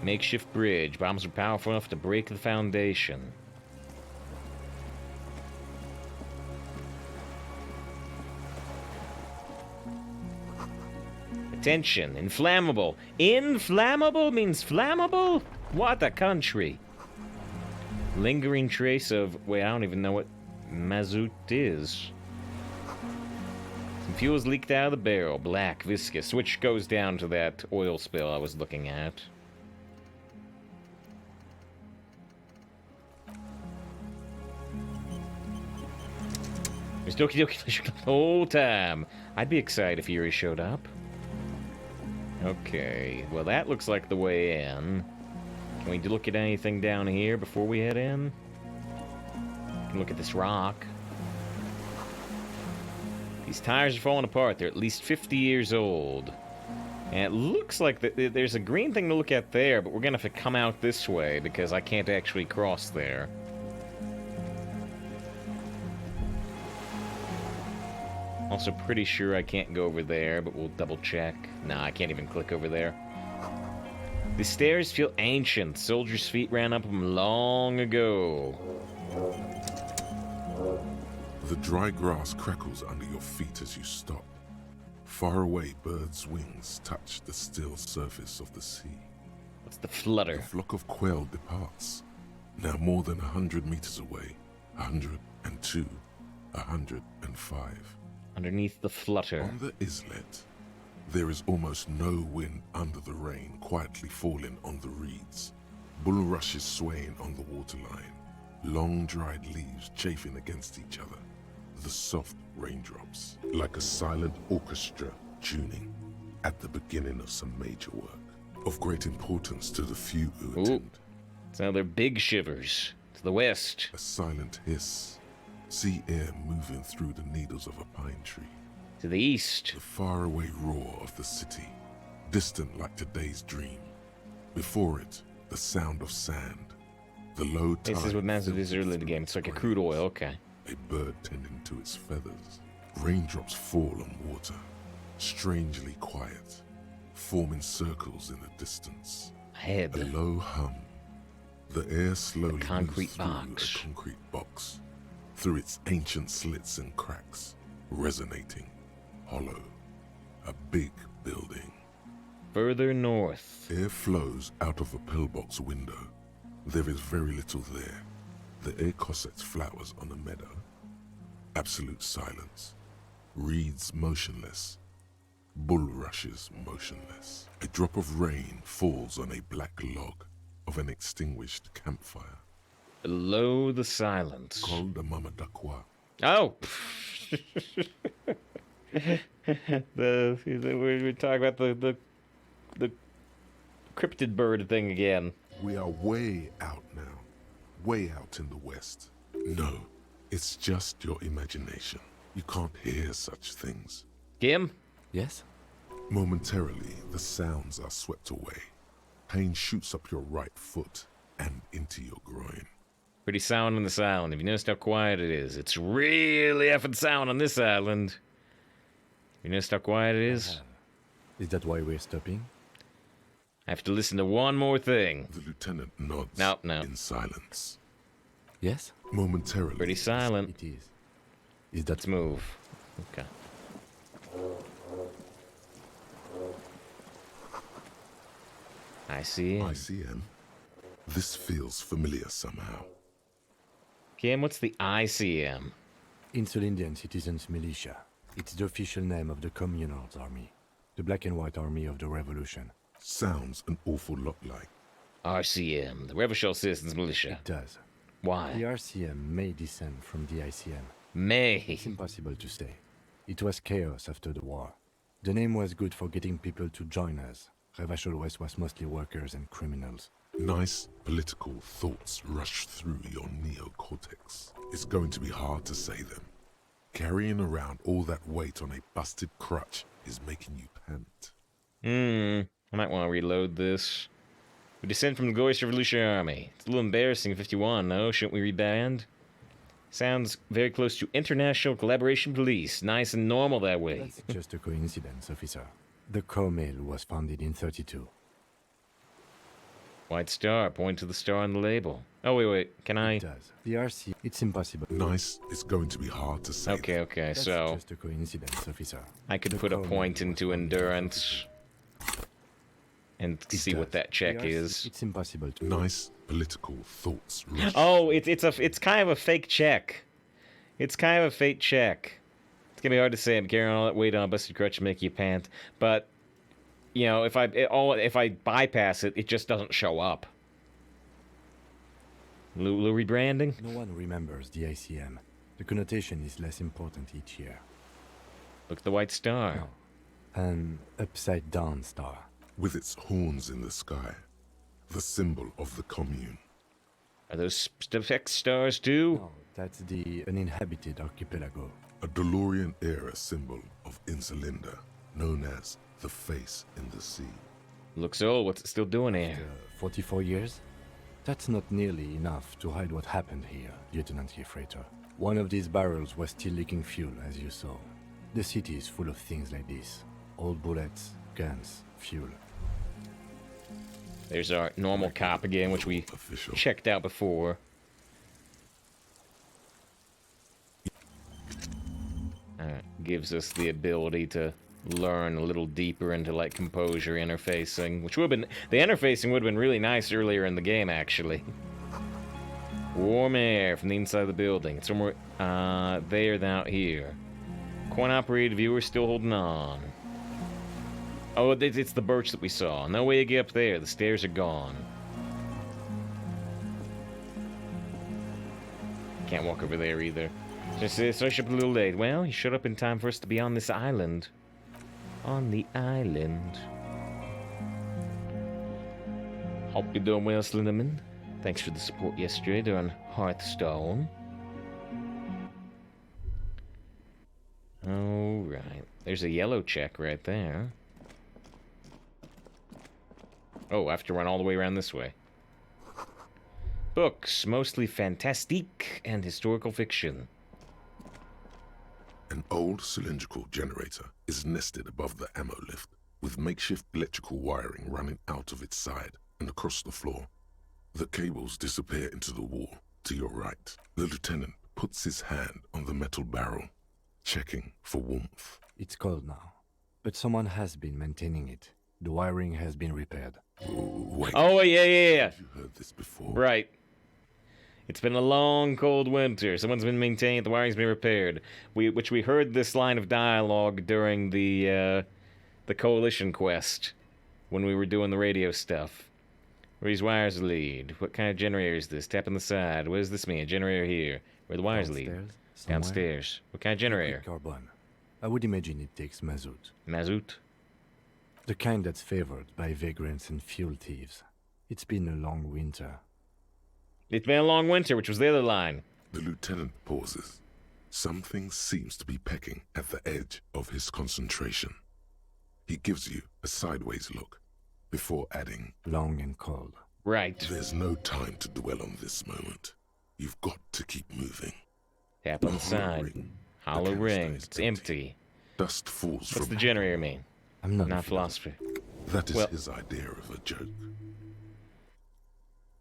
Makeshift bridge. Bombs are powerful enough to break the foundation. Attention, inflammable. Inflammable means flammable? What a country. Lingering trace of... Wait, I don't even know what mazout is. Some fuel's leaked out of the barrel. Black, viscous, which goes down to that oil spill I was looking at. There's Doki Doki the whole time. I'd be excited if Yuri showed up. Okay, well that looks like the way in. Can we look at anything down here before we head in? Can look at this rock. These tires are falling apart. They're at least 50 years old. And it looks like there's a green thing to look at there, but we're gonna have to come out this way because I can't actually cross there. Also pretty sure I can't go over there, but we'll double check. Nah, I can't even click over there. The stairs feel ancient. Soldiers' feet ran up them long ago. The dry grass crackles under your feet as you stop. Far away, birds' wings touch the still surface of the sea. What's the flutter? The flock of quail departs. Now more than 100 meters away. 102, 105. Underneath the flutter. On the islet, there is almost no wind under the rain quietly falling on the reeds. Bulrushes swaying on the waterline. Long dried leaves chafing against each other. The soft raindrops, like a silent orchestra tuning at the beginning of some major work. Of great importance to the few who attend. So they're big shivers. To the west. A silent hiss. Sea air moving through the needles of a pine tree. To the east. The faraway roar of the city, distant like today's dream. Before it, the sound of sand. The low tide. This is what Massive is early in the game. It's like a crude oil, okay. A bird tending to its feathers. Raindrops fall on water, strangely quiet, forming circles in the distance. Ahead. A low hum. The air slowly concrete moves box. through a concrete box. Through its ancient slits and cracks, resonating, hollow, a big building. Further north. Air flows out of a pillbox window. There is very little there. The air cossets flowers on a meadow. Absolute silence. Reeds motionless. Bulrushes motionless. A drop of rain falls on a black log of an extinguished campfire. Below the silence. Called the Mama Dakwa. Oh! We're talking about the cryptid bird thing again. We are way out now. Way out in the west. No, it's just your imagination. You can't hear such things. Kim? Yes? Momentarily, the sounds are swept away. Pain shoots up your right foot and into your groin. Pretty sound on this island. Have you noticed how quiet it is? It's really effing sound on this island. You noticed how quiet it is? Is that why we're stopping? I have to listen to one more thing. The lieutenant nods No. in silence. Yes? Momentarily. Pretty silent. It is. Is that... Let's move. Okay. ICM. ICM? This feels familiar somehow. Kim, what's the ICM? Insulindian Citizens Militia. It's the official name of the Communards Army. The Black and White Army of the Revolution. Sounds an awful lot like RCM, the Revachol Citizens Militia. It does. Why? The RCM may descend from the ICM. May. It's impossible to say. It was chaos after the war. The name was good for getting people to join us. Revachol West was mostly workers and criminals. nice political thoughts rush through your neocortex. It's going to be hard to say them. Carrying around all that weight on a busted crutch is making you pant. I might want to reload this. We descend from the glorious Revolutionary Army. It's a little embarrassing, 51, no? Shouldn't we reband? Sounds very close to International Collaboration Police. Nice and normal that way. That's just a coincidence, officer. The core mail was founded in 32. White star. Point to the star on the label. Oh, wait. Can I? It does. The RC, it's impossible. Nice is going to be hard to say. Okay, That's so just a coincidence, officer. I could The put a core point mail into was founded in endurance and It see what does. that check The RC, is. It's impossible to. Nice political thoughts. Rush. Oh, it's kind of a fake check. It's kind of a fake check. It's gonna be hard to say. I'm carrying all that weight on a busted crutch to make you pant. But you know, if I bypass it, it just doesn't show up. Lou rebranding? No one remembers the ICM. The connotation is less important each year. Look at the white star. No. An upside-down star. With its horns in the sky, the symbol of the commune. Are those Sphex stars too? No, that's the uninhabited archipelago. A DeLorean-era symbol of Insulinda, known as the face in the sea. Looks old. What's it still doing here? 44 years? That's not nearly enough to hide what happened here, Lieutenant Freighter. One of these barrels was still leaking fuel, as you saw. The city is full of things like this. Old bullets, guns, fuel. There's our normal cop again, which we checked out before. Gives us the ability to learn a little deeper into like composure interfacing, which would have been the interfacing would have been really nice earlier in the game actually. Warm air from the inside of the building. It's somewhere there than out here. Coin operated viewer still holding on. Oh, it's the birch that we saw. No way to get up there. The stairs are gone. Can't walk over there either. Just such up a little late. Well, he showed up in time for us to be on this island. On the island. Hope you're doing well, Slenderman. Thanks for the support yesterday during Hearthstone. Alright. There's a yellow check right there. Oh, I have to run all the way around this way. Books, mostly fantastique and historical fiction. An old cylindrical generator is nested above the ammo lift, with makeshift electrical wiring running out of its side and across the floor. The cables disappear into the wall to your right. The lieutenant puts his hand on the metal barrel, checking for warmth. It's cold now, but someone has been maintaining it. The wiring has been repaired. Wait. Oh, yeah. You heard this before. Right. It's been a long, cold winter. Someone's been maintaining it. The wiring's been repaired. Which we heard this line of dialogue during the Coalition quest when we were doing the radio stuff. Where these wires lead? What kind of generator is this? Tap on the side. What does this mean? A generator here. Where the wires lead? Downstairs. What kind of generator? Carbon. I would imagine it takes mazout. Mazout? The kind that's favored by vagrants and fuel thieves. It's been a long winter. It's been a long winter, which was the other line. The lieutenant pauses. Something seems to be pecking at the edge of his concentration. He gives you a sideways look before adding, long and cold. Right. There's no time to dwell on this moment. You've got to keep moving. Tap on the side. Hollow ring. It's empty. Dust falls What's from the generator mean? I'm not philosophy. That is his idea of a joke.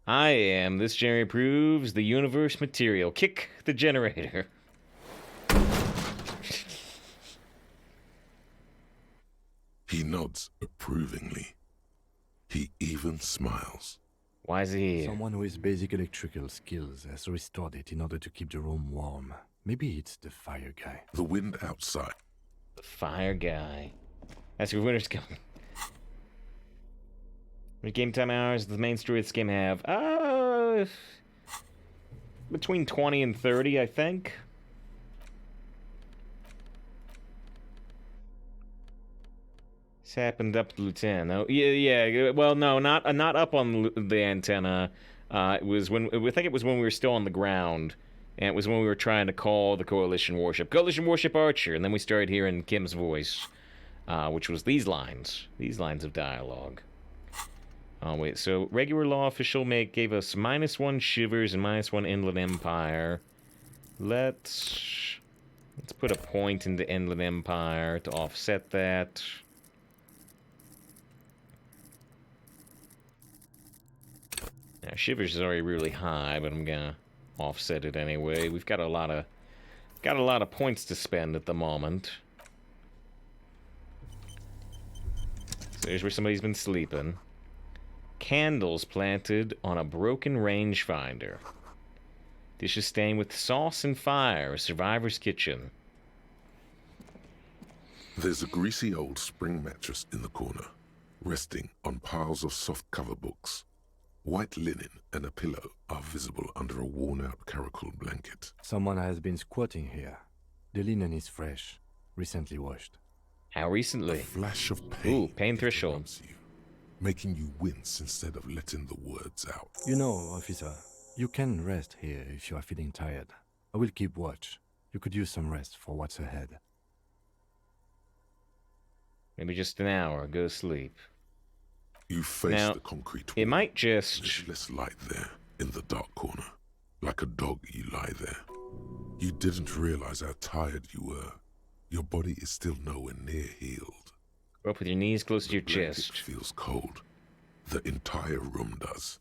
I am. This generator proves the universe material. Kick the generator. He nods approvingly. He even smiles. Why is he here? Someone with basic electrical skills has restored it in order to keep the room warm. Maybe it's the fire guy. The wind outside. The fire guy. That's your winter's coming. How many game time hours does the main story of this game have? Between 20 and 30, I think. This happened up to Lieutenant. Oh, yeah. Well, no, not up on the antenna. It was when I think it was when we were still on the ground, and it was when we were trying to call the Coalition warship, Archer, and then we started hearing Kim's voice, which was these lines of dialogue. Oh, wait. So, regular law official gave us -1 shivers and -1 Inland Empire. Let's put a point into Inland Empire to offset that. Now, shivers is already really high, but I'm gonna offset it anyway. We've got a lot of points to spend at the moment. So here's where somebody's been sleeping. Candles planted on a broken rangefinder. Dishes stained with sauce and fire. A survivor's kitchen. There's a greasy old spring mattress in the corner, resting on piles of soft cover books. White linen and a pillow are visible under a worn-out caracol blanket. Someone has been squatting here. The linen is fresh, recently washed. How recently? A flash of pain. Ooh, pain threshold. Making you wince instead of letting the words out. You know, officer, you can rest here if you are feeling tired. I will keep watch. You could use some rest for what's ahead. Maybe just an hour. Go to sleep. You face now, the concrete wall. It might just... There's less light there, in the dark corner. Like a dog, you lie there. You didn't realize how tired you were. Your body is still nowhere near healed. Go up with your knees close to your blanket chest. Feels cold. The entire room does.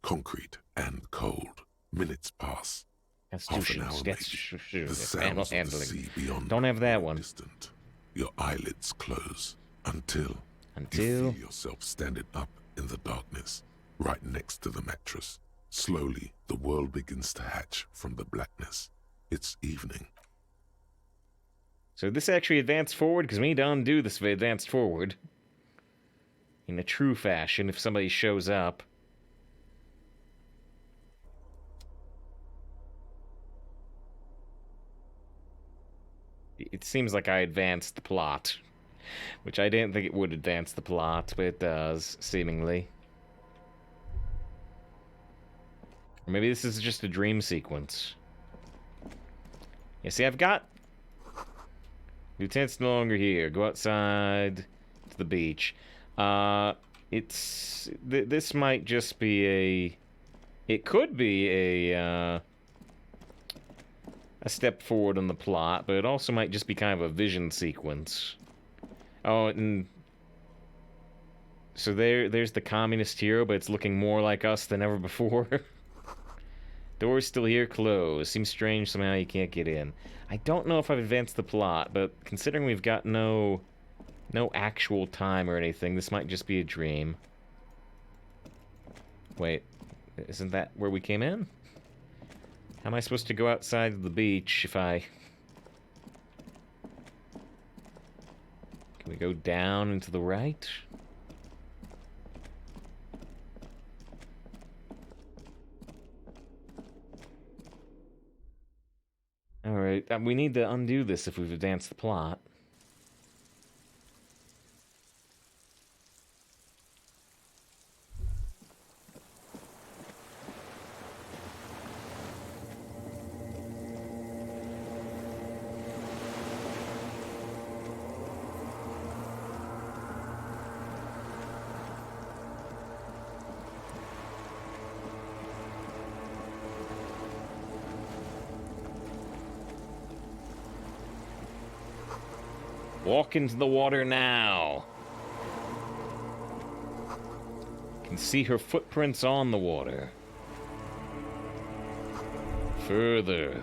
Concrete and cold. Minutes pass. Half an hour maybe. The sounds of the sea beyond. Don't have that one. Distant. Your eyelids close until you feel yourself standing up in the darkness, right next to the mattress. Slowly, the world begins to hatch from the blackness. It's evening. So this actually advanced forward, because we need to undo this if it advanced forward. In a true fashion, if somebody shows up. It seems like I advanced the plot. Which I didn't think it would advance the plot, but it does, seemingly. Or maybe this is just a dream sequence. Yeah, see, I've got... Lieutenant's no longer here. Go outside to the beach. This might just be a... It could be a step forward on the plot, but it also might just be kind of a vision sequence. Oh, and... So there's the communist hero, but it's looking more like us than ever before. Door's still here, closed. Seems strange somehow you can't get in. I don't know if I've advanced the plot, but considering we've got no actual time or anything, this might just be a dream. Wait, isn't that where we came in? How am I supposed to go outside of the beach if I... Can we go down and to the right? Alright, we need to undo this if we've advanced the plot. Walk into the water now. Can see her footprints on the water. Further.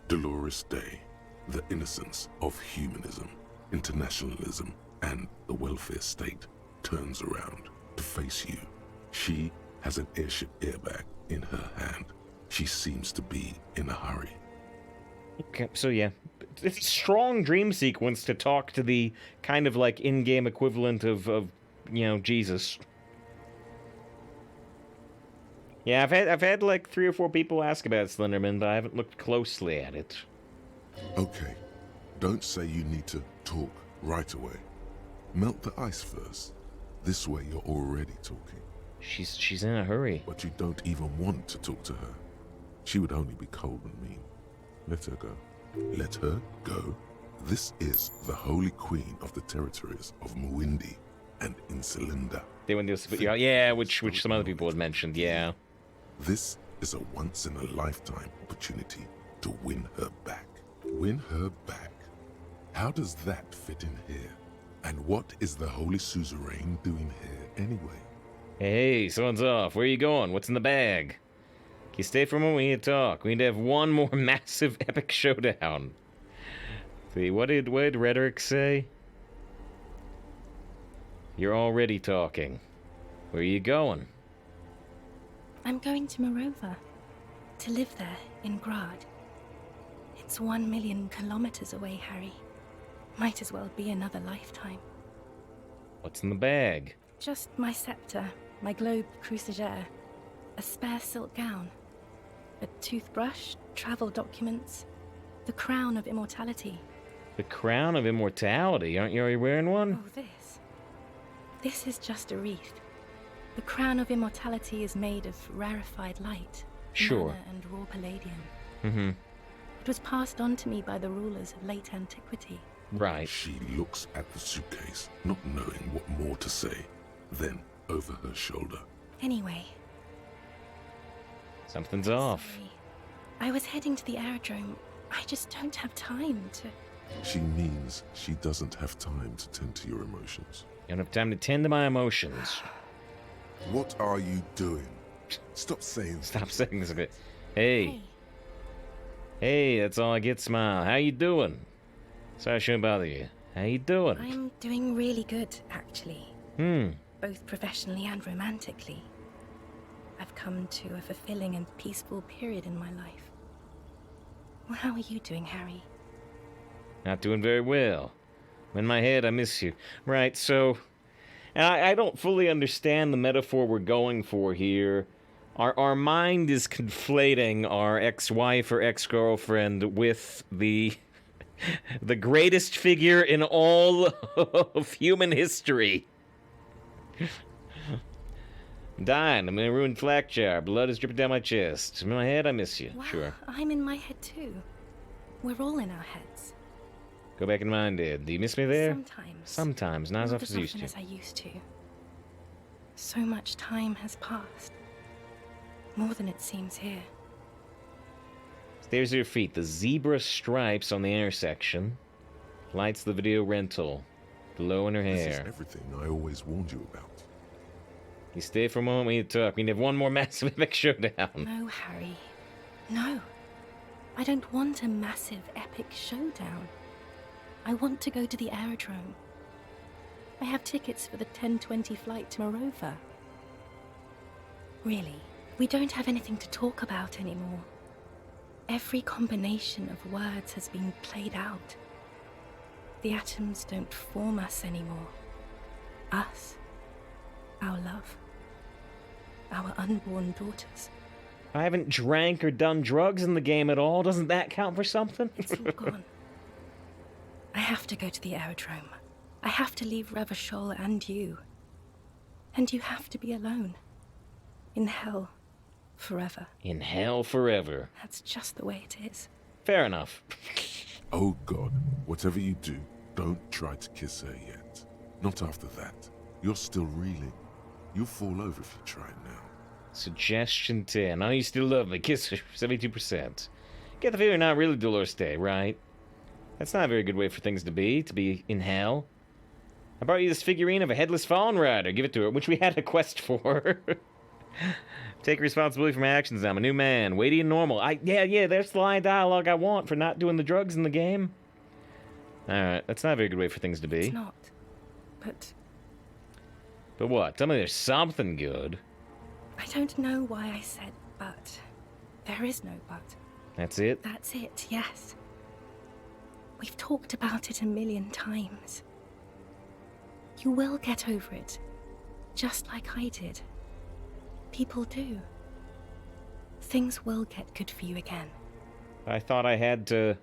Dolores Day, the innocence of humanism, internationalism, and the welfare state turns around to face you. She has an airship airbag in her hand. She seems to be in a hurry. Okay, so yeah, it's a strong dream sequence to talk to the kind of like in-game equivalent of you know, Jesus. Yeah, I've had like 3 or 4 people ask about Slenderman, but I haven't looked closely at it. Okay, don't say you need to talk right away. Melt the ice first. This way you're already talking. She's in a hurry. But you don't even want to talk to her. She would only be cold and mean. Let her go. Let her go. This is the Holy Queen of the territories of Muindi and Insulinda. They went to, yeah, which some other people had mentioned, yeah. This is a once-in-a-lifetime opportunity to win her back. Win her back? How does that fit in here? And what is the Holy Suzerain doing here anyway? Hey, someone's off. Where are you going? What's in the bag? Can you stay for a moment? We need to talk. We need to have one more massive epic showdown. See, what did Rhetoric say? You're already talking. Where are you going? I'm going to Morova. To live there, in Grad. It's 1 million kilometers away, Harry. Might as well be another lifetime. What's in the bag? Just my scepter, my globe cruciger, a spare silk gown, a toothbrush, travel documents, the crown of immortality. The crown of immortality? Aren't you already wearing one? Oh, this. This is just a wreath. The crown of immortality is made of rarefied light, Sure. mana and raw palladium. Mm-hmm. It was passed on to me by the rulers of late antiquity. Right. She looks at the suitcase, not knowing what more to say. Then, over her shoulder. Anyway. Something's off. Sorry. I was heading to the aerodrome. I just don't have time to... She means she doesn't have time to tend to your emotions. You don't have time to tend to my emotions. What are you doing? Stop saying this a bit. Hey. Hey, that's all I get, smile. How you doing? Sorry I shouldn't bother you. How you doing? I'm doing really good, actually. Both professionally and romantically. I've come to a fulfilling and peaceful period in my life. Well, how are you doing, Harry? Not doing very well. In my head, I miss you. Right, so... And I don't fully understand the metaphor we're going for here. Our mind is conflating our ex-wife or ex-girlfriend with the greatest figure in all of human history. I'm dying. I'm in a ruined flak jar. Blood is dripping down my chest. In my head, I miss you. Wow, Sure. I'm in my head too. We're all in our heads. Go back in mine, Dad. Do you miss me there? Sometimes. Sometimes. Not as Not often as as I used often to. as I used to. So much time has passed. More than it seems here. Stairs at your feet. The zebra stripes on the intersection. Lights the video rental. Glow in her This is hair. everything I always warned you about. You stay for a moment, we need to talk. We need to have one more massive epic showdown. No, Harry. No. I don't want a massive epic showdown. I want to go to the aerodrome. I have tickets for the 10:20 flight to Morova. Really, we don't have anything to talk about anymore. Every combination of words has been played out. The atoms don't form us anymore. Us. Our love. Our unborn daughters. I haven't drank or done drugs in the game at all. Doesn't that count for something? It's all gone. I have to go to the aerodrome. I have to leave Revachol and you. And you have to be alone. In hell. Forever. In hell forever. That's just the way it is. Fair enough. Oh God, whatever you do, don't try to kiss her yet. Not after that. You're still reeling. You'll fall over if you try it now. Suggestion 10. I know you still love me. Kiss her. 72%. Get the feeling you're not really Dolores Day, right? That's not a very good way for things to be in hell. I brought you this figurine of a headless fallen rider. Give it to her, which we had a quest for. Take responsibility for my actions now. I'm a new man. Weighty and normal. Yeah, there's the line of dialogue I want for not doing the drugs in the game. Alright, that's not a very good way for things to be. It's not. But But what? Tell me there's something good. I don't know why I said but. There is no but. That's it? That's it, yes. We've talked about it 1,000,000 times. You will get over it. Just like I did. People do. Things will get good for you again. I thought I had to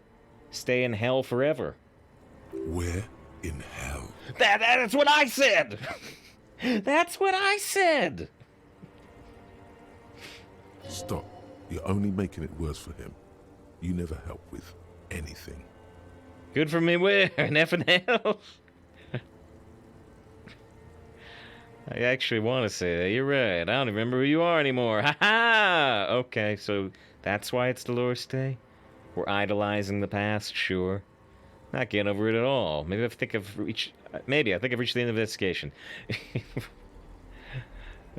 stay in hell forever. Where in hell? That's what I said! That's what I said! Stop. You're only making it worse for him. You never help with anything. Good for me where? In F and hell? I actually want to say that. You're right. I don't even remember who you are anymore. Ha ha! Okay, so that's why it's Dolores Day? We're idolizing the past, sure. Not getting over it at all. Maybe I think I've reached the end of the investigation.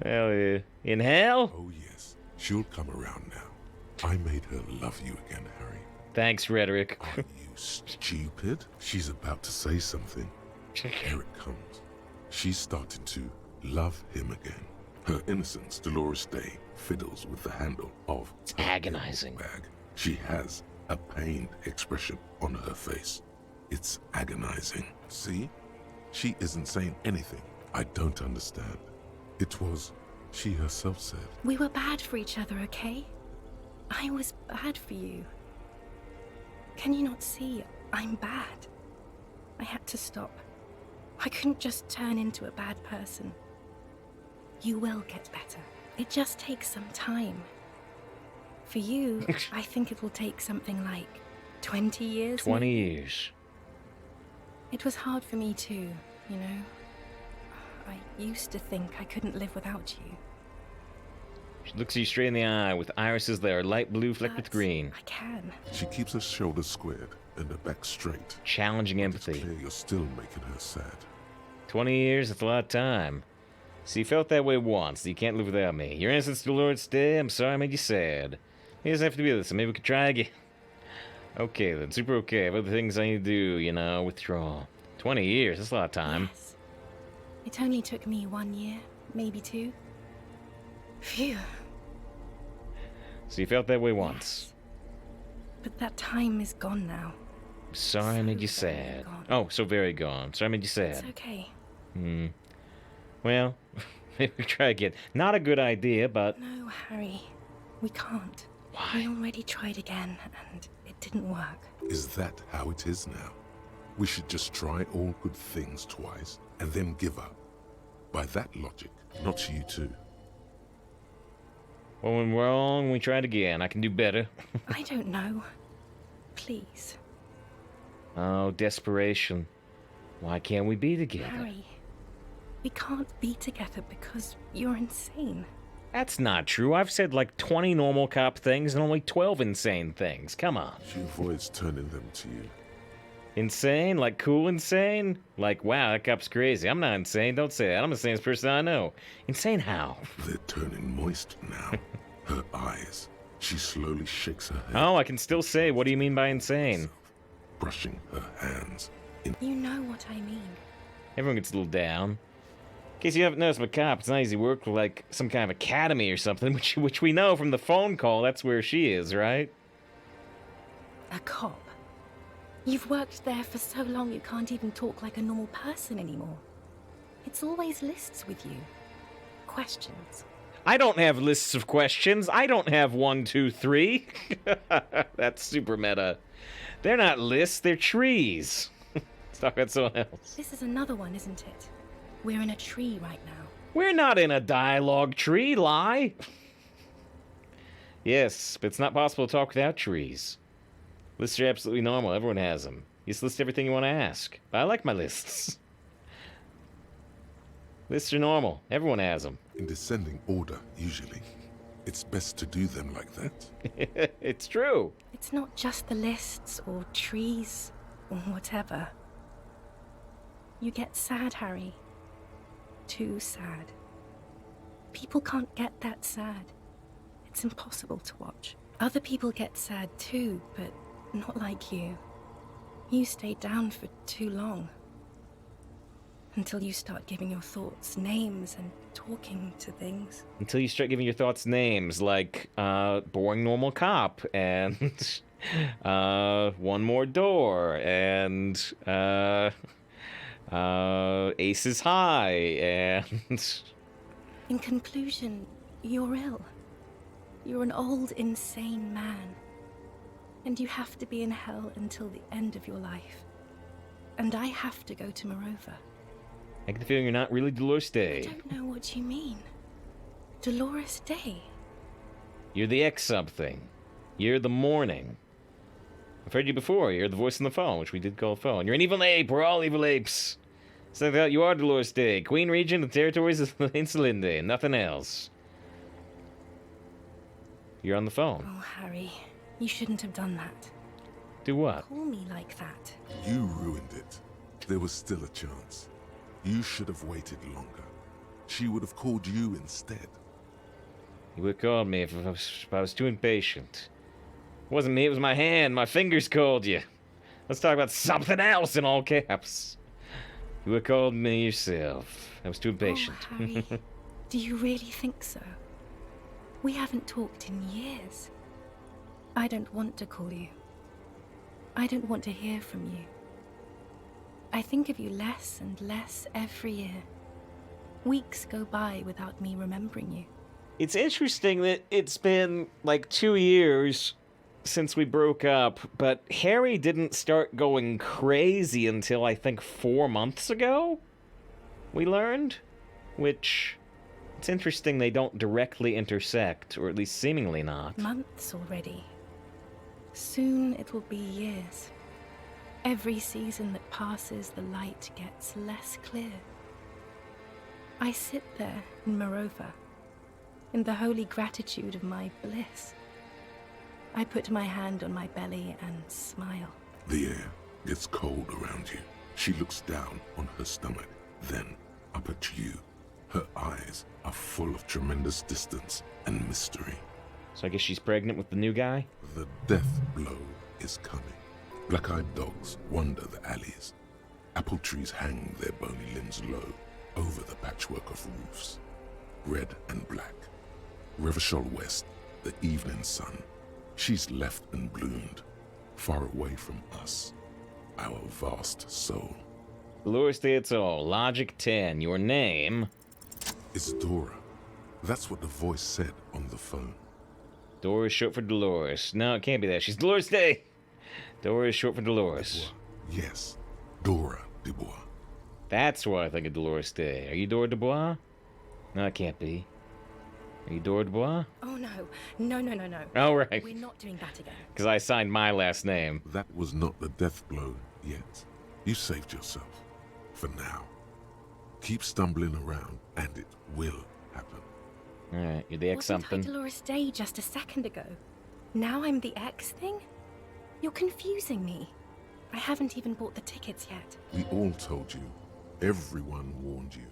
Well, in hell? Oh, yes. She'll come around now. I made her love you again, Harry. Thanks, Rhetoric. Are you stupid? She's about to say something. Here it comes. She's starting to love him again. Her innocence, Dolores Day, fiddles with the handle of her agonizing bag. She has a pained expression on her face. It's agonizing. See? She isn't saying anything. I don't understand. It was, she herself said. We were bad for each other, okay? I was bad for you. Can you not see? I'm bad. I had to stop. I couldn't just turn into a bad person. You will get better. It just takes some time. For you, I think it will take something like 20 years. 20 years. It was hard for me too, you know? I used to think I couldn't live without you. She looks you straight in the eye with irises that are light blue flecked with green. I can. She keeps her shoulders squared and her back straight. Challenging empathy. It's clear you're still making her sad. 20 years, that's a lot of time. So you felt that way once, you can't live without me. Your innocence, Dolores Day, I'm sorry I made you sad. It doesn't have to be this, so maybe we could try again. Okay then, super okay. I've other things I need to do, you know, withdraw. 20 years, that's a lot of time. Yes. It only took me 1 year, maybe 2. Phew. So you felt that way once. Yes. But that time is gone now. Sorry I made you sad. Oh, so very gone. Sorry I made you sad. It's okay. Well, maybe we try again. Not a good idea, but... No, Harry. We can't. Why? We already tried again, and it didn't work. Is that how it is now? We should just try all good things twice and then give up. By that logic, not you too. What went wrong? We tried again. I can do better. I don't know. Please. Oh, desperation. Why can't we be together? Harry, we can't be together because you're insane. That's not true. I've said like 20 normal cop things and only 12 insane things. Come on. She avoids turning them to you. Insane? Like cool insane? Like, wow, that cop's crazy. I'm not insane. Don't say that. I'm the sanest person I know. Insane how? They're turning moist now. Her eyes. She slowly shakes her head. Oh, I can still say, what do you mean by insane? Brushing her hands. You know what I mean. Everyone gets a little down. In case you haven't noticed, I'm a cop. It's not easy work for like some kind of academy or something, which we know from the phone call. That's where she is, right? A cop? You've worked there for so long you can't even talk like a normal person anymore. It's always lists with you. Questions. I don't have lists of questions. I don't have 1, 2, 3. That's super meta. They're not lists, they're trees. Let's talk about someone else. This is another one, isn't it? We're in a tree right now. We're not in a dialogue tree, lie. Yes, but it's not possible to talk without trees. Lists are absolutely normal. Everyone has them. You just list everything you want to ask. But I like my lists. Lists are normal. Everyone has them. In descending order, usually. It's best to do them like that. It's true. It's not just the lists or trees or whatever. You get sad, Harry. Too sad. People can't get that sad. It's impossible to watch. Other people get sad too, but not like you. You stay down for too long. Until you start giving your thoughts names and talking to things. Until you start giving your thoughts names like, boring normal cop, and, one more door, and, aces high, and... In conclusion, you're ill. You're an old, insane man. And you have to be in hell until the end of your life. And I have to go to Morova. I get the feeling you're not really Dolores Day. I don't know what you mean. Dolores Day? You're the X something. You're the morning. I've heard you before. You're the voice on the phone, which we did call phone. You're an evil ape. We're all evil apes. So I thought you are Dolores Day, Queen Regent of the Territories of Insulinde, nothing else. You're on the phone. Oh, Harry, you shouldn't have done that. Do what? Call me like that. You ruined it. There was still a chance. You should have waited longer. She would have called you instead. You would have called me if I was too impatient. It wasn't me, it was my hand. My fingers called you. Let's talk about something else in all caps. You would have called me yourself. I was too impatient. Oh, Harry, do you really think so? We haven't talked in years. I don't want to call you. I don't want to hear from you. I think of you less and less every year. Weeks go by without me remembering you. It's interesting that it's been like 2 years since we broke up, but Harry didn't start going crazy until I think 4 months ago, we learned. Which, it's interesting they don't directly intersect, or at least seemingly not. Months already. Soon it will be years. Every season that passes, the light gets less clear. I sit there in Morova, in the holy gratitude of my bliss. I put my hand on my belly and smile. The air gets cold around you. She looks down on her stomach, then up at you. Her eyes are full of tremendous distance and mystery. So I guess she's pregnant with the new guy? The death blow is coming. Black-eyed dogs wander the alleys. Apple trees hang their bony limbs low over the patchwork of roofs. Red and black. Revachol West, the evening sun. She's left and bloomed, far away from us, our vast soul. Dolores Day it's all. Logic 10. Your name? It's Dora. That's what the voice said on the phone. Dora is short for Dolores. No, it can't be that. She's Dolores Day. Dora is short for Dolores. Yes, Dora Dubois. That's why I think of Dolores Day. Are you Dora Dubois? No, it can't be. Are you Dora Dubois? Oh, no. No. Oh, right. We're not doing that again. Because I signed my last name. That was not the death blow yet. You saved yourself. For now. Keep stumbling around, and it will happen. Alright, you're the X Wasn't something. I Dolores Day just a second ago? Now I'm the X thing? You're confusing me. I haven't even bought the tickets yet. We all told you. Everyone warned you.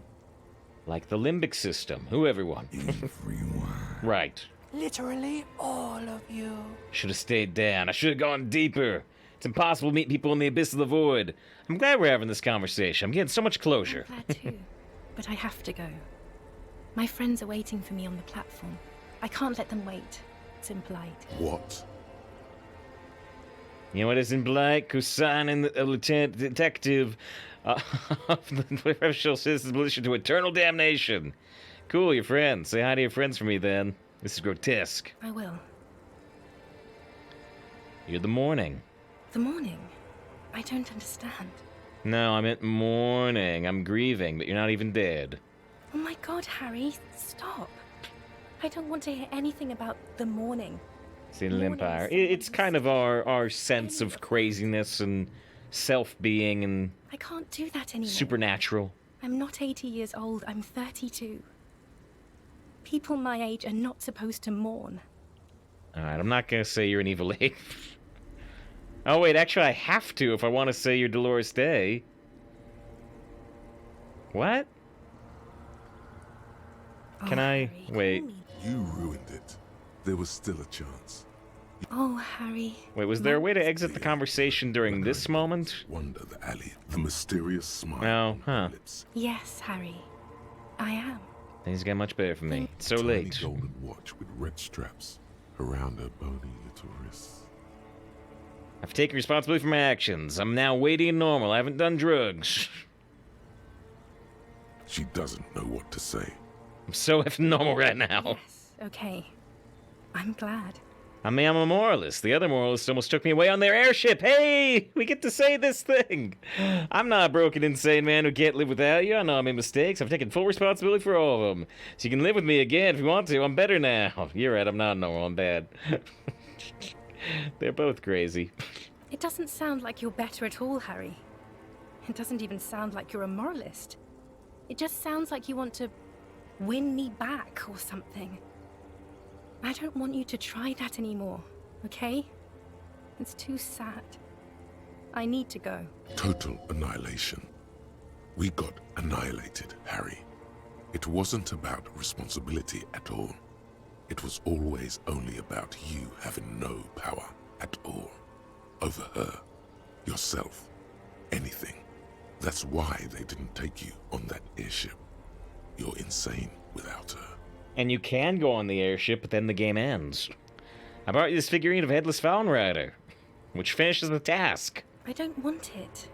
Like the limbic system. Who everyone? Everyone. Right. Literally all of you. Should have stayed down. I should have gone deeper. It's impossible to meet people in the abyss of the void. I'm glad we're having this conversation. I'm getting so much closure. I'm glad too. But I have to go. My friends are waiting for me on the platform. I can't let them wait. It's impolite. What? You know what is impolite? Consigning a lieutenant detective of the Professional Citizens Militia to eternal damnation. Cool, your friends. Say hi to your friends for me, then. This is grotesque. I will. You're the morning. The morning? I don't understand. No, I meant mourning. I'm grieving, but you're not even dead. Oh my god, Harry, stop. I don't want to hear anything about the morning. Seal Empire. It's kind of our sense of craziness and self-being and I can't do that anymore. supernatural. I'm not 80 years old, I'm 32. People my age are not supposed to mourn. Alright, I'm not gonna say you're an evil ape. Oh wait, actually I have to if I want to say you're Dolores Day. What? Can I... wait. You ruined it. There was still a chance. Oh, Harry. Wait, was there a way to exit the conversation during this moment? Wander the alley, the mysterious smile. No, huh. Yes, Harry. I am. Things got much better for me. It's so Tiny late. golden watch with red straps around her bony little wrists. I've taken responsibility for my actions. I'm now weighty and normal. I haven't done drugs. She doesn't know what to say. I'm so effing normal right now. Yes, okay. I'm glad. I mean, I'm a moralist. The other moralists almost took me away on their airship. Hey, we get to say this thing. I'm not a broken, insane man who can't live without you. I know I made mistakes. I've taken full responsibility for all of them. So you can live with me again if you want to. I'm better now. You're right, I'm not normal. I'm bad. They're both crazy. It doesn't sound like you're better at all, Harry. It doesn't even sound like you're a moralist. It just sounds like you want to win me back or something. I don't want you to try that anymore, okay? It's too sad. I need to go. Total annihilation. We got annihilated, Harry. It wasn't about responsibility at all. It was always only about you having no power at all. Over her, yourself, anything. That's why they didn't take you on that airship. You're insane without her. And you can go on the airship, but then the game ends. I brought you this figurine of Headless Fallen Rider, which finishes the task. I don't want it.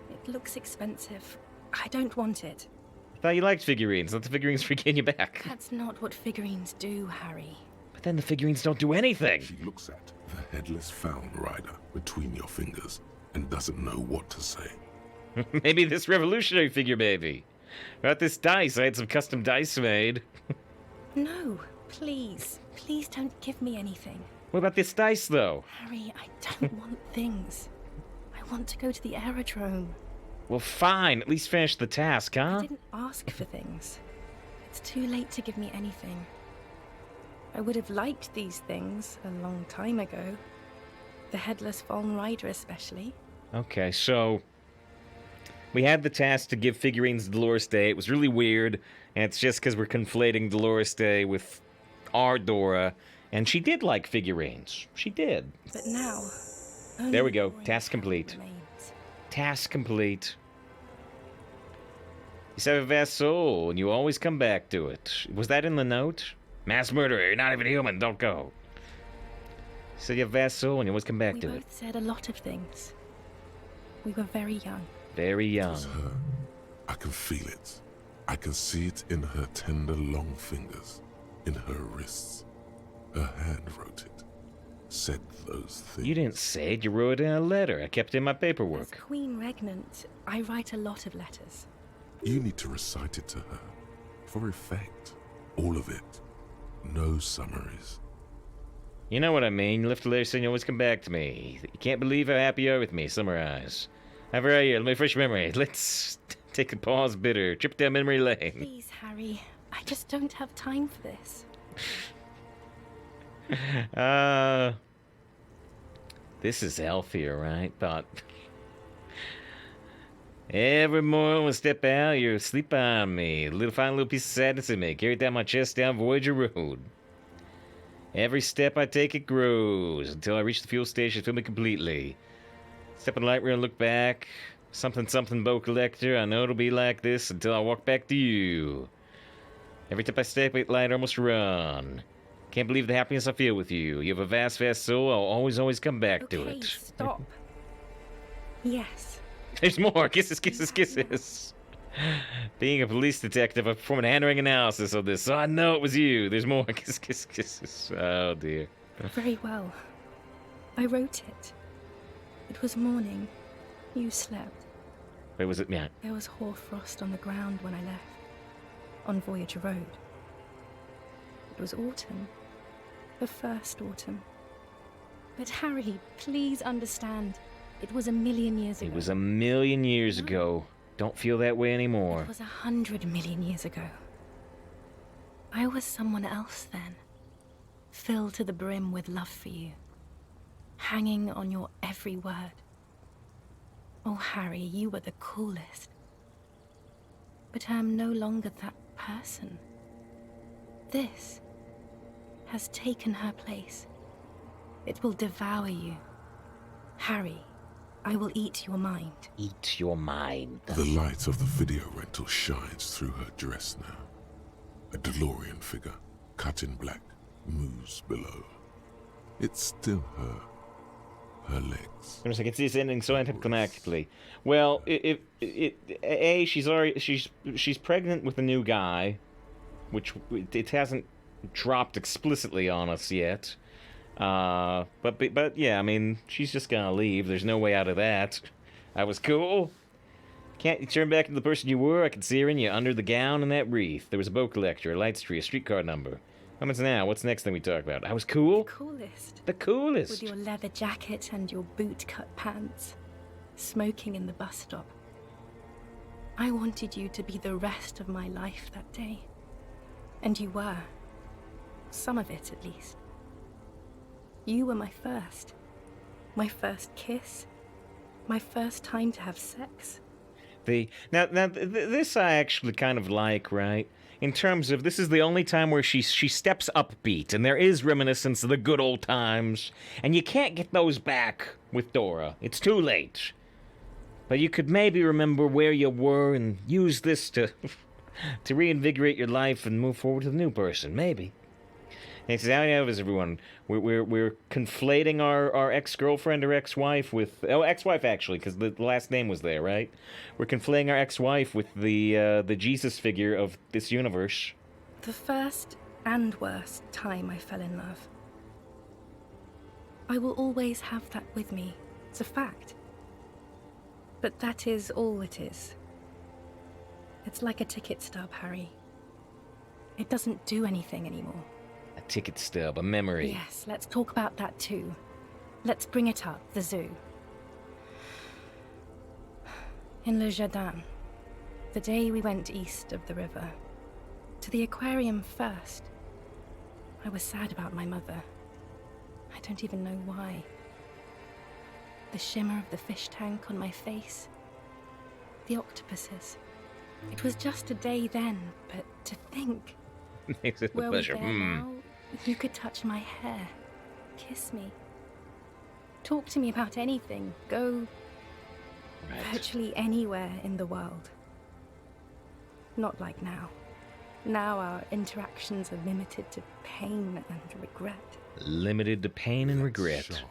It looks expensive. I don't want it. I thought you liked figurines. Let the figurines freaking you back. That's not what figurines do, Harry. But then the figurines don't do anything. She looks at the Headless Fallen Rider between your fingers and doesn't know what to say. Maybe this revolutionary figure, baby. About this dice, I had some custom dice made. No, please. Please don't give me anything. What about this dice, though? Harry, I don't want things. I want to go to the aerodrome. Well, fine. At least finish the task, huh? I didn't ask for things. It's too late to give me anything. I would have liked these things a long time ago. The Headless Fallen Rider especially. Okay, so we had the task to give figurines to Dolores Day. It was really weird, and it's just because we're conflating Dolores Day with our Dora, and she did like figurines. She did. But now... There we go. Task complete. Task complete. You have a vast soul, and you always come back to it. Was that in the note? Mass murderer, you're not even human, don't go. So you have a vast soul, and you always come back to it. We both said a lot of things. We were very young. Very young. It was her. I can feel it. I can see it in her tender, long fingers, in her wrists. Her hand wrote it. Said those things. You didn't say it, you wrote it in a letter. I kept it in my paperwork. As Queen Regnant, I write a lot of letters. You need to recite it to her. For effect. All of it. No summaries. You know what I mean. You left a letter saying you always come back to me. You can't believe how happy you are with me. Summarize. Have her right here. Let me refresh your memory. Let's take a pause bitter. Trip down memory lane. Please, Harry. I just don't have time for this. This is healthier, right? But every morning when I step out, you're asleep on me. Find a little piece of sadness in me. Carry it down my chest down Voyager Road. Every step I take, it grows until I reach the fuel station, fill me completely. Step in the light rail and look back. Something, something, bow collector. I know it'll be like this until I walk back to you. Every step I step, it light, I almost run. Can't believe the happiness I feel with you. You have a vast, vast soul. I'll always, always come back to it. Stop. Yes. There's more. Kisses, kisses, kisses. Being a police detective, I performed a handwriting analysis of this, so I know it was you. There's more. Kisses, kisses, kisses. Oh, dear. Very well. I wrote it. It was morning. You slept. Wait, was it? Yeah. There was hoarfrost on the ground when I left. On Voyager Road. It was autumn. The first autumn. But Harry, please understand. It was 1,000,000 years ago. It was 1,000,000 years ago. Don't feel that way anymore. It was 100 million years ago. I was someone else then. Filled to the brim with love for you. Hanging on your every word. Oh, Harry, you were the coolest. But I am no longer that person. This has taken her place. It will devour you. Harry, I will eat your mind. Eat your mind. The light of the video rental shines through her dress now. A DeLorean figure, cut in black, moves below. It's still her. Her legs. I can see this ending so anticlimactically. Well, she's pregnant with a new guy, which it hasn't dropped explicitly on us yet. But yeah, I mean, she's just gonna leave. There's no way out of that. I was cool. Can't you turn back into the person you were? I can see her in you under the gown and that wreath. There was a boat collector, a light tree, a streetcar number. happens now? What's the next thing we talk about? I was cool? Coolest. The coolest. With your leather jacket and your boot-cut pants. Smoking in the bus stop. I wanted you to be the rest of my life that day. And you were. Some of it, at least. You were my first. My first kiss. My first time to have sex. This I actually kind of like, right? In terms of, this is the only time where she steps upbeat, and there is reminiscence of the good old times, and you can't get those back with Dora. It's too late. But you could maybe remember where you were and use this to to reinvigorate your life and move forward to the new person, maybe. And so how is everyone? We're conflating our ex-girlfriend or ex-wife with ex-wife actually, because the last name was there, right? We're conflating our ex-wife with the Jesus figure of this universe. The first and worst time I fell in love. I will always have that with me. It's a fact. But that is all it is. It's like a ticket stub, Harry. It doesn't do anything anymore. A ticket stub, a memory. Yes, let's talk about that too. Let's bring it up, the zoo. In Le Jardin, the day we went east of the river, to the aquarium first, I was sad about my mother. I don't even know why. The shimmer of the fish tank on my face, the octopuses. It was just a day then, but to think, Makes it a were we pleasure. there now, you could touch my hair, kiss me, talk to me about anything, go virtually anywhere in the world. Not like now. Now our interactions are limited to pain and regret. Limited to pain and regret. Sharp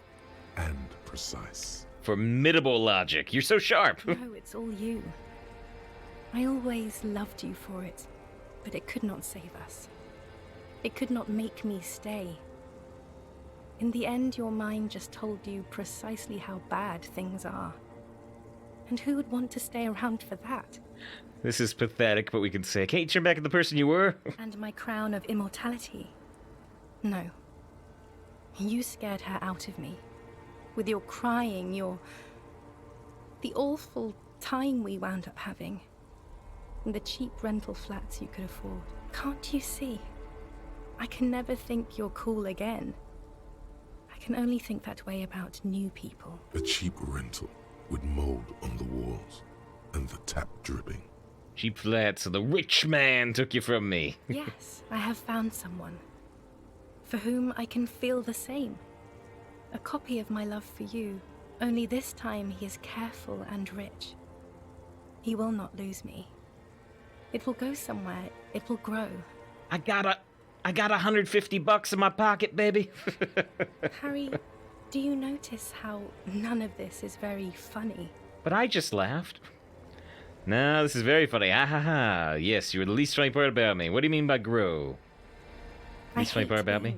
and precise. Formidable logic. You're so sharp. No, it's all you. I always loved you for it, but it could not save us. It could not make me stay. In the end, your mind just told you precisely how bad things are. And who would want to stay around for that? This is pathetic, but we can say, can't you turn back to the person you were? And my crown of immortality? No. You scared her out of me. With your crying, the awful time we wound up having. And the cheap rental flats you could afford. Can't you see? I can never think you're cool again. I can only think that way about new people. A cheap rental with mold on the walls and the tap dripping. Cheap flats, so the rich man took you from me. Yes, I have found someone for whom I can feel the same. A copy of my love for you, only this time he is careful and rich. He will not lose me. It will go somewhere. It will grow. I got $150 in my pocket, baby. Harry, do you notice how none of this is very funny? But I just laughed. No, this is very funny. Ha ha ha. Yes, you were the least funny part about me. What do you mean by grow? Least funny part about me?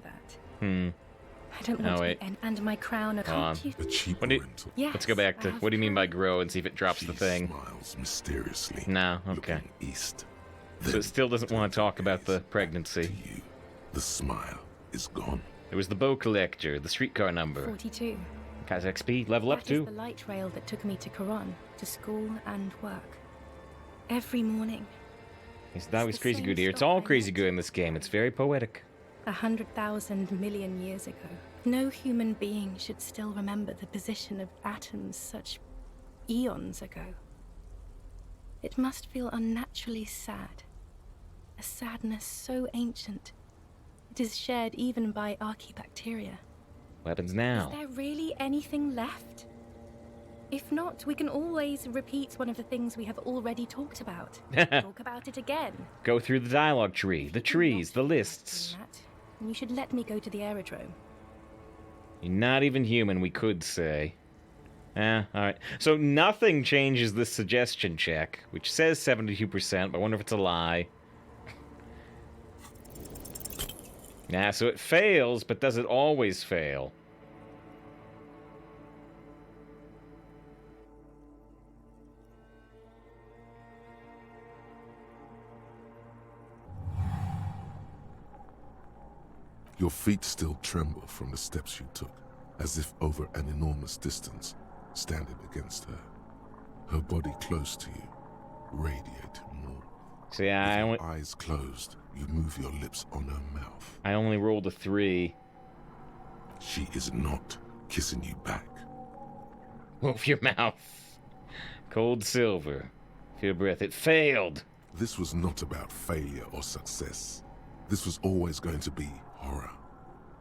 I don't want to be, and my crown. Can't you? A cheap rental. Yes, let's go back to what do you mean by grow and see if it drops the thing. Smiles mysteriously. No, okay. East. So it still doesn't want to talk about the pregnancy. The smile is gone. There was the bow collector, the streetcar number. 42. Kaiser XP, level up That is too. the light rail that took me to Coron, to school and work. Every morning. That was crazy good here. It's all crazy good in this game. It's very poetic. 100,000 million years ago. No human being should still remember the position of atoms such eons ago. It must feel unnaturally sad. A sadness so ancient, it is shared even by archaebacteria. What happens now? Is there really anything left? If not, we can always repeat one of the things we have already talked about. Talk about it again. Go through the dialogue tree, the trees, the lists. You should let me go to the aerodrome. You're not even human, we could say. Alright. So nothing changes this suggestion check, which says 72%, but I wonder if it's a lie. So it fails, but does it always fail? Your feet still tremble from the steps you took, as if over an enormous distance, standing against her. Her body close to you, radiating more. So yeah, With your eyes closed, you move your lips on her mouth. I only rolled a 3. She is not kissing you back. Move your mouth. Cold Silver. Feel breath. It failed. This was not about failure or success. This was always going to be horror.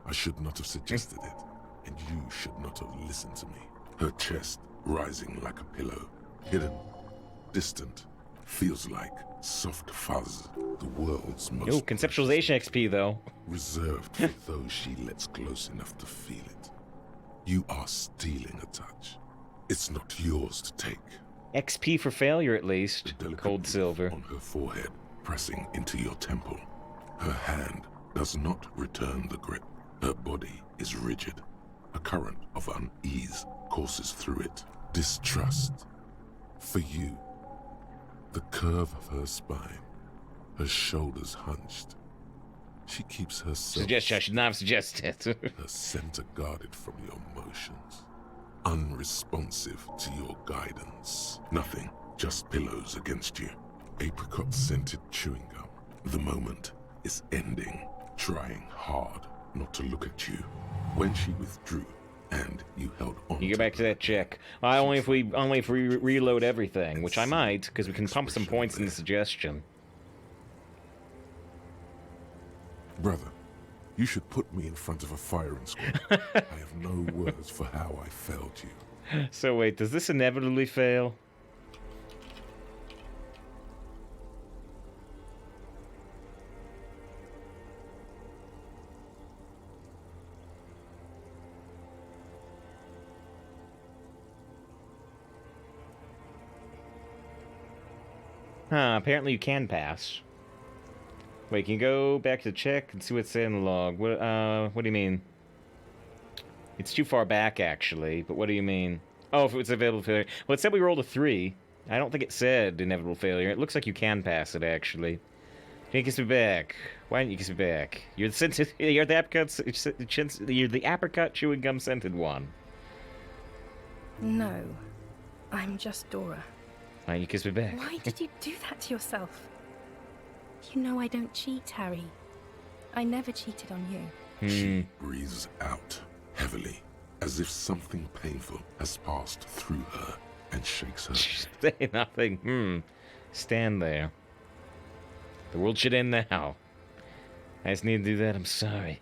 I should not have suggested it, and you should not have listened to me. Her chest rising like a pillow, hidden, distant, feels like soft fuzz. The world's most... Ooh, conceptualization XP, though. Reserved for those she lets close enough to feel it. You are stealing a touch. It's not yours to take. XP for failure, at least. Cold Silver. On her forehead, pressing into your temple. Her hand does not return the grip. Her body is rigid. A current of unease courses through it. Distrust. For you. The curve of her spine. Her shoulders hunched. She keeps herself... Suggestion I should not have suggested. her center guarded from your motions. Unresponsive to your guidance. Nothing, just pillows against you. Apricot-scented chewing gum. The moment is ending. Trying hard not to look at you. When she withdrew, and you held on. You go back to that check. Only if we reload everything, which I might, because we can pump some points in the suggestion. Brother, you should put me in front of a firing squad. I have no words for how I failed you. So wait, does this inevitably fail? Apparently you can pass. Wait, can you go back to check and see what's in the log? What do you mean? It's too far back, actually, but what do you mean? Oh, if it was available failure. Well, it said we rolled a 3. I don't think it said inevitable failure. It looks like you can pass it, actually. Can you kiss me back? Why don't you kiss me back? You're the apricot chewing gum scented one. No, I'm just Dora. Why don't you kiss me back? Why did you do that to yourself? You know I don't cheat, Harry. I never cheated on you. She breathes out heavily, as if something painful has passed through her, and shakes her. Say nothing. Stand there. The world should end now. I just need to do that. I'm sorry.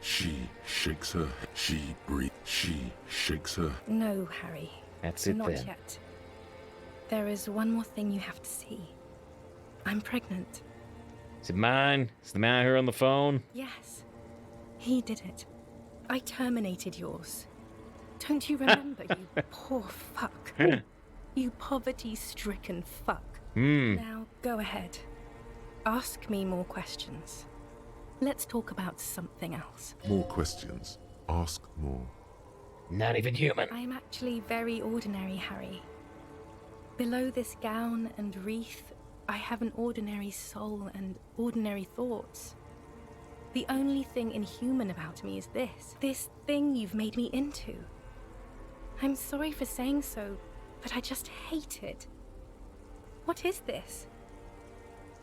She shakes her. She breathes. She shakes her. No, Harry. That's it Not then. yet. There is one more thing you have to see. I'm pregnant. Is it mine? Is the man here on the phone? Yes. He did it. I terminated yours. Don't you remember, you poor fuck? You poverty-stricken fuck. Now, go ahead. Ask me more questions. Let's talk about something else. More questions. Ask more. Not even human. I am actually very ordinary, Harry. Below this gown and wreath, I have an ordinary soul and ordinary thoughts. The only thing inhuman about me is this thing you've made me into. I'm sorry for saying so, but I just hate it. What is this?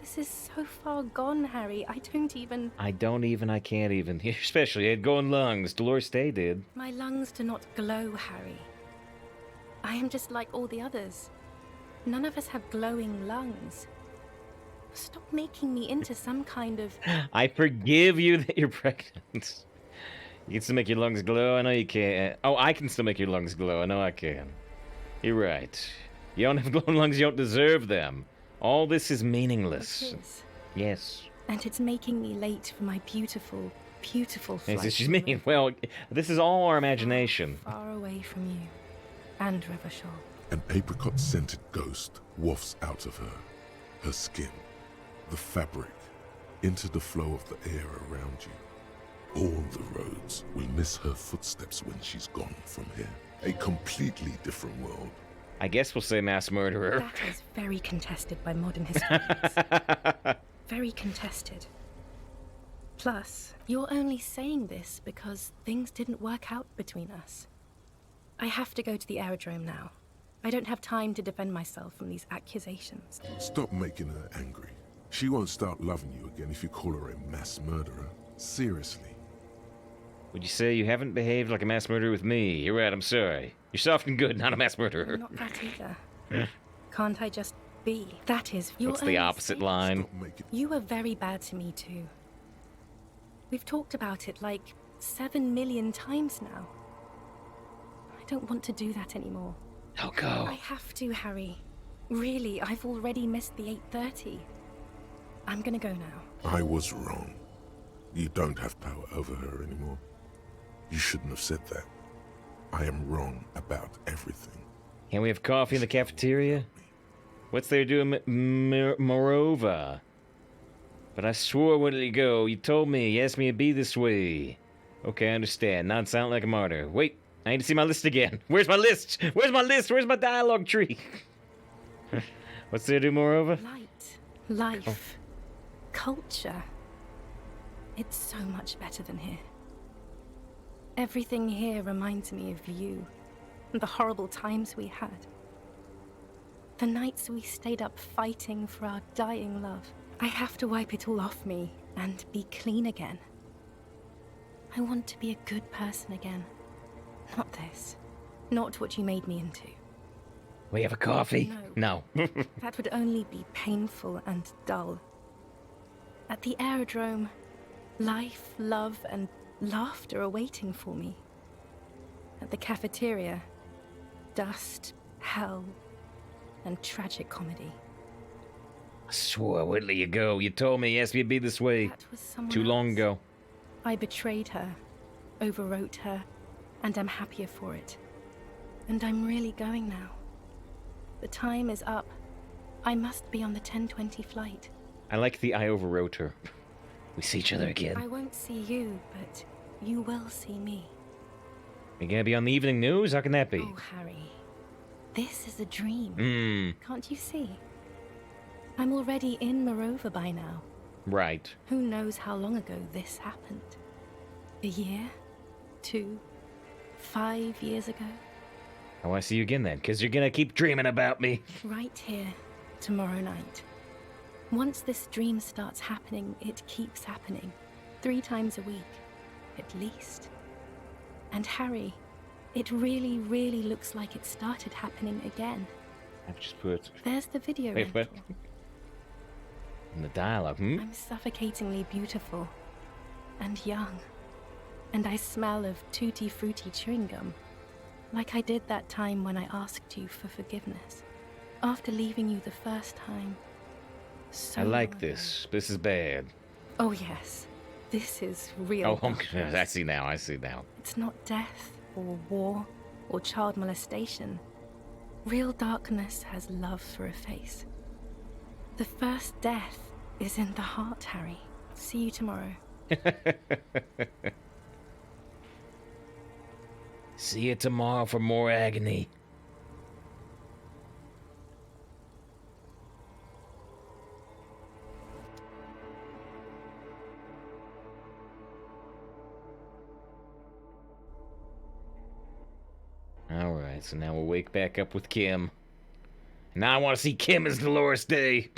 This is so far gone, Harry. I can't even. Especially, you had going lungs. Dolores Day did. My lungs do not glow, Harry. I am just like all the others. None of us have glowing lungs. Stop making me into some kind of... I forgive you that you're pregnant. You can still make your lungs glow. I know you can. Oh, I can still make your lungs glow. I know I can. You're right. You don't have glowing lungs. You don't deserve them. All this is meaningless. It is. Yes. And it's making me late for my beautiful, beautiful flight. Yes, she's mean. Well, this is all our imagination. Far away from you. And Revachol. An apricot-scented ghost wafts out of her. Her skin, the fabric, into the flow of the air around you. All the roads will miss her footsteps when she's gone from here. A completely different world. I guess we'll say mass murderer. That is very contested by modern historians. Very contested. Plus, you're only saying this because things didn't work out between us. I have to go to the aerodrome now. I don't have time to defend myself from these accusations. Stop making her angry. She won't start loving you again if you call her a mass murderer. Seriously. Would you say you haven't behaved like a mass murderer with me? You're right, I'm sorry. You're soft and good, not a mass murderer. Not that either. Can't I just be? That is, you're What's the opposite line? You were very bad to me too. We've talked about it like 7 million times now. I don't want to do that anymore. I'll go. I have to, Harry. Really, I've already missed the 8:30. I'm gonna go now. I was wrong. You don't have power over her anymore. You shouldn't have said that. I am wrong about everything. Can we have coffee in the cafeteria? What's there to do in Morova? But I swore when did it go? You told me. You asked me to be this way. Okay, I understand. Not sound like a martyr. Wait, I need to see my list again. Where's my list? Where's my list? Where's my dialogue tree? What's there to do, Morova? Light, life, culture. It's so much better than here. Everything here reminds me of you and the horrible times we had. The nights we stayed up fighting for our dying love. I have to wipe it all off me and be clean again. I want to be a good person again. Not this. Not what you made me into. We have a coffee? No. That would only be painful and dull. At the aerodrome, life, love, and laughter are waiting for me. At the cafeteria, dust, hell, and tragic comedy. I swore, where'd you go? You told me you asked me to be this way. That was someone Too long ago. I betrayed her, overwrote her, and I'm happier for it. And I'm really going now. The time is up. I must be on the 10:20 flight. I like the I overwrote her. We see each other again. I won't see you, but you will see me. You gonna be on the evening news? How can that be? Oh, Harry. This is a dream. Can't you see? I'm already in Morova by now. Right. Who knows how long ago this happened? A year? 2? 5 years ago? Oh, I see you again then, because you're gonna keep dreaming about me. Right here, tomorrow night. Once this dream starts happening, it keeps happening. 3 times a week, at least. And Harry, it really, really looks like it started happening again. I've just put... There's the video Wait, what? rental. And the dialogue, I'm suffocatingly beautiful. And young. And I smell of tutti frutti chewing gum. Like I did that time when I asked you for forgiveness. After leaving you the first time. So I like this. This is bad. Oh yes. This is real. Oh, I see now. It's not death, or war, or child molestation. Real darkness has love for a face. The first death is in the heart, Harry. See you tomorrow. See you tomorrow for more agony. Alright, so now we'll wake back up with Kim. Now I want to see Kim as Dolores Day.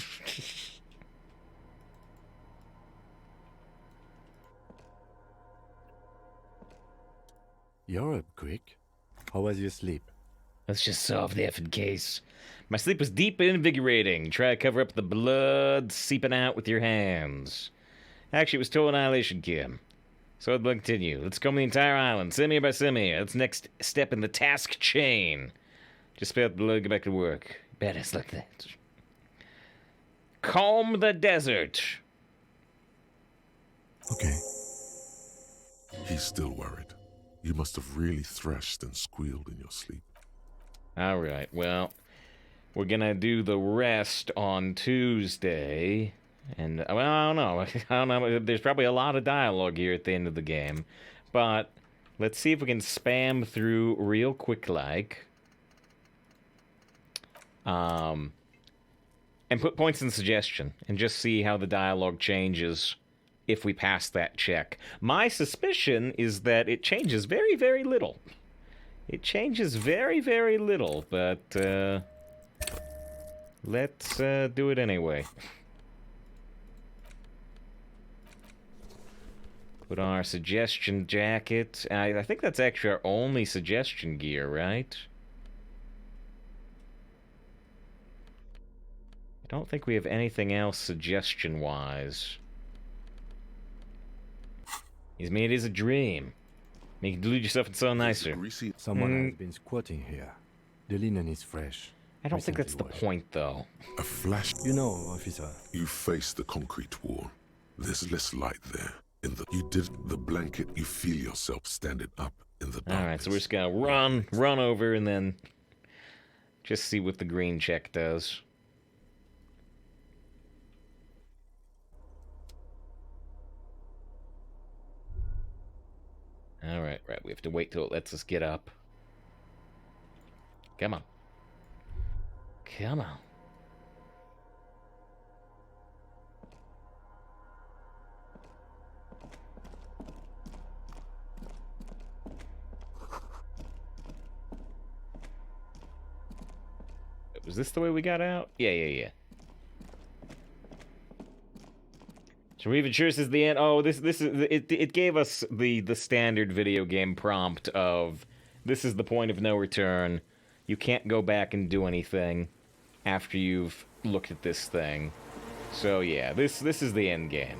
You're up quick. How was your sleep? Let's just solve the effing case. My sleep was deep and invigorating. Try to cover up the blood seeping out with your hands. Actually, it was total annihilation, Kim. So let's continue. Let's comb the entire island, simier by simier. That's the next step in the task chain. Just spare the blood, get back to work. Badass like that. Calm the desert. Okay. He's still worried. You must have really thrashed and squealed in your sleep. Alright, well, we're gonna do the rest on Tuesday. And, well, I don't know. There's probably a lot of dialogue here at the end of the game. But let's see if we can spam through real quick like. And put points in suggestion. And just see how the dialogue changes if we pass that check. My suspicion is that it changes very, very little. It changes very, very little, but let's do it anyway. Put on our suggestion jacket. I think that's actually our only suggestion gear, right? I don't think we have anything else suggestion-wise. I mean, it is a dream. You can delude yourself and sound nicer. Someone has been squatting here. The linen is fresh. I don't think that's the point, though. A flash. You know, officer. You face the concrete wall. There's less light there. You did the blanket. You feel yourself standing up in the darkness. All right, so we're just gonna run over, and then just see what the green check does. Alright, we have to wait till it lets us get up. Come on. Come on. Was this the way we got out? Yeah. So we've sure this is the end. Oh, this is it gave us the standard video game prompt of this is the point of no return. You can't go back and do anything after you've looked at this thing. So yeah, this is the end game.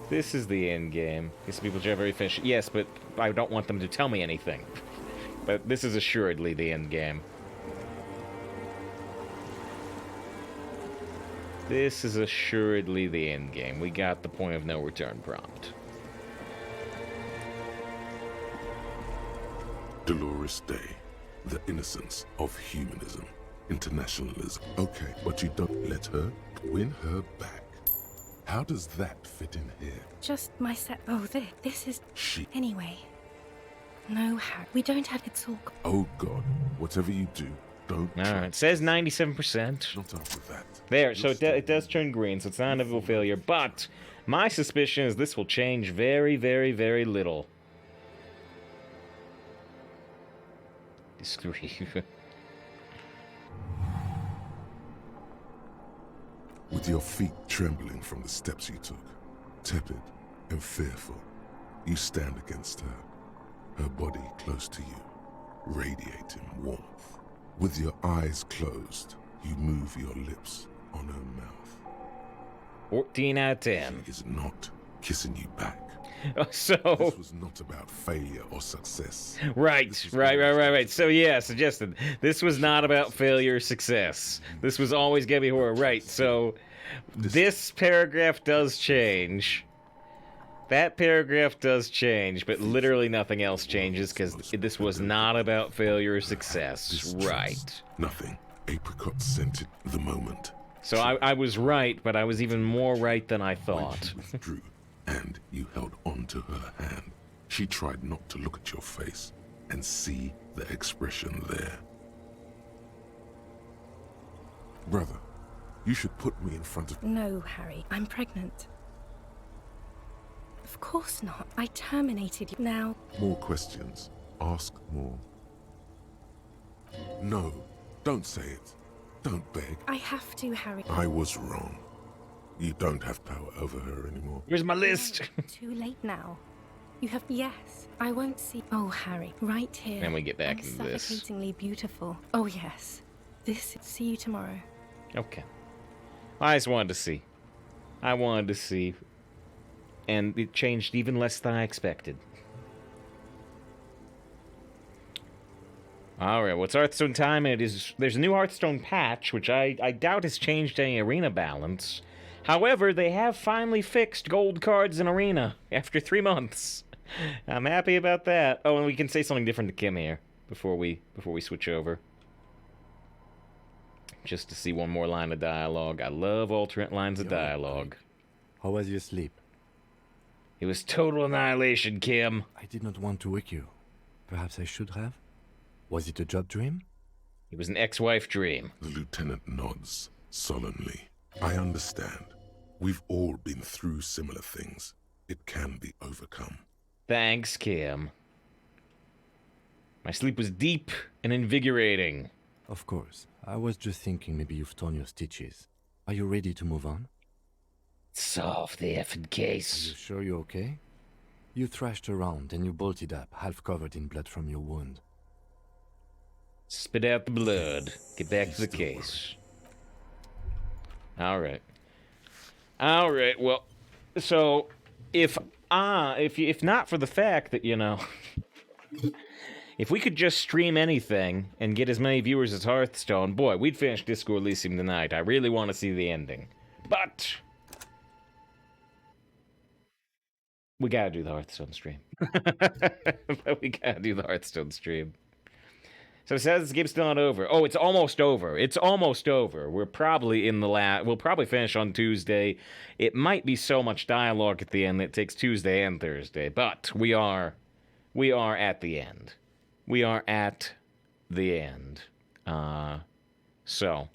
This is the end game. These people try very fish. Yes, but I don't want them to tell me anything. But this is assuredly the end game. This is assuredly the end game. We got the point of no return prompt. Dolores Day, the innocence of humanism, internationalism. Okay, but you don't let her win her back. How does that fit in here? Just my set. Oh, this is. She. Anyway. No, Harry. We don't have it all. Oh God, whatever you do, don't. Alright, it says 97%. Not after that. There, so it does turn green, so it's not an inevitable failure, but my suspicion is this will change very, very, very little. Disagree. With your feet trembling from the steps you took, tepid and fearful, you stand against her, her body close to you, radiating warmth. With your eyes closed, you move your lips on her mouth. 14 out of 10. She is not kissing you back. So this was not about failure or success. Right. So yeah, suggested this was not about failure or success. This was always gonna be horror. Right. So this paragraph does change. That paragraph does change, but literally nothing else changes because this was not about failure or success. Right. Nothing. Apricot scented the moment. So I was right, but I was even more right than I thought. When she withdrew, and you held on to her hand, she tried not to look at your face and see the expression there. Brother, you should put me in front of... No, Harry, I'm pregnant. Of course not. I terminated you. Now... More questions. Ask more. No, don't say it. Don't beg. I have to, Harry. I was wrong. You don't have power over her anymore. Here's my list. Too late now. You have... Yes, I won't see... Oh, Harry, right here. Then we get back into this. Suffocatingly beautiful. Oh, yes. This... See you tomorrow. Okay. I just wanted to see. I wanted to see. And it changed even less than I expected. Alright, well, it's Hearthstone time, and there's a new Hearthstone patch, which I doubt has changed any arena balance. However, they have finally fixed gold cards in Arena after 3 months. I'm happy about that. Oh, and we can say something different to Kim here before we switch over. Just to see one more line of dialogue. I love alternate lines of dialogue. How was your sleep? It was total annihilation, Kim. I did not want to wake you. Perhaps I should have? Was it a job dream? It was an ex-wife dream. The lieutenant nods solemnly. I understand. We've all been through similar things. It can be overcome. Thanks, Kim. My sleep was deep and invigorating. Of course. I was just thinking maybe you've torn your stitches. Are you ready to move on? Solve the effing case. Are you sure you're okay? You thrashed around and you bolted up, half covered in blood from your wound. Spit out the blood. Get back to the case. Alright. Alright, well, so, if not for the fact that, you know, if we could just stream anything and get as many viewers as Hearthstone, boy, we'd finish Disco Elysium tonight. I really want to see the ending. But we gotta do the Hearthstone stream. We gotta do the Hearthstone stream. So it says this game's still not over. Oh, it's almost over. It's almost over. We're probably in the we'll probably finish on Tuesday. It might be so much dialogue at the end that it takes Tuesday and Thursday, but we are at the end. We are at the end. So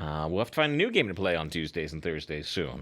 we'll have to find a new game to play on Tuesdays and Thursdays soon.